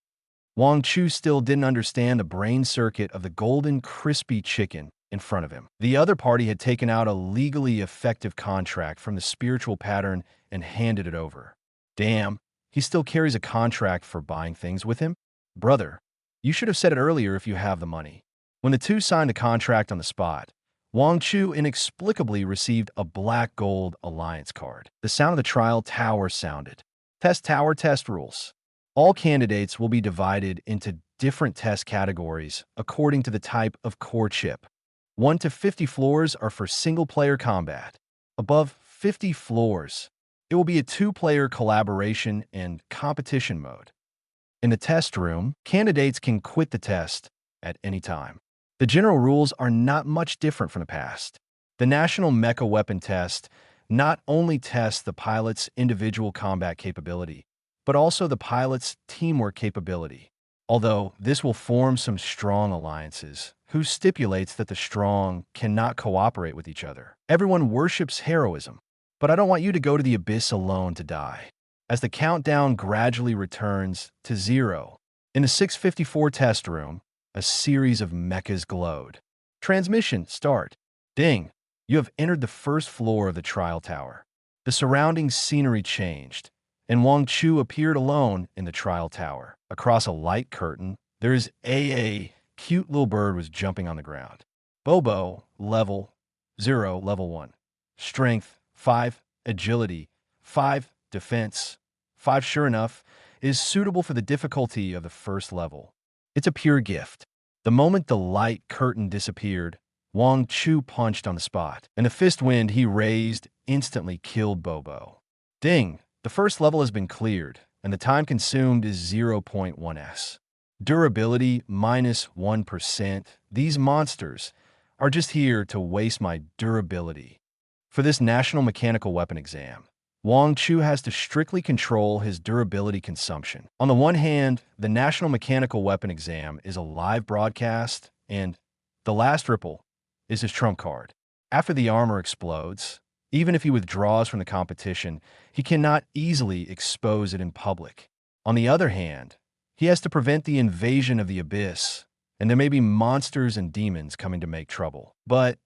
Wang Chu still didn't understand the brain circuit of the golden, crispy chicken in front of him. The other party had taken out a legally effective contract from the spiritual pattern and handed it over. Damn, he still carries a contract for buying things with him? Brother, you should have said it earlier if you have the money. When the two signed a contract on the spot, Wang Chu inexplicably received a black gold Alliance card. The sound of the trial tower sounded. Test tower test rules. All candidates will be divided into different test categories according to the type of core chip. 1 to 50 floors are for single-player combat. Above 50 floors, it will be a 2-player collaboration and competition mode. In the test room, candidates can quit the test at any time. The general rules are not much different from the past. The National Mecha Weapon Test not only tests the pilot's individual combat capability, but also the pilot's teamwork capability. Although this will form some strong alliances, who stipulates that the strong cannot cooperate with each other. Everyone worships heroism, but I don't want you to go to the abyss alone to die. As the countdown gradually returns to 0, in the 654 test room, a series of mechas glowed. Transmission start. Ding! You have entered the first floor of the trial tower. The surrounding scenery changed, and Wang Chu appeared alone in the trial tower. Across a light curtain, there is a cute little bird was jumping on the ground. Bobo, level 0, level 1. Strength, 5. Agility, 5. Defense, 5. Sure enough, is suitable for the difficulty of the first level. It's a pure gift. The moment the light curtain disappeared, Wang Chu punched on the spot, and the fist wind he raised instantly killed Bobo. Ding! The first level has been cleared, and the time consumed is 0.1s. Durability minus 1%. These monsters are just here to waste my durability. For this National Mechanical Weapon exam, Wang Chu has to strictly control his durability consumption. On the one hand, the National Mechanical Weapon exam is a live broadcast, and the last ripple is his trump card. After the armor explodes, even if he withdraws from the competition, he cannot easily expose it in public. On the other hand, he has to prevent the invasion of the abyss, and there may be monsters and demons coming to make trouble. But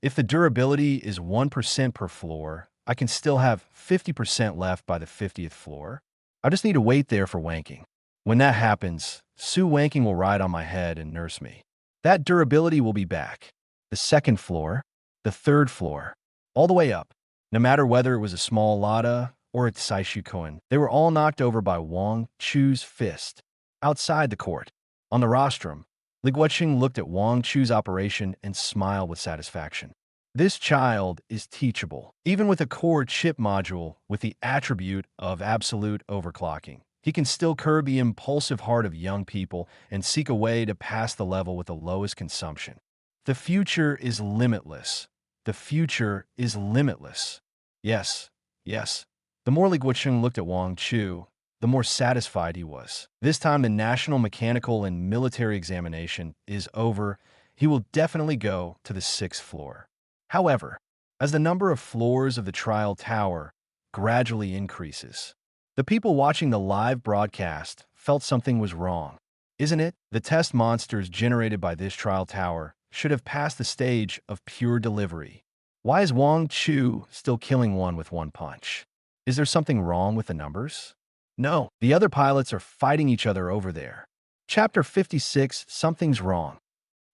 if the durability is 1% per floor, I can still have 50% left by the 50th floor. I just need to wait there for wanking. When that happens, Sue Wanking will ride on my head and nurse me. That durability will be back. The second floor, the third floor, all the way up. No matter whether it was a small Lada or a Saishukoin, they were all knocked over by Wang Chu's fist. Outside the court, on the rostrum, Li Guoqing looked at Wang Chu's operation and smiled with satisfaction. This child is teachable. Even with a core chip module with the attribute of absolute overclocking, he can still curb the impulsive heart of young people and seek a way to pass the level with the lowest consumption. The future is limitless. The future is limitless. Yes, yes. The more Li Guoqing looked at Wang Chu, the more satisfied he was. This time the national mechanical and military examination is over. He will definitely go to the 6th floor. However, as the number of floors of the trial tower gradually increases, the people watching the live broadcast felt something was wrong. Isn't it? The test monsters generated by this trial tower should have passed the stage of pure delivery. Why is Wang Chu still killing one with one punch? Is there something wrong with the numbers? No, the other pilots are fighting each other over there. Chapter 56, Something's Wrong.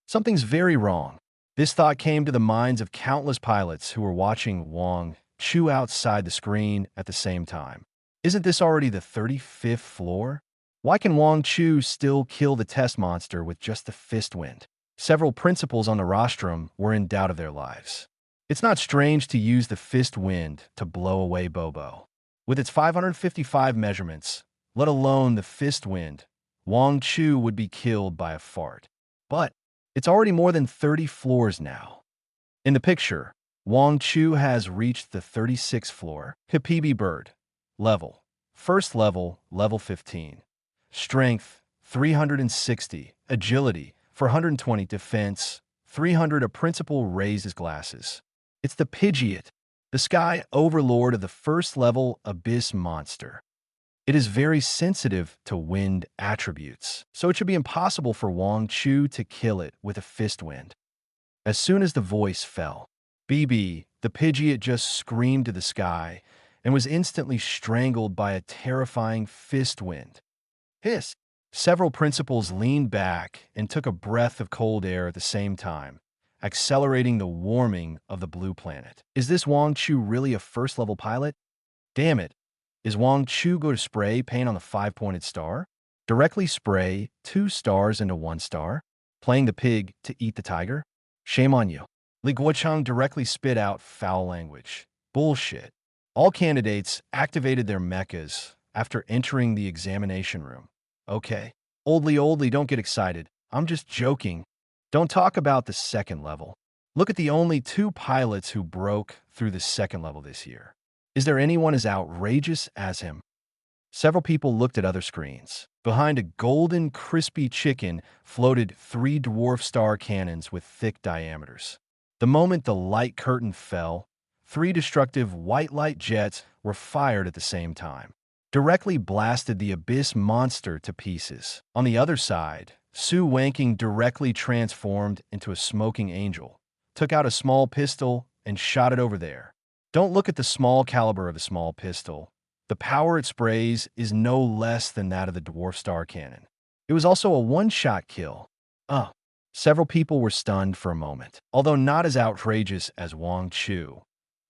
Something's very wrong. This thought came to the minds of countless pilots who were watching Wang Chu outside the screen at the same time. Isn't this already the 35th floor? Why can Wang Chu still kill the test monster with just the fist wind? Several principals on the rostrum were in doubt of their lives. It's not strange to use the fist wind to blow away Bobo. With its 555 measurements, let alone the fist wind, Wang Chu would be killed by a fart. But it's already more than 30 floors now. In the picture, Wang Chu has reached the 36th floor. Hippie bird. Level. First level, level 15. Strength, 360. Agility, 420. Defense, 300. A principal raised his glasses. It's the Pidgeot, the sky overlord of the first level abyss monster. It is very sensitive to wind attributes, so it should be impossible for Wang Chu to kill it with a fist wind. As soon as the voice fell, BB, the Pidgeot just screamed to the sky and was instantly strangled by a terrifying fist wind. Hiss! Several principals leaned back and took a breath of cold air at the same time, accelerating the warming of the blue planet. Is this Wang Chu really a first-level pilot? Damn it. Is Wang Chu going to spray paint on the 5-pointed star? Directly spray 2 stars into 1 star? Playing the pig to eat the tiger? Shame on you. Li Guoqiang directly spit out foul language. Bullshit. All candidates activated their mechas after entering the examination room. Okay. Oldly, don't get excited. I'm just joking. Don't talk about the 2nd level. Look at the only 2 pilots who broke through the 2nd level this year. Is there anyone as outrageous as him? Several people looked at other screens. Behind a golden, crispy chicken floated 3 dwarf star cannons with thick diameters. The moment the light curtain fell, 3 destructive white light jets were fired at the same time. Directly blasted the abyss monster to pieces. On the other side, Su Wanking directly transformed into a smoking angel, took out a small pistol, and shot it over there. Don't look at the small caliber of the small pistol. The power it sprays is no less than that of the dwarf star cannon. It was also a one-shot kill. Several people were stunned for a moment, although not as outrageous as Wang Chu.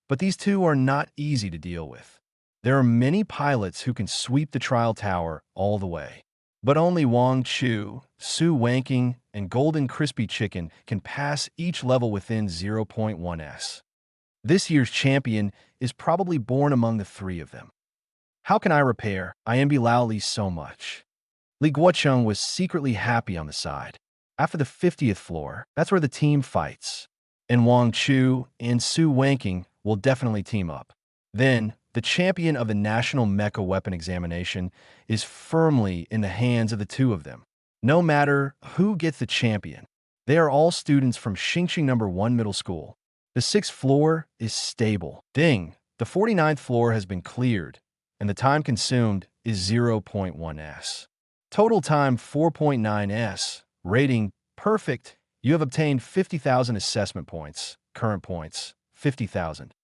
But these two are not easy to deal with. There are many pilots who can sweep the trial tower all the way. But only Wang Chu, Su Wanking, and Golden Crispy Chicken can pass each level within 0.1s. This year's champion is probably born among the 3 of them. How can I repair? I envy Lao Li so much. Li Guocheng was secretly happy on the side. After the 50th floor, that's where the team fights. And Wang Chu and Su Wanking will definitely team up. Then, the champion of the National Mecha Weapon Examination is firmly in the hands of the 2 of them. No matter who gets the champion, they are all students from Xingqing No. 1 Middle School. The 6th floor is stable. Ding! The 49th floor has been cleared, and the time consumed is 0.1s. Total time 4.9s. Rating, perfect. You have obtained 50,000 assessment points. Current points, 50,000.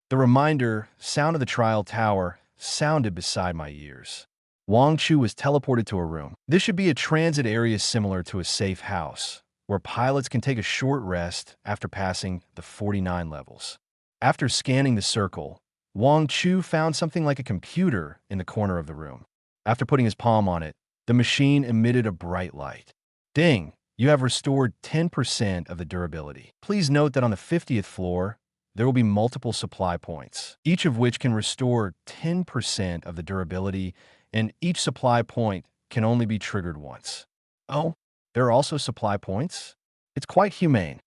The reminder, sound of the trial tower, sounded beside my ears. Wang Chu was teleported to a room. This should be a transit area similar to a safe house, where pilots can take a short rest after passing the 49 levels. After scanning the circle, Wang Chu found something like a computer in the corner of the room. After putting his palm on it, the machine emitted a bright light. Ding! You have restored 10% of the durability. Please note that on the 50th floor, there will be multiple supply points, each of which can restore 10% of the durability, and each supply point can only be triggered once. Oh, there are also supply points? It's quite humane.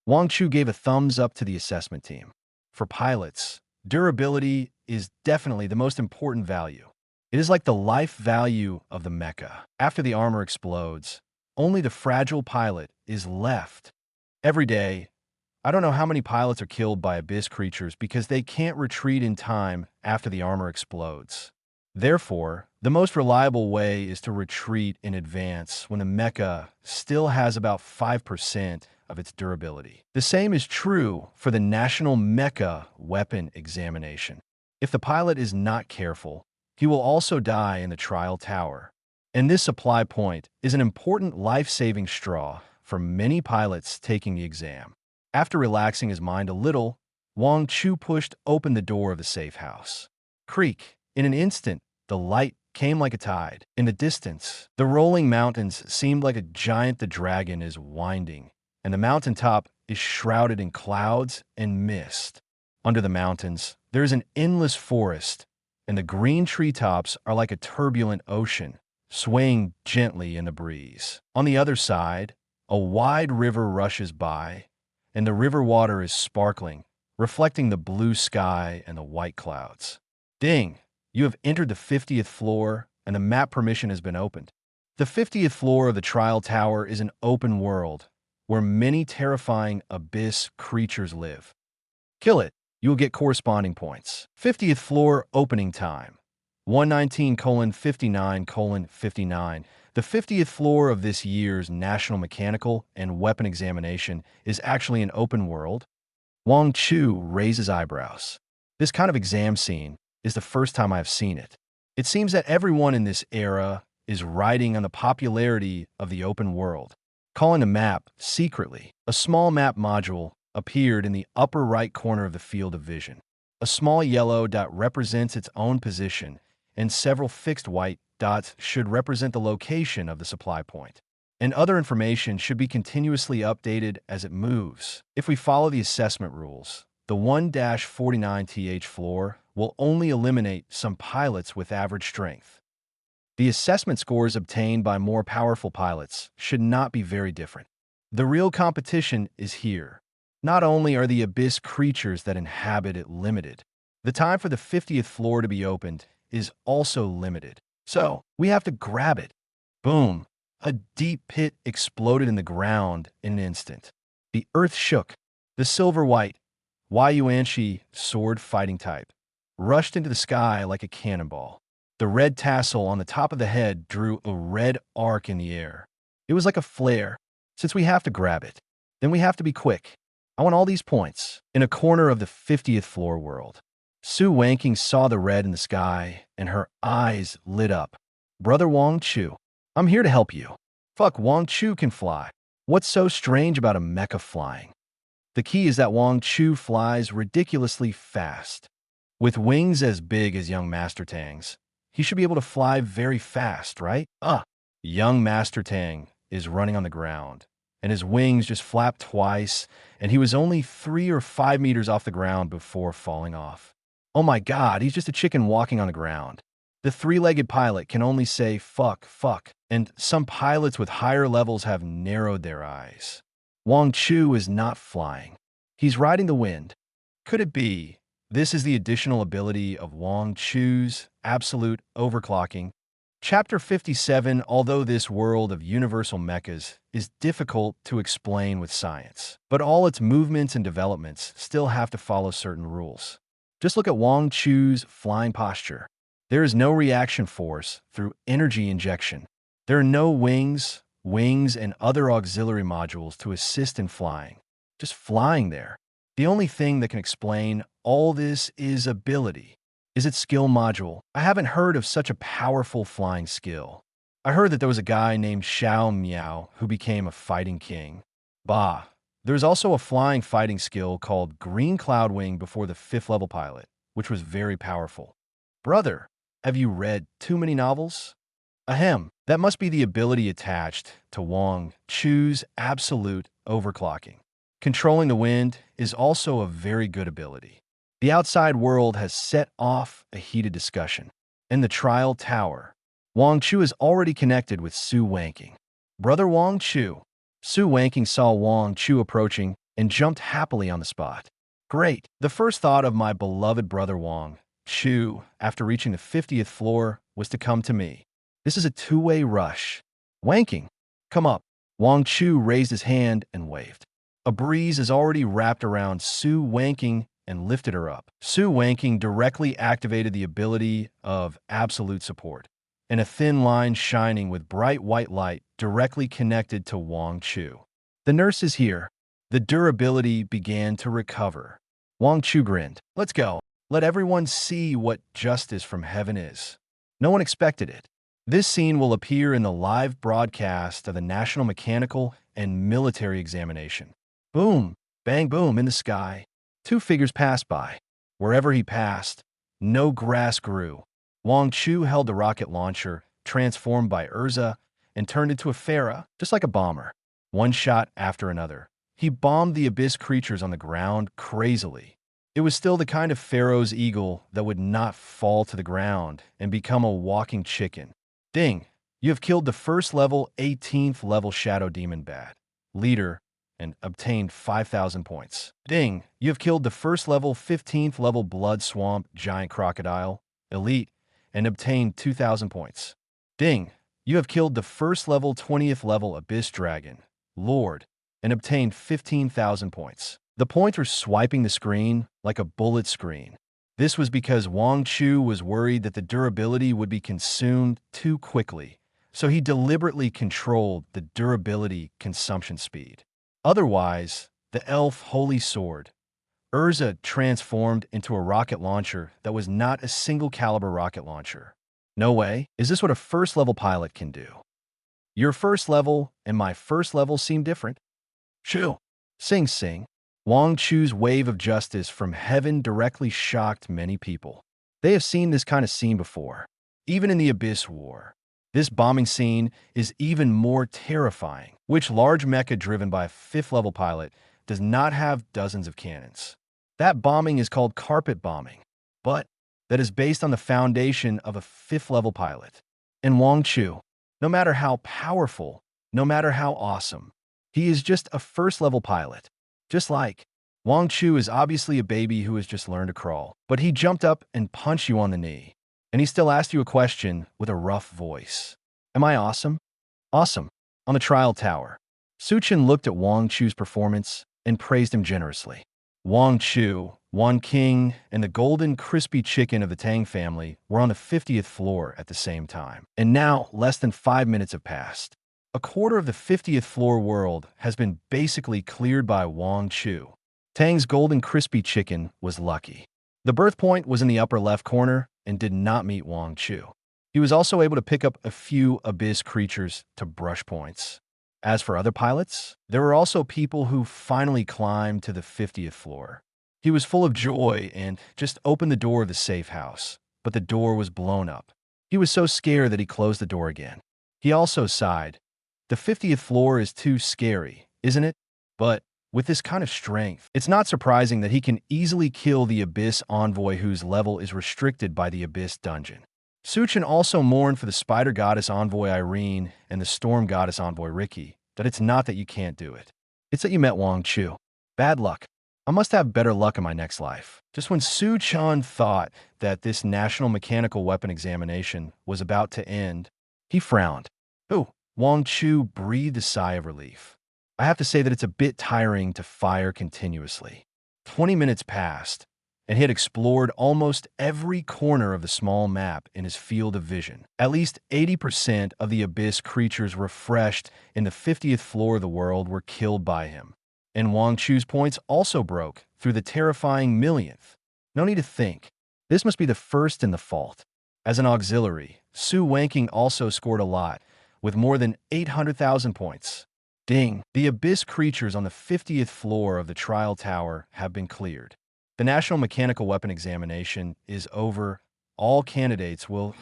Wang Chu gave a thumbs up to the assessment team. For pilots, durability is definitely the most important value. It is like the life value of the mecha. After the armor explodes, only the fragile pilot is left. Every day, I don't know how many pilots are killed by abyss creatures because they can't retreat in time after the armor explodes. Therefore, the most reliable way is to retreat in advance when the mecha still has about 5% of its durability. The same is true for the National Mecha Weapon Examination. If the pilot is not careful, he will also die in the trial tower. And this supply point is an important life-saving straw for many pilots taking the exam. After relaxing his mind a little, Wang Chu pushed open the door of the safe house. Creak! In an instant, the light came like a tide. In the distance, the rolling mountains seemed like a giant the dragon is winding, and the mountaintop is shrouded in clouds and mist. Under the mountains, there is an endless forest, and the green treetops are like a turbulent ocean, swaying gently in the breeze. On the other side, a wide river rushes by, and the river water is sparkling, reflecting the blue sky and the white clouds. Ding! You have entered the 50th floor, and the map permission has been opened. The 50th floor of the trial tower is an open world, where many terrifying abyss creatures live. Kill it, you will get corresponding points. 50th floor opening time. 119:59:59. The 50th floor of this year's National Mechanical and Weapon Examination is actually an open world. Wang Chu raises eyebrows. This kind of exam scene is the first time I have seen it. It seems that everyone in this era is riding on the popularity of the open world. Calling a map secretly, a small map module appeared in the upper right corner of the field of vision. A small yellow dot represents its own position, and several fixed white dots should represent the location of the supply point. And other information should be continuously updated as it moves. If we follow the assessment rules, the 1-49th floor will only eliminate some pilots with average strength. The assessment scores obtained by more powerful pilots should not be very different. The real competition is here. Not only are the abyss creatures that inhabit it limited, the time for the 50th floor to be opened is also limited. So, we have to grab it. Boom. A deep pit exploded in the ground in an instant. The earth shook. The silver-white, Yuanshi sword fighting type rushed into the sky like a cannonball. The red tassel on the top of the head drew a red arc in the air. It was like a flare. Since we have to grab it, then we have to be quick. I want all these points. In a corner of the 50th floor world, Su Wanking saw the red in the sky, and her eyes lit up. Brother Wang Chu, I'm here to help you. Fuck, Wang Chu can fly. What's so strange about a mecha flying? The key is that Wang Chu flies ridiculously fast. With wings as big as young Master Tang's, he should be able to fly very fast, right? Young Master Tang is running on the ground, and his wings just flapped twice, and he was only 3 or 5 meters off the ground before falling off. Oh my god, he's just a chicken walking on the ground. The three-legged pilot can only say fuck, fuck, and some pilots with higher levels have narrowed their eyes. Wang Chu is not flying. He's riding the wind. Could it be this is the additional ability of Wang Chu's absolute overclocking? Chapter 57, although this world of universal mechas is difficult to explain with science, but all its movements and developments still have to follow certain rules. Just look at Wang Chu's flying posture. There is no reaction force through energy injection. There are no wings, and other auxiliary modules to assist in flying. Just flying there. The only thing that can explain all this is ability. Is it skill module? I haven't heard of such a powerful flying skill. I heard that there was a guy named Xiao Miao who became a fighting king. Bah. There's also a flying fighting skill called Green Cloud Wing before the 5th level pilot, which was very powerful. Brother, have you read too many novels? Ahem, that must be the ability attached to Wang Chu's absolute overclocking. Controlling the wind is also a very good ability. The outside world has set off a heated discussion. In the trial tower, Wang Chu is already connected with Su Wanking. Brother Wang Chu. Su Wanking saw Wang Chu approaching and jumped happily on the spot. Great. The first thought of my beloved brother Wang Chu, after reaching the 50th floor, was to come to me. This is a two-way rush. Wanking, come up. Wang Chu raised his hand and waved. A breeze is already wrapped around Su Wanking and lifted her up. Su Wanking directly activated the ability of absolute support, and a thin line shining with bright white light directly connected to Wang Chu. The nurse is here. The durability began to recover. Wang Chu grinned. Let's go. Let everyone see what justice from heaven is. No one expected it. This scene will appear in the live broadcast of the National Mechanical and Military Examination. Boom, bang, boom in the sky. 2 figures passed by. Wherever he passed, no grass grew. Wang Chu held the rocket launcher, transformed by Urza, and turned into a Pharaoh, just like a bomber. One shot after another. He bombed the abyss creatures on the ground crazily. It was still the kind of Pharaoh's eagle that would not fall to the ground and become a walking chicken. Ding! You have killed the first level 18th level Shadow Demon Bat, leader, and obtained 5,000 points. Ding! You have killed the first level 15th level Blood Swamp Giant Crocodile, elite, and obtained 2,000 points. Ding! You have killed the first level 20th level Abyss Dragon, Lord, and obtained 15,000 points. The points were swiping the screen like a bullet screen. This was because Wang Chu was worried that the durability would be consumed too quickly, so he deliberately controlled the durability consumption speed. Otherwise, the elf Holy Sword, Urza, transformed into a rocket launcher that was not a single caliber rocket launcher. No way. Is this what a first level pilot can do? Your first level and my first level seem different. Chu. Sing sing. Wang Chu's wave of justice from heaven directly shocked many people. They have seen this kind of scene before, even in the Abyss War. This bombing scene is even more terrifying, which large mecha driven by a 5th level pilot does not have dozens of cannons. That bombing is called carpet bombing, but that is based on the foundation of a 5th level pilot. And Wang Chu, no matter how powerful, no matter how awesome, he is just a 1st level pilot. Just like Wang Chu is obviously a baby who has just learned to crawl, but he jumped up and punched you on the knee. And he still asked you a question with a rough voice. Am I awesome? Awesome. On the trial tower. Suchin looked at Wang Chu's performance and praised him generously. Wang Chu, Wan King, and the golden crispy chicken of the Tang family were on the 50th floor at the same time. And now, less than 5 minutes have passed. A quarter of the 50th floor world has been basically cleared by Wang Chu. Tang's golden crispy chicken was lucky. The birth point was in the upper left corner and did not meet Wang Chu. He was also able to pick up a few abyss creatures to brush points. As for other pilots, there were also people who finally climbed to the 50th floor. He was full of joy and just opened the door of the safe house, but the door was blown up. He was so scared that he closed the door again. He also sighed. The 50th floor is too scary, isn't it? But with this kind of strength, it's not surprising that he can easily kill the Abyss Envoy whose level is restricted by the Abyss Dungeon. Suchin also mourned for the Spider Goddess Envoy Irene and the Storm Goddess Envoy Ricky, that it's not that you can't do it. It's that you met Wang Chu. Bad luck. I must have better luck in my next life. Just when Su Chan thought that this National Mechanical Weapon examination was about to end, he frowned. Oh, Wang Chu breathed a sigh of relief. I have to say that it's a bit tiring to fire continuously. 20 minutes passed, and he had explored almost every corner of the small map in his field of vision. At least 80% of the Abyss creatures refreshed in the 50th floor of the world were killed by him. And Wang Chu's points also broke through the terrifying millionth. No need to think. This must be the first in the fault. As an auxiliary, Su Wanking also scored a lot, with more than 800,000 points. Ding! The Abyss creatures on the 50th floor of the trial tower have been cleared. The National Mechanical Weapon examination is over. All candidates will...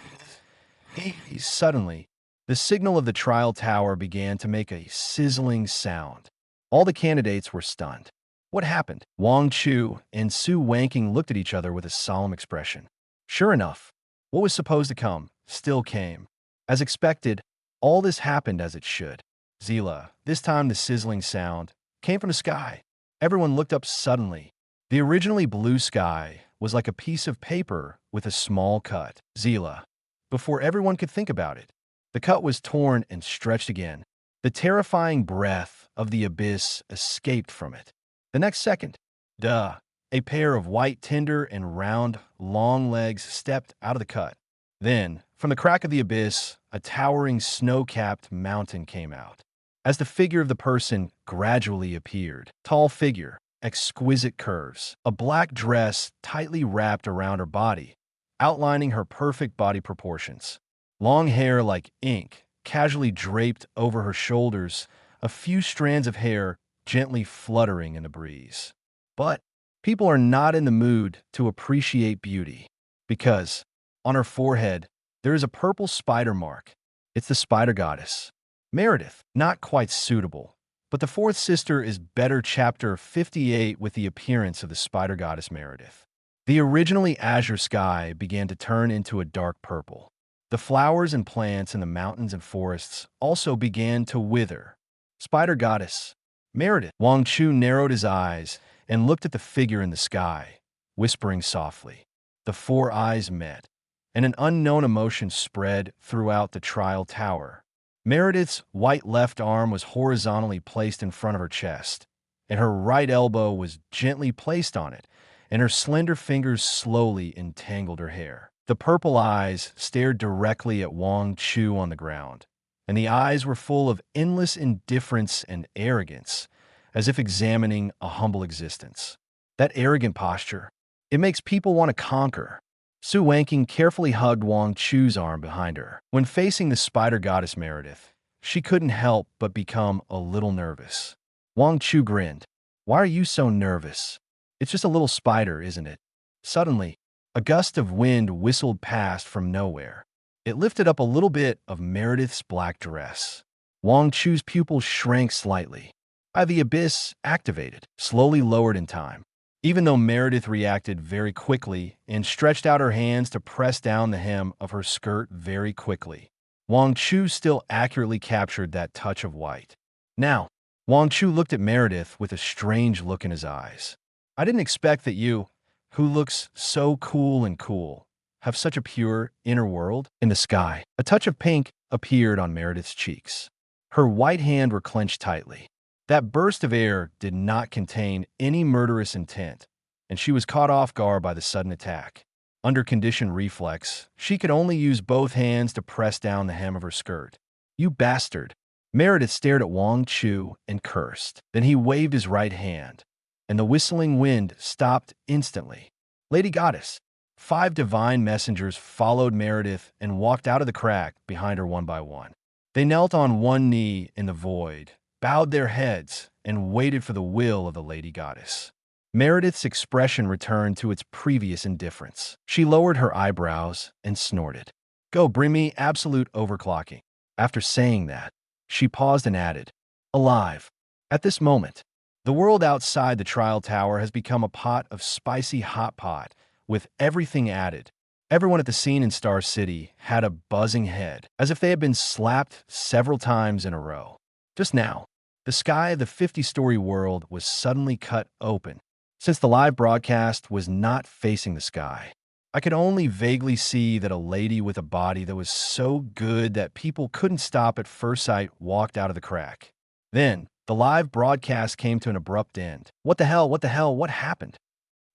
Suddenly, the signal of the trial tower began to make a sizzling sound. All the candidates were stunned. What happened? Wang Chu and Su Wanking looked at each other with a solemn expression. Sure enough, what was supposed to come still came. As expected, all this happened as it should. Zila, this time the sizzling sound, came from the sky. Everyone looked up suddenly. The originally blue sky was like a piece of paper with a small cut. Zila. Before everyone could think about it, the cut was torn and stretched again. The terrifying breath of the abyss escaped from it. The next second, a pair of white tinder and round, long legs stepped out of the cut. Then, from the crack of the abyss, a towering snow-capped mountain came out. As the figure of the person gradually appeared, tall figure, exquisite curves, a black dress tightly wrapped around her body, outlining her perfect body proportions. Long hair like ink, casually draped over her shoulders, a few strands of hair gently fluttering in the breeze. But people are not in the mood to appreciate beauty, because on her forehead there is a purple spider mark. It's the Spider Goddess. Meredith, not quite suitable, but the fourth sister is better. Chapter 58 with the appearance of the Spider Goddess Meredith. The originally azure sky began to turn into a dark purple. The flowers and plants in the mountains and forests also began to wither. Spider Goddess Meredith. Wang Chu narrowed his eyes and looked at the figure in the sky, whispering softly. The four eyes met, and an unknown emotion spread throughout the trial tower. Meredith's white left arm was horizontally placed in front of her chest, and her right elbow was gently placed on it, and her slender fingers slowly entangled her hair. The purple eyes stared directly at Wang Chu on the ground, and the eyes were full of endless indifference and arrogance, as if examining a humble existence. That arrogant posture, it makes people want to conquer. Su Wanking carefully hugged Wang Chu's arm behind her. When facing the Spider Goddess Meredith, she couldn't help but become a little nervous. Wang Chu grinned. Why are you so nervous? It's just a little spider, isn't it? Suddenly, a gust of wind whistled past from nowhere. It lifted up a little bit of Meredith's black dress. Wang Chu's pupils shrank slightly. The abyss activated, slowly lowered in time. Even though Meredith reacted very quickly and stretched out her hands to press down the hem of her skirt very quickly, Wang Chu still accurately captured that touch of white. Now, Wang Chu looked at Meredith with a strange look in his eyes. I didn't expect that you, who looks so cool and cool, have such a pure inner world? In the sky, a touch of pink appeared on Meredith's cheeks. Her white hand were clenched tightly. That burst of air did not contain any murderous intent, and she was caught off guard by the sudden attack. Under conditioned reflex, she could only use both hands to press down the hem of her skirt. "You bastard!" Meredith stared at Wang Chu and cursed. Then he waved his right hand, and the whistling wind stopped instantly. "Lady Goddess!" 5 divine messengers followed Meredith and walked out of the crack behind her one by one. They knelt on one knee in the void, bowed their heads, and waited for the will of the Lady Goddess. Meredith's expression returned to its previous indifference. She lowered her eyebrows and snorted. "Go, bring me absolute overclocking." After saying that, she paused and added, "Alive." At this moment, the world outside the trial tower has become a pot of spicy hot pot with everything added. Everyone at the scene in Star City had a buzzing head, as if they had been slapped several times in a row. Just now, the sky of the 50-story world was suddenly cut open. Since the live broadcast was not facing the sky, I could only vaguely see that a lady with a body that was so good that people couldn't stop at first sight walked out of the crack. Then, the live broadcast came to an abrupt end. What the hell? What the hell? What happened?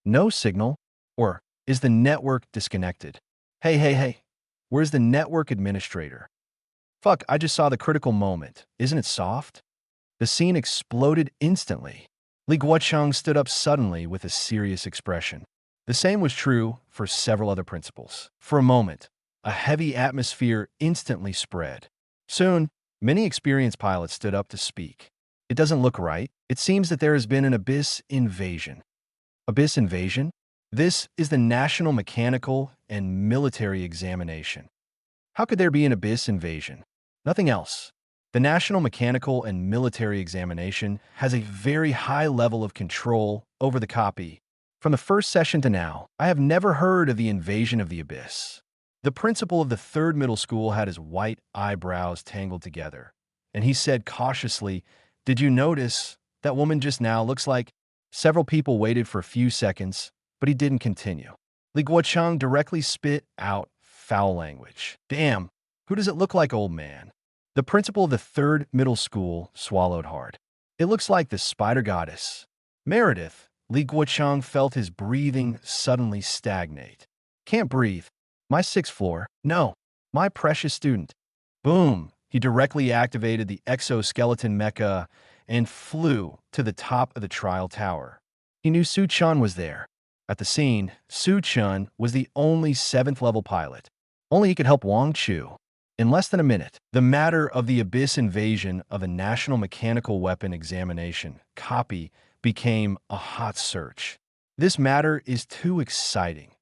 No signal? Or is the network disconnected? Hey. Where's the network administrator? Fuck, I just saw the critical moment. Isn't it soft? The scene exploded instantly. Li Guocheng stood up suddenly with a serious expression. The same was true for several other principals. For a moment, a heavy atmosphere instantly spread. Soon, many experienced pilots stood up to speak. It doesn't look right. It seems that there has been an abyss invasion. Abyss invasion? This is the National Mechanical and Military Examination. How could there be an abyss invasion? Nothing else. The National Mechanical and Military Examination has a very high level of control over the copy. From the first session to now, I have never heard of the invasion of the abyss. The principal of the 3rd middle school had his white eyebrows tangled together, and he said cautiously, "Did you notice that woman just now looks like..." Several people waited for a few seconds, but he didn't continue. Li Guocheng directly spit out foul language. "Damn, who does it look like, old man?" The principal of the 3rd middle school swallowed hard. "It looks like the spider goddess." Meredith, Li Guocheng felt his breathing suddenly stagnate. "Can't breathe. My 6th floor. No, my precious student." Boom! He directly activated the Exoskeleton mecha and flew to the top of the trial tower. He knew Su Chun was there. At the scene, Su Chun was the only 7th-level pilot. Only he could help Wang Chu. In less than a minute, the matter of the abyss invasion of a National Mechanical Weapon Examination copy became a hot search. "This matter is too exciting."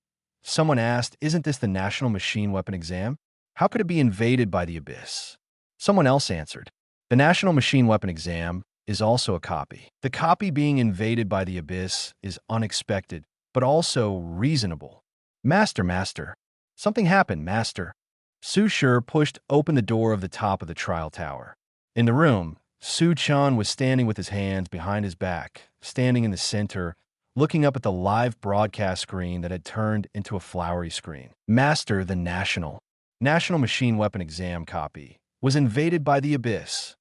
Someone asked, "Isn't this the National Machine Weapon Exam? How could it be invaded by the abyss?" Someone else answered, "The National Machine Weapon Exam is also a copy. The copy being invaded by the abyss is unexpected, but also reasonable." Master. Something happened, Master." Su Shi pushed open the door of the top of the trial tower. In the room, Su Chun was standing with his hands behind his back, standing in the center, looking up at the live broadcast screen that had turned into a flowery screen. "Master, the National Machine Weapon Exam copy was invaded by the abyss."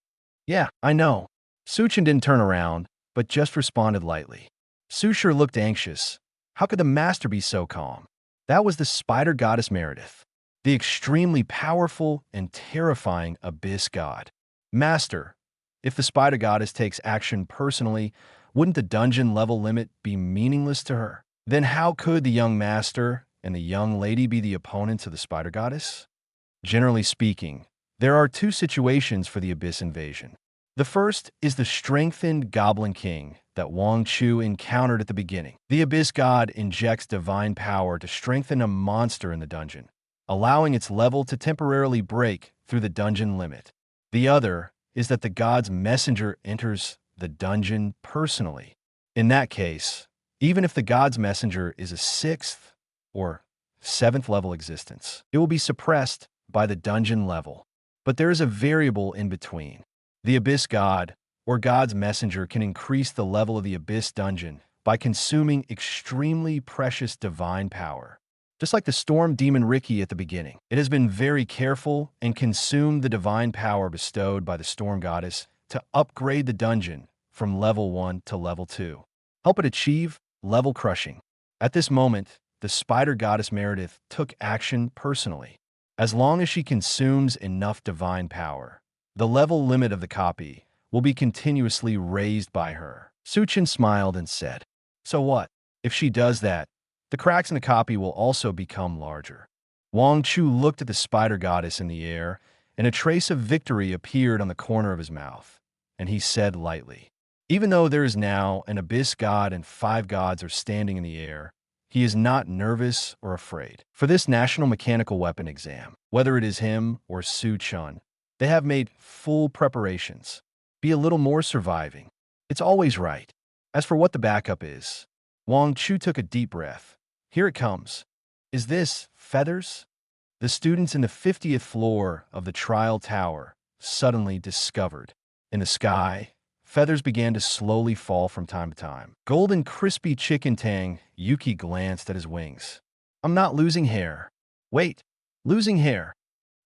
"Yeah, I know." Su Chun didn't turn around, but just responded lightly. Su Shi looked anxious. How could the master be so calm? That was the spider goddess Meredith, the extremely powerful and terrifying abyss god. "Master, if the spider goddess takes action personally, wouldn't the dungeon level limit be meaningless to her? Then how could the young master and the young lady be the opponents of the spider goddess?" Generally speaking, there are 2 situations for the abyss invasion. The first is the strengthened Goblin King that Wang Chu encountered at the beginning. The abyss god injects divine power to strengthen a monster in the dungeon, allowing its level to temporarily break through the dungeon limit. The other is that the god's messenger enters the dungeon personally. In that case, even if the god's messenger is a 6th or 7th level existence, it will be suppressed by the dungeon level. But there is a variable in between. The abyss god or god's messenger can increase the level of the abyss dungeon by consuming extremely precious divine power. Just like the storm demon Ricky at the beginning, it has been very careful and consumed the divine power bestowed by the storm goddess to upgrade the dungeon from level 1 to level 2. Help it achieve level crushing. At this moment, the spider goddess Meredith took action personally. As long as she consumes enough divine power, the level limit of the copy will be continuously raised by her. Suchin smiled and said, "So what? If she does that, the cracks in the copy will also become larger." Wang Chu looked at the spider goddess in the air, and a trace of victory appeared on the corner of his mouth, and he said lightly, "Even though there is now an abyss god and 5 gods are standing in the air, he is not nervous or afraid. For this national mechanical weapon exam, whether it is him or Su Chun, they have made full preparations. Be a little more surviving. It's always right. As for what the backup is," Wang Chu took a deep breath. "Here it comes. Is this feathers?" The students in the 50th floor of the trial tower suddenly discovered. In the sky, feathers began to slowly fall from time to time. Golden crispy chicken tang, Yuki glanced at his wings. "I'm not losing hair. Wait, losing hair."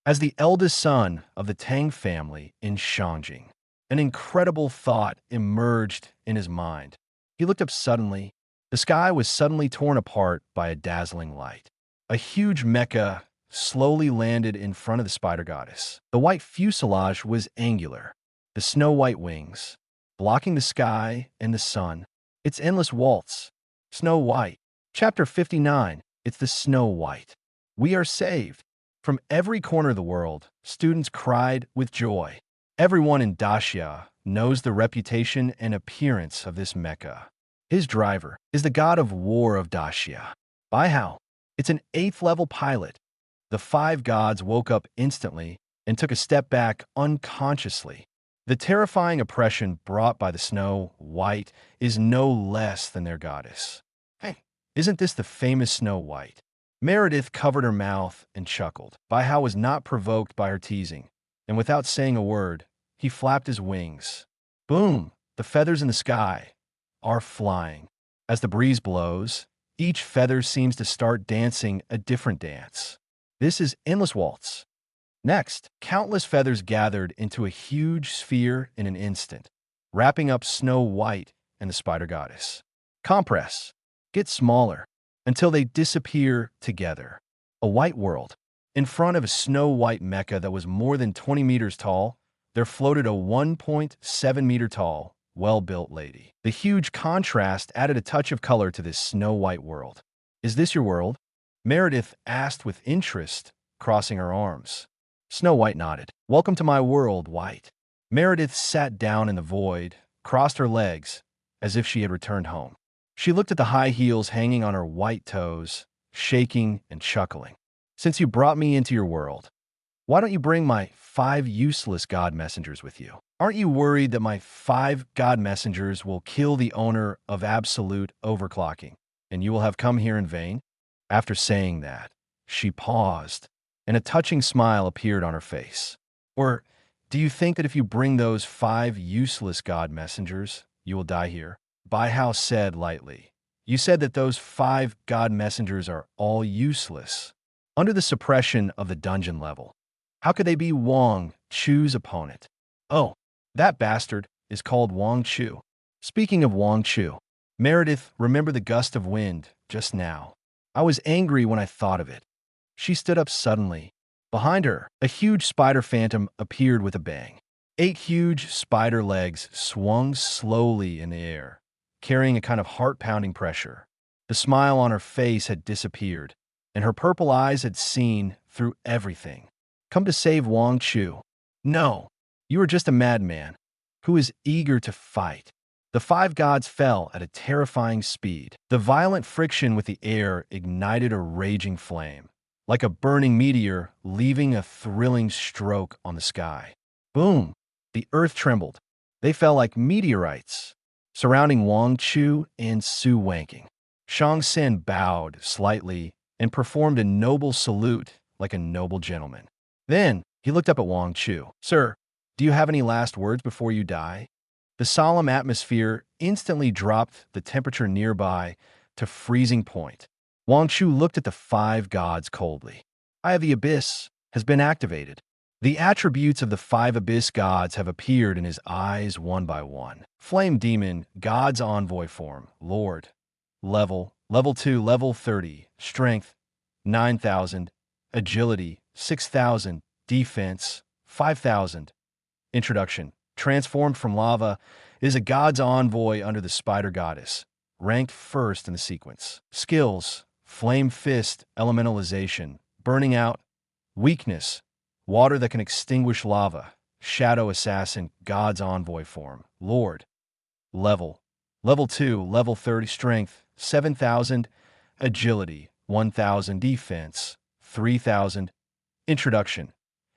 As the eldest son of the Tang family in Shangjing, an incredible thought emerged in his mind. He looked up suddenly. The sky was suddenly torn apart by a dazzling light. A huge mecha slowly landed in front of the spider goddess. The white fuselage was angular, the snow-white wings, blocking the sky and the sun. Its endless waltz. Snow White. Chapter 59. It's the Snow White. We are saved. From every corner of the world, students cried with joy. Everyone in Dacia knows the reputation and appearance of this mecha. His driver is the god of war of Dacia. By how? It's an 8th level pilot. The 5 gods woke up instantly and took a step back unconsciously. The terrifying oppression brought by the Snow White is no less than their goddess. Hey, isn't this the famous Snow White? Meredith covered her mouth and chuckled. Bai Hao was not provoked by her teasing, and without saying a word, he flapped his wings. Boom! The feathers in the sky are flying. As the breeze blows, each feather seems to start dancing a different dance. This is Endless Waltz. Next, countless feathers gathered into a huge sphere in an instant, wrapping up Snow White and the spider goddess. Compress. Get smaller until they disappear together. A white world. In front of a snow-white mecha that was more than 20 meters tall, there floated a 1.7-meter tall, well-built lady. The huge contrast added a touch of color to this snow-white world. "Is this your world?" Meredith asked with interest, crossing her arms. Snow White nodded. "Welcome to my world, White." Meredith sat down in the void, crossed her legs, as if she had returned home. She looked at the high heels hanging on her white toes, shaking and chuckling. "Since you brought me into your world, why don't you bring my 5 useless god messengers with you? Aren't you worried that my 5 god messengers will kill the owner of absolute overclocking, and you will have come here in vain?" After saying that, she paused, and a touching smile appeared on her face. "Or do you think that if you bring those 5 useless god messengers, you will die here?" Bai Hao said lightly. "You said that those 5 god messengers are all useless. Under the suppression of the dungeon level, how could they be Wang Chu's opponent?" "Oh, that bastard is called Wang Chu." Speaking of Wang Chu, Meredith remembered the gust of wind just now. "I was angry when I thought of it." She stood up suddenly. Behind her, a huge spider phantom appeared with a bang. 8 huge spider legs swung slowly in the air, carrying a kind of heart-pounding pressure. The smile on her face had disappeared, and her purple eyes had seen through everything. "Come to save Wang Chu." "No, you are just a madman who is eager to fight." The 5 gods fell at a terrifying speed. The violent friction with the air ignited a raging flame, like a burning meteor leaving a thrilling stroke on the sky. Boom! The earth trembled. They fell like meteorites, surrounding Wang Chu and Su Wanking. Shang Sen bowed slightly and performed a noble salute like a noble gentleman. Then he looked up at Wang Chu. "Sir, do you have any last words before you die?" The solemn atmosphere instantly dropped the temperature nearby to freezing point. Wang Chu looked at the 5 gods coldly. Eye of the Abyss has been activated. The attributes of the 5 Abyss gods have appeared in his eyes one by one. Flame Demon, God's Envoy form, Lord. Level 2, level 30. Strength, 9,000. Agility, 6,000. Defense, 5,000. Introduction. Transformed from lava, is a God's Envoy under the Spider Goddess, ranked first in the sequence. Skills, Flame Fist, Elementalization, Burning Out. Weakness, water that can extinguish lava. Shadow Assassin, God's Envoy form, Lord. Level 2, level 30. Strength, 7,000. Agility, 1,000. Defense, 3,000. Introduction.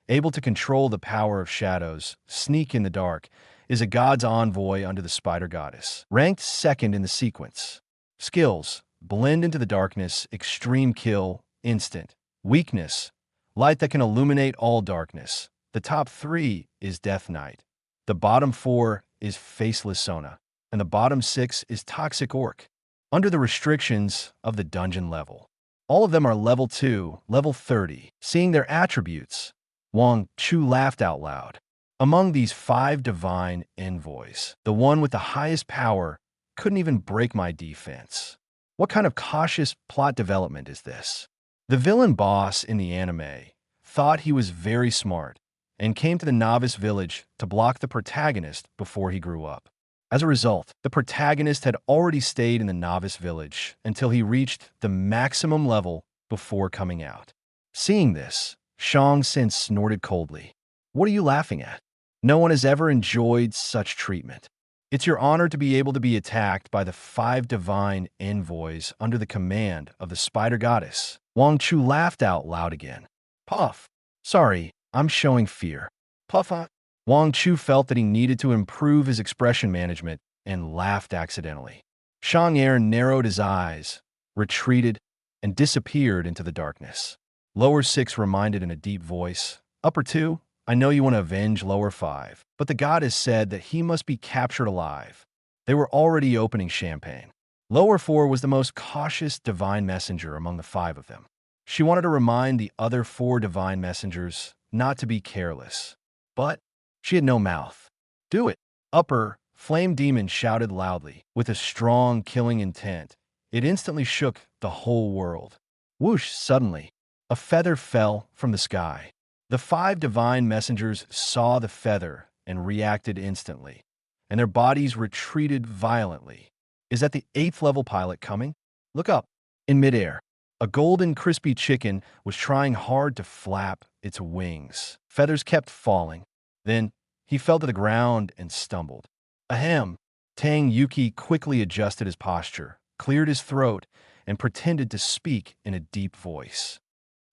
Able to control the power of shadows, sneak in the dark, is a God's Envoy under the Spider Goddess, ranked second in the sequence. Skills, blend into the darkness, extreme kill, instant. Weakness, light that can illuminate all darkness. The top 3 is Death Knight. The bottom 4 is Faceless Sona, and the bottom 6 is Toxic Orc, under the restrictions of the dungeon level. All of them are level 2, level 30. Seeing their attributes, Wang Chu laughed out loud. Among these 5 divine envoys, the one with the highest power couldn't even break my defense. What kind of cautious plot development is this? The villain boss in the anime thought he was very smart and came to the novice village to block the protagonist before he grew up. As a result, the protagonist had already stayed in the novice village until he reached the maximum level before coming out. Seeing this, Shang Tsung snorted coldly. What are you laughing at? No one has ever enjoyed such treatment. It's your honor to be able to be attacked by the 5 divine envoys under the command of the Spider Goddess. Wang Chu laughed out loud again. Puff. Sorry, I'm showing fear. Puff. Wang Chu felt that he needed to improve his expression management and laughed accidentally. Shang Ern narrowed his eyes, retreated, and disappeared into the darkness. Lower 6 reminded in a deep voice, Upper 2, I know you want to avenge Lower 5, but the goddess said that he must be captured alive. They were already opening champagne. Lower 4 was the most cautious divine messenger among the 5 of them. She wanted to remind the other 4 divine messengers not to be careless, but she had no mouth. Do it. Upper, Flame Demon shouted loudly, with a strong killing intent. It instantly shook the whole world. Whoosh, suddenly, a feather fell from the sky. The 5 divine messengers saw the feather and reacted instantly, and their bodies retreated violently. Is that the 8th level pilot coming? Look up. In midair, a golden crispy chicken was trying hard to flap its wings. Feathers kept falling. Then he fell to the ground and stumbled. Ahem. Tang Yuki quickly adjusted his posture, cleared his throat, and pretended to speak in a deep voice.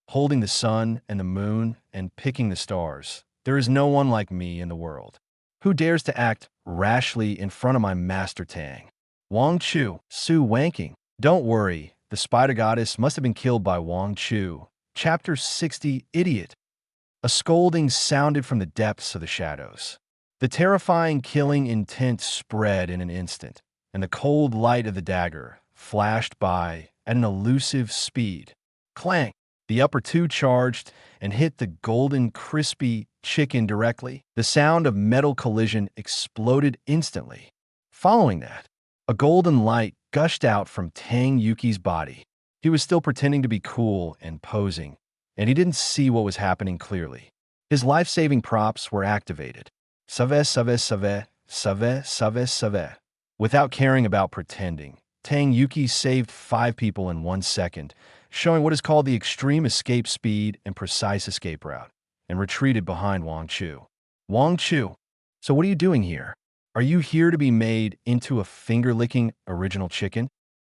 Holding the sun and the moon and picking the stars, there is no one like me in the world. Who dares to act rashly in front of my master Tang? Wang Chu, Su wanking. Don't worry, the Spider Goddess must have been killed by Wang Chu. Chapter 60, Idiot. A scolding sounded from the depths of the shadows. The terrifying killing intent spread in an instant, and the cold light of the dagger flashed by at an elusive speed. Clank! The upper 2 charged and hit the golden, crispy chicken directly. The sound of metal collision exploded instantly. Following that, a golden light gushed out from Tang Yuki's body. He was still pretending to be cool and posing, and he didn't see what was happening clearly. His life-saving props were activated. Save, save, save, save, save, save. Without caring about pretending, Tang Yuki saved 5 people in 1 second, showing what is called the extreme escape speed and precise escape route, and retreated behind Wang Chu. Wang Chu, so what are you doing here? Are you here to be made into a finger-licking original chicken?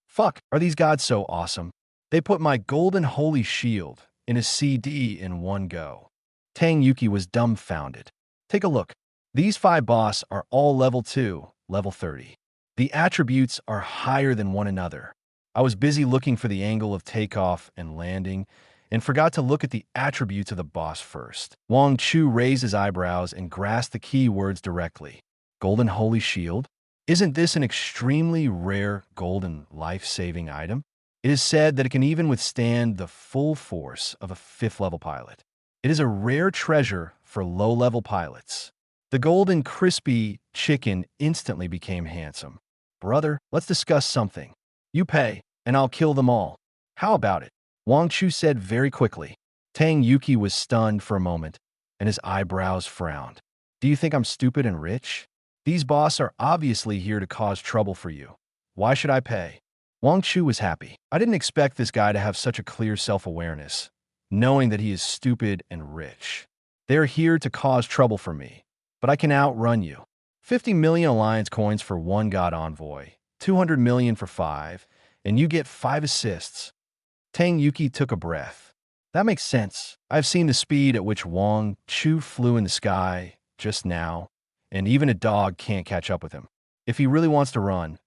Fuck, are these gods so awesome? They put my golden holy shield in a CD in one go. Tang Yuki was dumbfounded. Take a look. These 5 boss are all level 2, level 30. The attributes are higher than one another. I was busy looking for the angle of takeoff and landing and forgot to look at the attributes of the boss first. Wang Chu raised his eyebrows and grasped the key words directly. Golden Holy Shield? Isn't this an extremely rare golden life-saving item? It is said that it can even withstand the full force of a 5th-level pilot. It is a rare treasure for low-level pilots. The golden crispy chicken instantly became handsome. Brother, let's discuss something. You pay, and I'll kill them all. How about it? Wang Chu said very quickly. Tang Yuki was stunned for a moment, and his eyebrows frowned. Do you think I'm stupid and rich? These boss are obviously here to cause trouble for you. Why should I pay? Wang Chu was happy. I didn't expect this guy to have such a clear self-awareness, knowing that he is stupid and rich. They're here to cause trouble for me, but I can outrun you. 50 million alliance coins for 1 god envoy, 200 million for 5, and you get 5 assists. Tang Yuki took a breath. That makes sense. I've seen the speed at which Wang Chu flew in the sky just now, and even a dog can't catch up with him. If he really wants to run,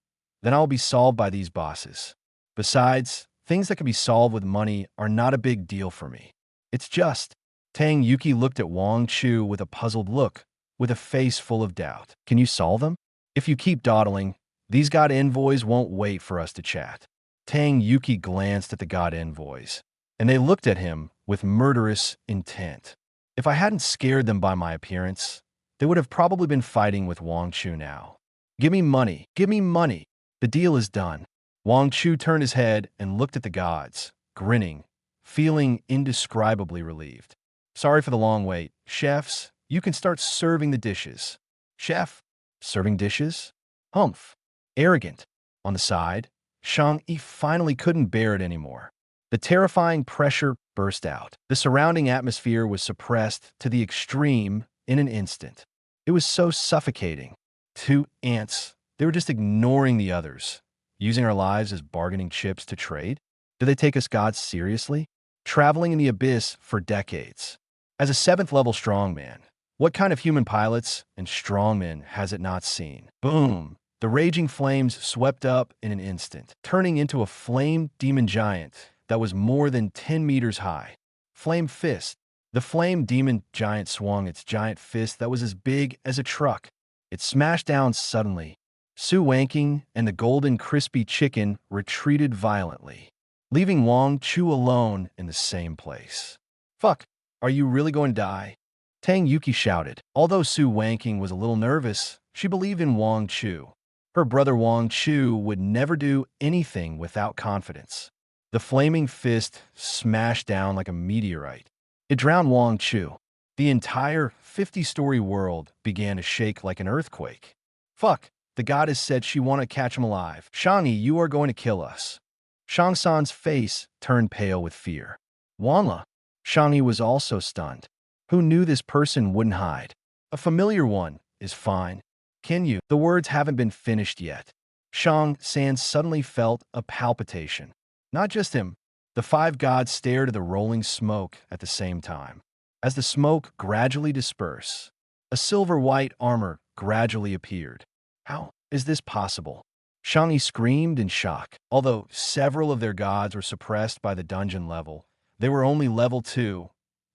then I'll be solved by these bosses. Besides, things that can be solved with money are not a big deal for me. It's just. Tang Yuki looked at Wang Chu with a puzzled look, with a face full of doubt. Can you solve them? If you keep dawdling, these god envoys won't wait for us to chat. Tang Yuki glanced at the god envoys, and they looked at him with murderous intent. If I hadn't scared them by my appearance, they would have probably been fighting with Wang Chu now. Give me money. Give me money. The deal is done. Wang Chu turned his head and looked at the gods, grinning, feeling indescribably relieved. Sorry for the long wait. Chefs, you can start serving the dishes. Chef, serving dishes? Humph. Arrogant. On the side, Shang-Yi finally couldn't bear it anymore. The terrifying pressure burst out. The surrounding atmosphere was suppressed to the extreme in an instant. It was so suffocating. 2 ants. They were just ignoring the others, using our lives as bargaining chips to trade. Do they take us gods seriously? Traveling in the abyss for decades. As a 7th-level strongman, what kind of human pilots and strongmen has it not seen? Boom! The raging flames swept up in an instant, turning into a flame demon giant that was more than 10 meters high. Flame fist. The flame demon giant swung its giant fist that was as big as a truck. It smashed down suddenly. Su Wanking and the golden crispy chicken retreated violently, leaving Wang Chu alone in the same place. Fuck, are you really going to die? Tang Yuki shouted. Although Su Wanking was a little nervous, she believed in Wang Chu. Her brother Wang Chu would never do anything without confidence. The flaming fist smashed down like a meteorite. It drowned Wang Chu. The entire 50-story world began to shake like an earthquake. Fuck. The goddess said she wanted to catch him alive. Shang-Yi, you are going to kill us. Shang-San's face turned pale with fear. Wanla. Shang-Yi was also stunned. Who knew this person wouldn't hide? A familiar one is fine. Can you? The words haven't been finished yet. Shang-San suddenly felt a palpitation. Not just him. The 5 gods stared at the rolling smoke at the same time. As the smoke gradually dispersed, a silver-white armor gradually appeared. How is this possible? Shang-Yi screamed in shock. Although several of their gods were suppressed by the dungeon level, they were only level 2,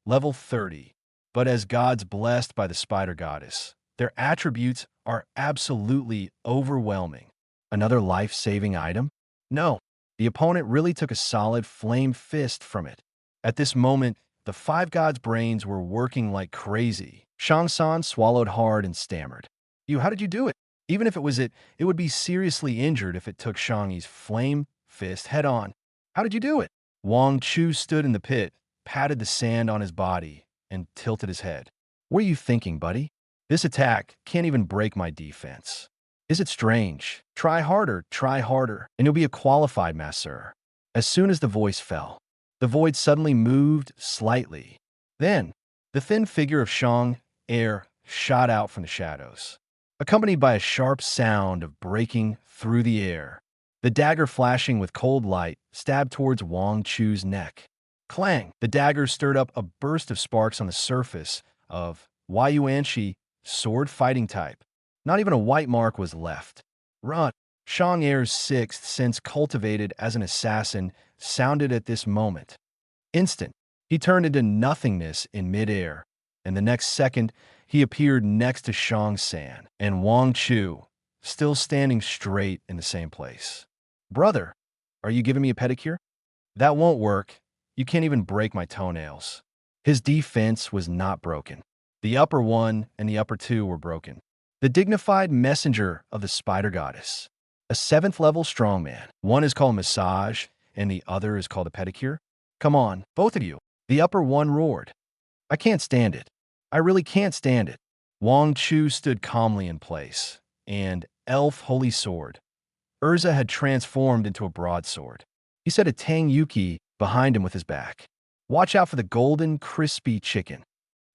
level 30. But as gods blessed by the spider goddess, their attributes are absolutely overwhelming. Another life-saving item? No, the opponent really took a solid flame fist from it. At this moment, the 5 gods' brains were working like crazy. Shang-San swallowed hard and stammered. How did you do it? Even if it was it would be seriously injured if it took Shang-Yi's flame fist head-on. How did you do it? Wang Chu stood in the pit, patted the sand on his body, and tilted his head. What are you thinking, buddy? This attack can't even break my defense. Is it strange? Try harder, and you'll be a qualified master. As soon as the voice fell, the void suddenly moved slightly. Then, the thin figure of Shang-Air shot out from the shadows, accompanied by a sharp sound of breaking through the air. The dagger flashing with cold light stabbed towards Wang Chu's neck. Clang! The dagger stirred up a burst of sparks on the surface of Yuanshi sword fighting type. Not even a white mark was left. Run! Shang-Air's 6th sense cultivated as an assassin sounded at this moment. Instant, he turned into nothingness in midair, and the next second, he appeared next to Shang-San and Wang Chu, still standing straight in the same place. Brother, Are you giving me a pedicure? That won't work. You can't even break my toenails. His defense was not broken. The upper one and the upper two were broken. The dignified messenger of the spider goddess. A 7th level strongman. One is called massage, and the other is called a pedicure. Come on, both of you. The upper one roared. I can't stand it. I really can't stand it. Wang Chu stood calmly in place, and elf holy sword. Urza had transformed into a broadsword. He said to Tang Yuki behind him with his back. Watch out for the golden, crispy chicken.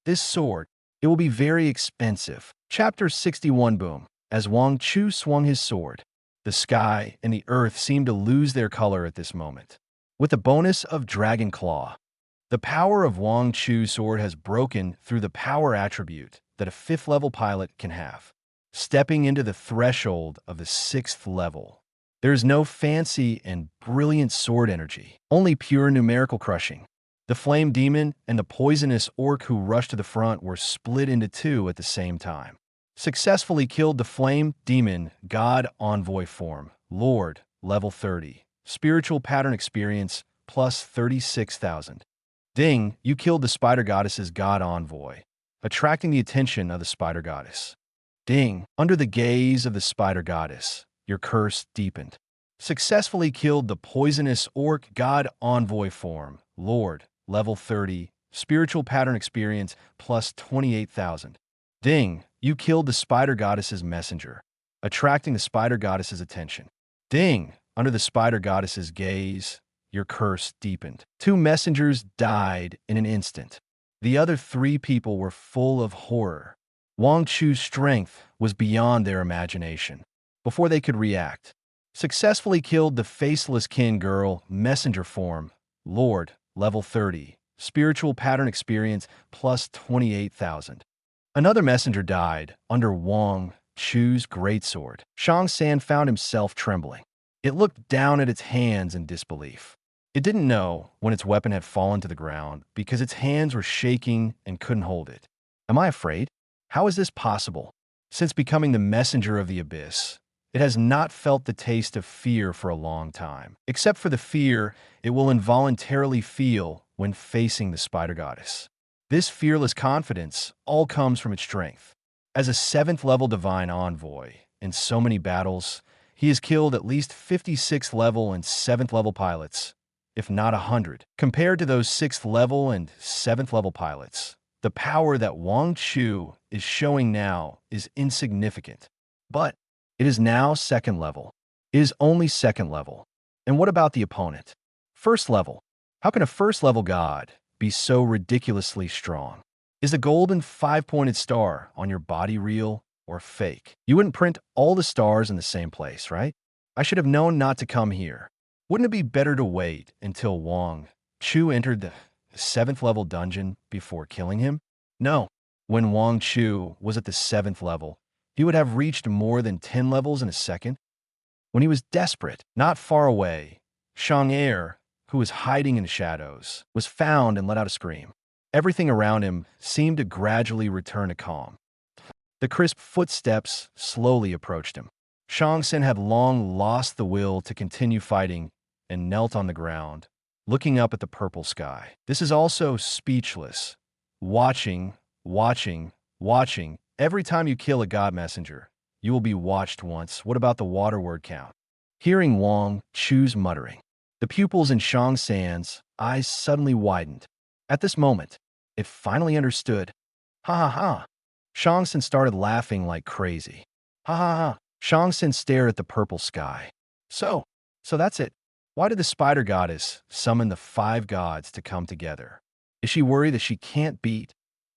This sword, it will be very expensive. Chapter 61 Boom. As Wang Chu swung his sword, the sky and the earth seemed to lose their color at this moment. With the bonus of Dragon Claw, the power of Wang Chu's sword has broken through the power attribute that a 5th level pilot can have. Stepping into the threshold of the 6th level, there is no fancy and brilliant sword energy, only pure numerical crushing. The flame demon and the poisonous orc who rushed to the front were split into two at the same time. Successfully killed the flame demon god envoy form, Lord, level 30. Spiritual pattern experience, plus 36,000. Ding, you killed the spider goddess's god envoy, attracting the attention of the spider goddess. Ding, under the gaze of the spider goddess, your curse deepened. Successfully killed the poisonous orc god envoy form, Lord, level 30. Spiritual pattern experience, plus 28,000. Ding, you killed the spider goddess's messenger, attracting the spider goddess's attention. Ding, under the spider goddess's gaze, your curse deepened. 2 messengers died in an instant. The other 3 people were full of horror. Wang Chu's strength was beyond their imagination. Before they could react, successfully killed the faceless kin girl messenger form, Lord, level 30. Spiritual pattern experience, plus 28,000. Another messenger died under Wang Chu's greatsword. Shang San found himself trembling. It looked down at its hands in disbelief. It didn't know when its weapon had fallen to the ground because its hands were shaking and couldn't hold it. Am I afraid? How is this possible? Since becoming the messenger of the abyss, it has not felt the taste of fear for a long time, except for the fear it will involuntarily feel when facing the spider goddess. This fearless confidence all comes from its strength. As a 7th level divine envoy, in so many battles, he has killed at least 56th level and 7th level pilots, if not 100. Compared to those 6th level and 7th level pilots, the power that Wang Chu is showing now is insignificant. But it is now 2nd level. It is only 2nd level. And what about the opponent? 1st level. How can a 1st level god be so ridiculously strong? Is the golden 5-pointed star on your body real or fake? You wouldn't print all the stars in the same place, right? I should have known not to come here. Wouldn't it be better to wait until Wang Chu entered the 7th level dungeon before killing him? No. When Wang Chu was at the 7th level, he would have reached more than 10 levels in a second. When he was desperate, not far away, Shang Er, who was hiding in the shadows, was found and let out a scream. Everything around him seemed to gradually return to calm. The crisp footsteps slowly approached him. Shang Tsung had long lost the will to continue fighting and knelt on the ground, looking up at the purple sky. This is also speechless. Watching. Every time you kill a god messenger, you will be watched once. What about the water word count? Hearing Wang Chu's muttering, the pupils in Shang San's eyes suddenly widened. At this moment, it finally understood. Ha ha ha. Shang Tsung started laughing like crazy. Ha ha ha. Shang Tsung stared at the purple sky. So that's it. Why did the spider goddess summon the 5 gods to come together? Is she worried that she can't beat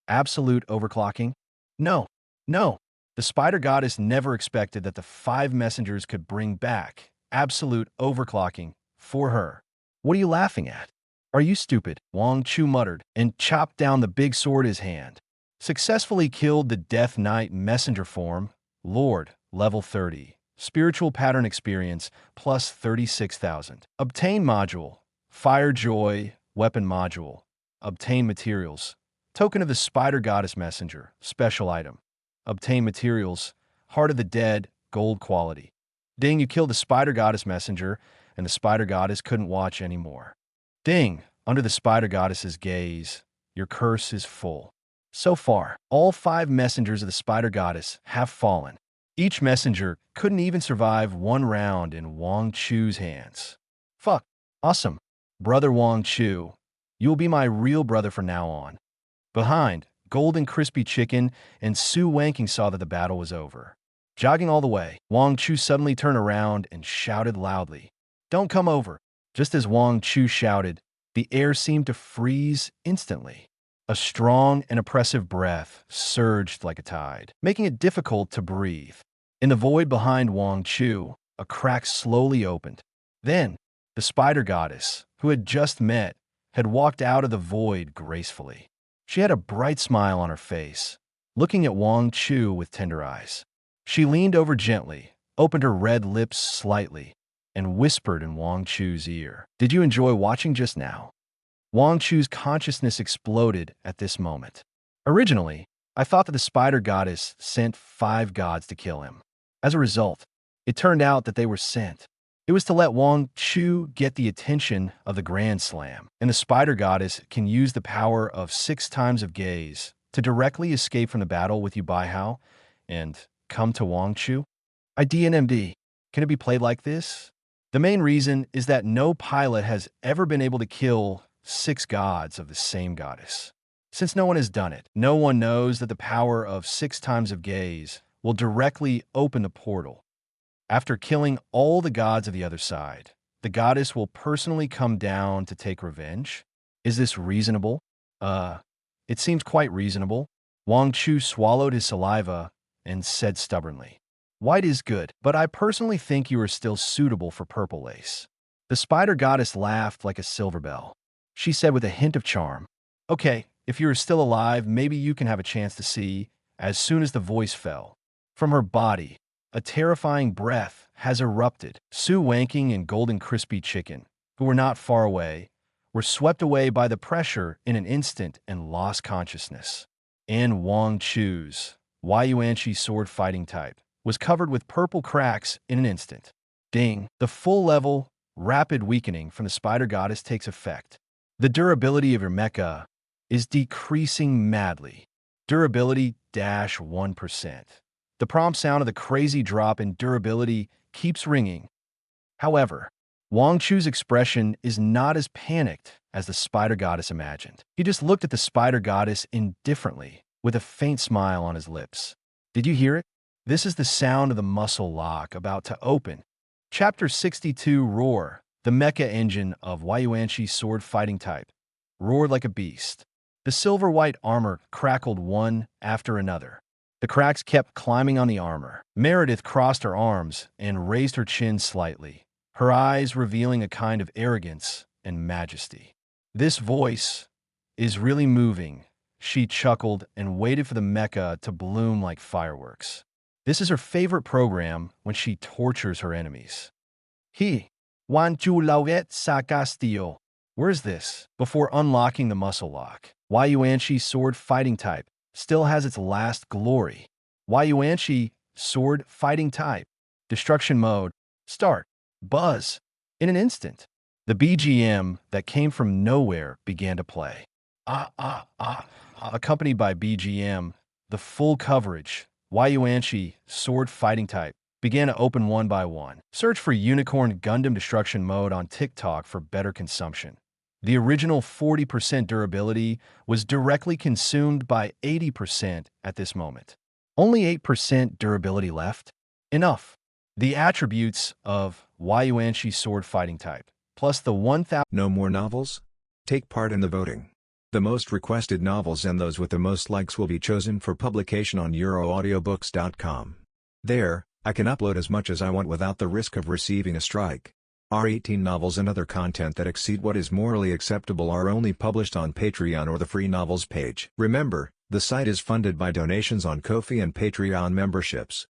absolute overclocking? No. The spider goddess never expected that the 5 messengers could bring back absolute overclocking for her. What are you laughing at? Are you stupid? Wang Chu muttered and chopped down the big sword in his hand. Successfully killed the Death Knight messenger form, Lord, level 30. Spiritual pattern experience, plus 36,000. Obtain module. Fire Joy, weapon module. Obtain materials. Token of the Spider Goddess Messenger, special item. Obtain materials. Heart of the Dead, gold quality. Ding, you killed the Spider Goddess messenger, and the Spider Goddess couldn't watch anymore. Ding, under the Spider Goddess's gaze, your curse is full. So far, all 5 messengers of the Spider Goddess have fallen. Each messenger couldn't even survive 1 round in Wang Chu's hands. Fuck. Awesome. Brother Wang Chu, you will be my real brother from now on. Behind, Golden Crispy Chicken and Su Wanking saw that the battle was over. Jogging all the way, Wang Chu suddenly turned around and shouted loudly, "Don't come over." Just as Wang Chu shouted, the air seemed to freeze instantly. A strong and oppressive breath surged like a tide, making it difficult to breathe. In the void behind Wang Chu, a crack slowly opened. Then, the Spider Goddess, who had just met, had walked out of the void gracefully. She had a bright smile on her face, looking at Wang Chu with tender eyes. She leaned over gently, opened her red lips slightly, and whispered in Wang Chu's ear, "Did you enjoy watching just now?" Wang Chu's consciousness exploded at this moment. Originally, I thought that the Spider Goddess sent 5 gods to kill him. As a result, it turned out that they were sent. It was to let Wang Chu get the attention of the Grand Slam, and the Spider Goddess can use the power of 6 times of gaze to directly escape from the battle with Yu Baihao and come to Wang Chu. IDNMD. Can it be played like this? The main reason is that no pilot has ever been able to kill 6 gods of the same goddess. Since no one has done it, no one knows that the power of 6 times of gaze will directly open the portal. After killing all the gods of the other side, the goddess will personally come down to take revenge. Is this reasonable? It seems quite reasonable. Wang Chu swallowed his saliva and said stubbornly, "White is good, but I personally think you are still suitable for purple lace." The Spider Goddess laughed like a silver bell. She said with a hint of charm, "Okay, if you're still alive, maybe you can have a chance to see." As soon as the voice fell from her body, a terrifying breath has erupted. Su Wanking and Golden Crispy Chicken, who were not far away, were swept away by the pressure in an instant and lost consciousness. And Wang Chu's Yuanqi sword fighting type was covered with purple cracks in an instant. Ding! The full-level, rapid weakening from the Spider Goddess takes effect. The durability of your mecha is decreasing madly. Durability -1%. The prompt sound of the crazy drop in durability keeps ringing. However, Wang Chu's expression is not as panicked as the Spider Goddess imagined. He just looked at the Spider Goddess indifferently, with a faint smile on his lips. Did you hear it? This is the sound of the muscle lock about to open. Chapter 62 Roar, the mecha engine of Yuanqi sword fighting type, roared like a beast. The silver-white armor crackled one after another. The cracks kept climbing on the armor. Meredith crossed her arms and raised her chin slightly, her eyes revealing a kind of arrogance and majesty. "This voice is really moving," she chuckled and waited for the mecha to bloom like fireworks. This is her favorite program when she tortures her enemies. Wang Chu lauet sa castillo. Where's this? Before unlocking the muscle lock, Yuanqi sword fighting type still has its last glory. Yuanqi sword fighting type. Destruction mode. Start. Buzz. In an instant, the BGM that came from nowhere began to play. Accompanied by BGM, the full coverage, Yuanqi sword fighting type began to open one by one. Search for Unicorn Gundam Destruction Mode on TikTok for better consumption. The original 40% durability was directly consumed by 80% at this moment. Only 8% durability left. Enough. The attributes of Yuanqi sword fighting type, plus the 1000... No more novels? Take part in the voting. The most requested novels and those with the most likes will be chosen for publication on euroaudiobooks.com. There, I can upload as much as I want without the risk of receiving a strike. Our 18 novels and other content that exceed what is morally acceptable are only published on Patreon or the free novels page. Remember, the site is funded by donations on Ko-fi and Patreon memberships.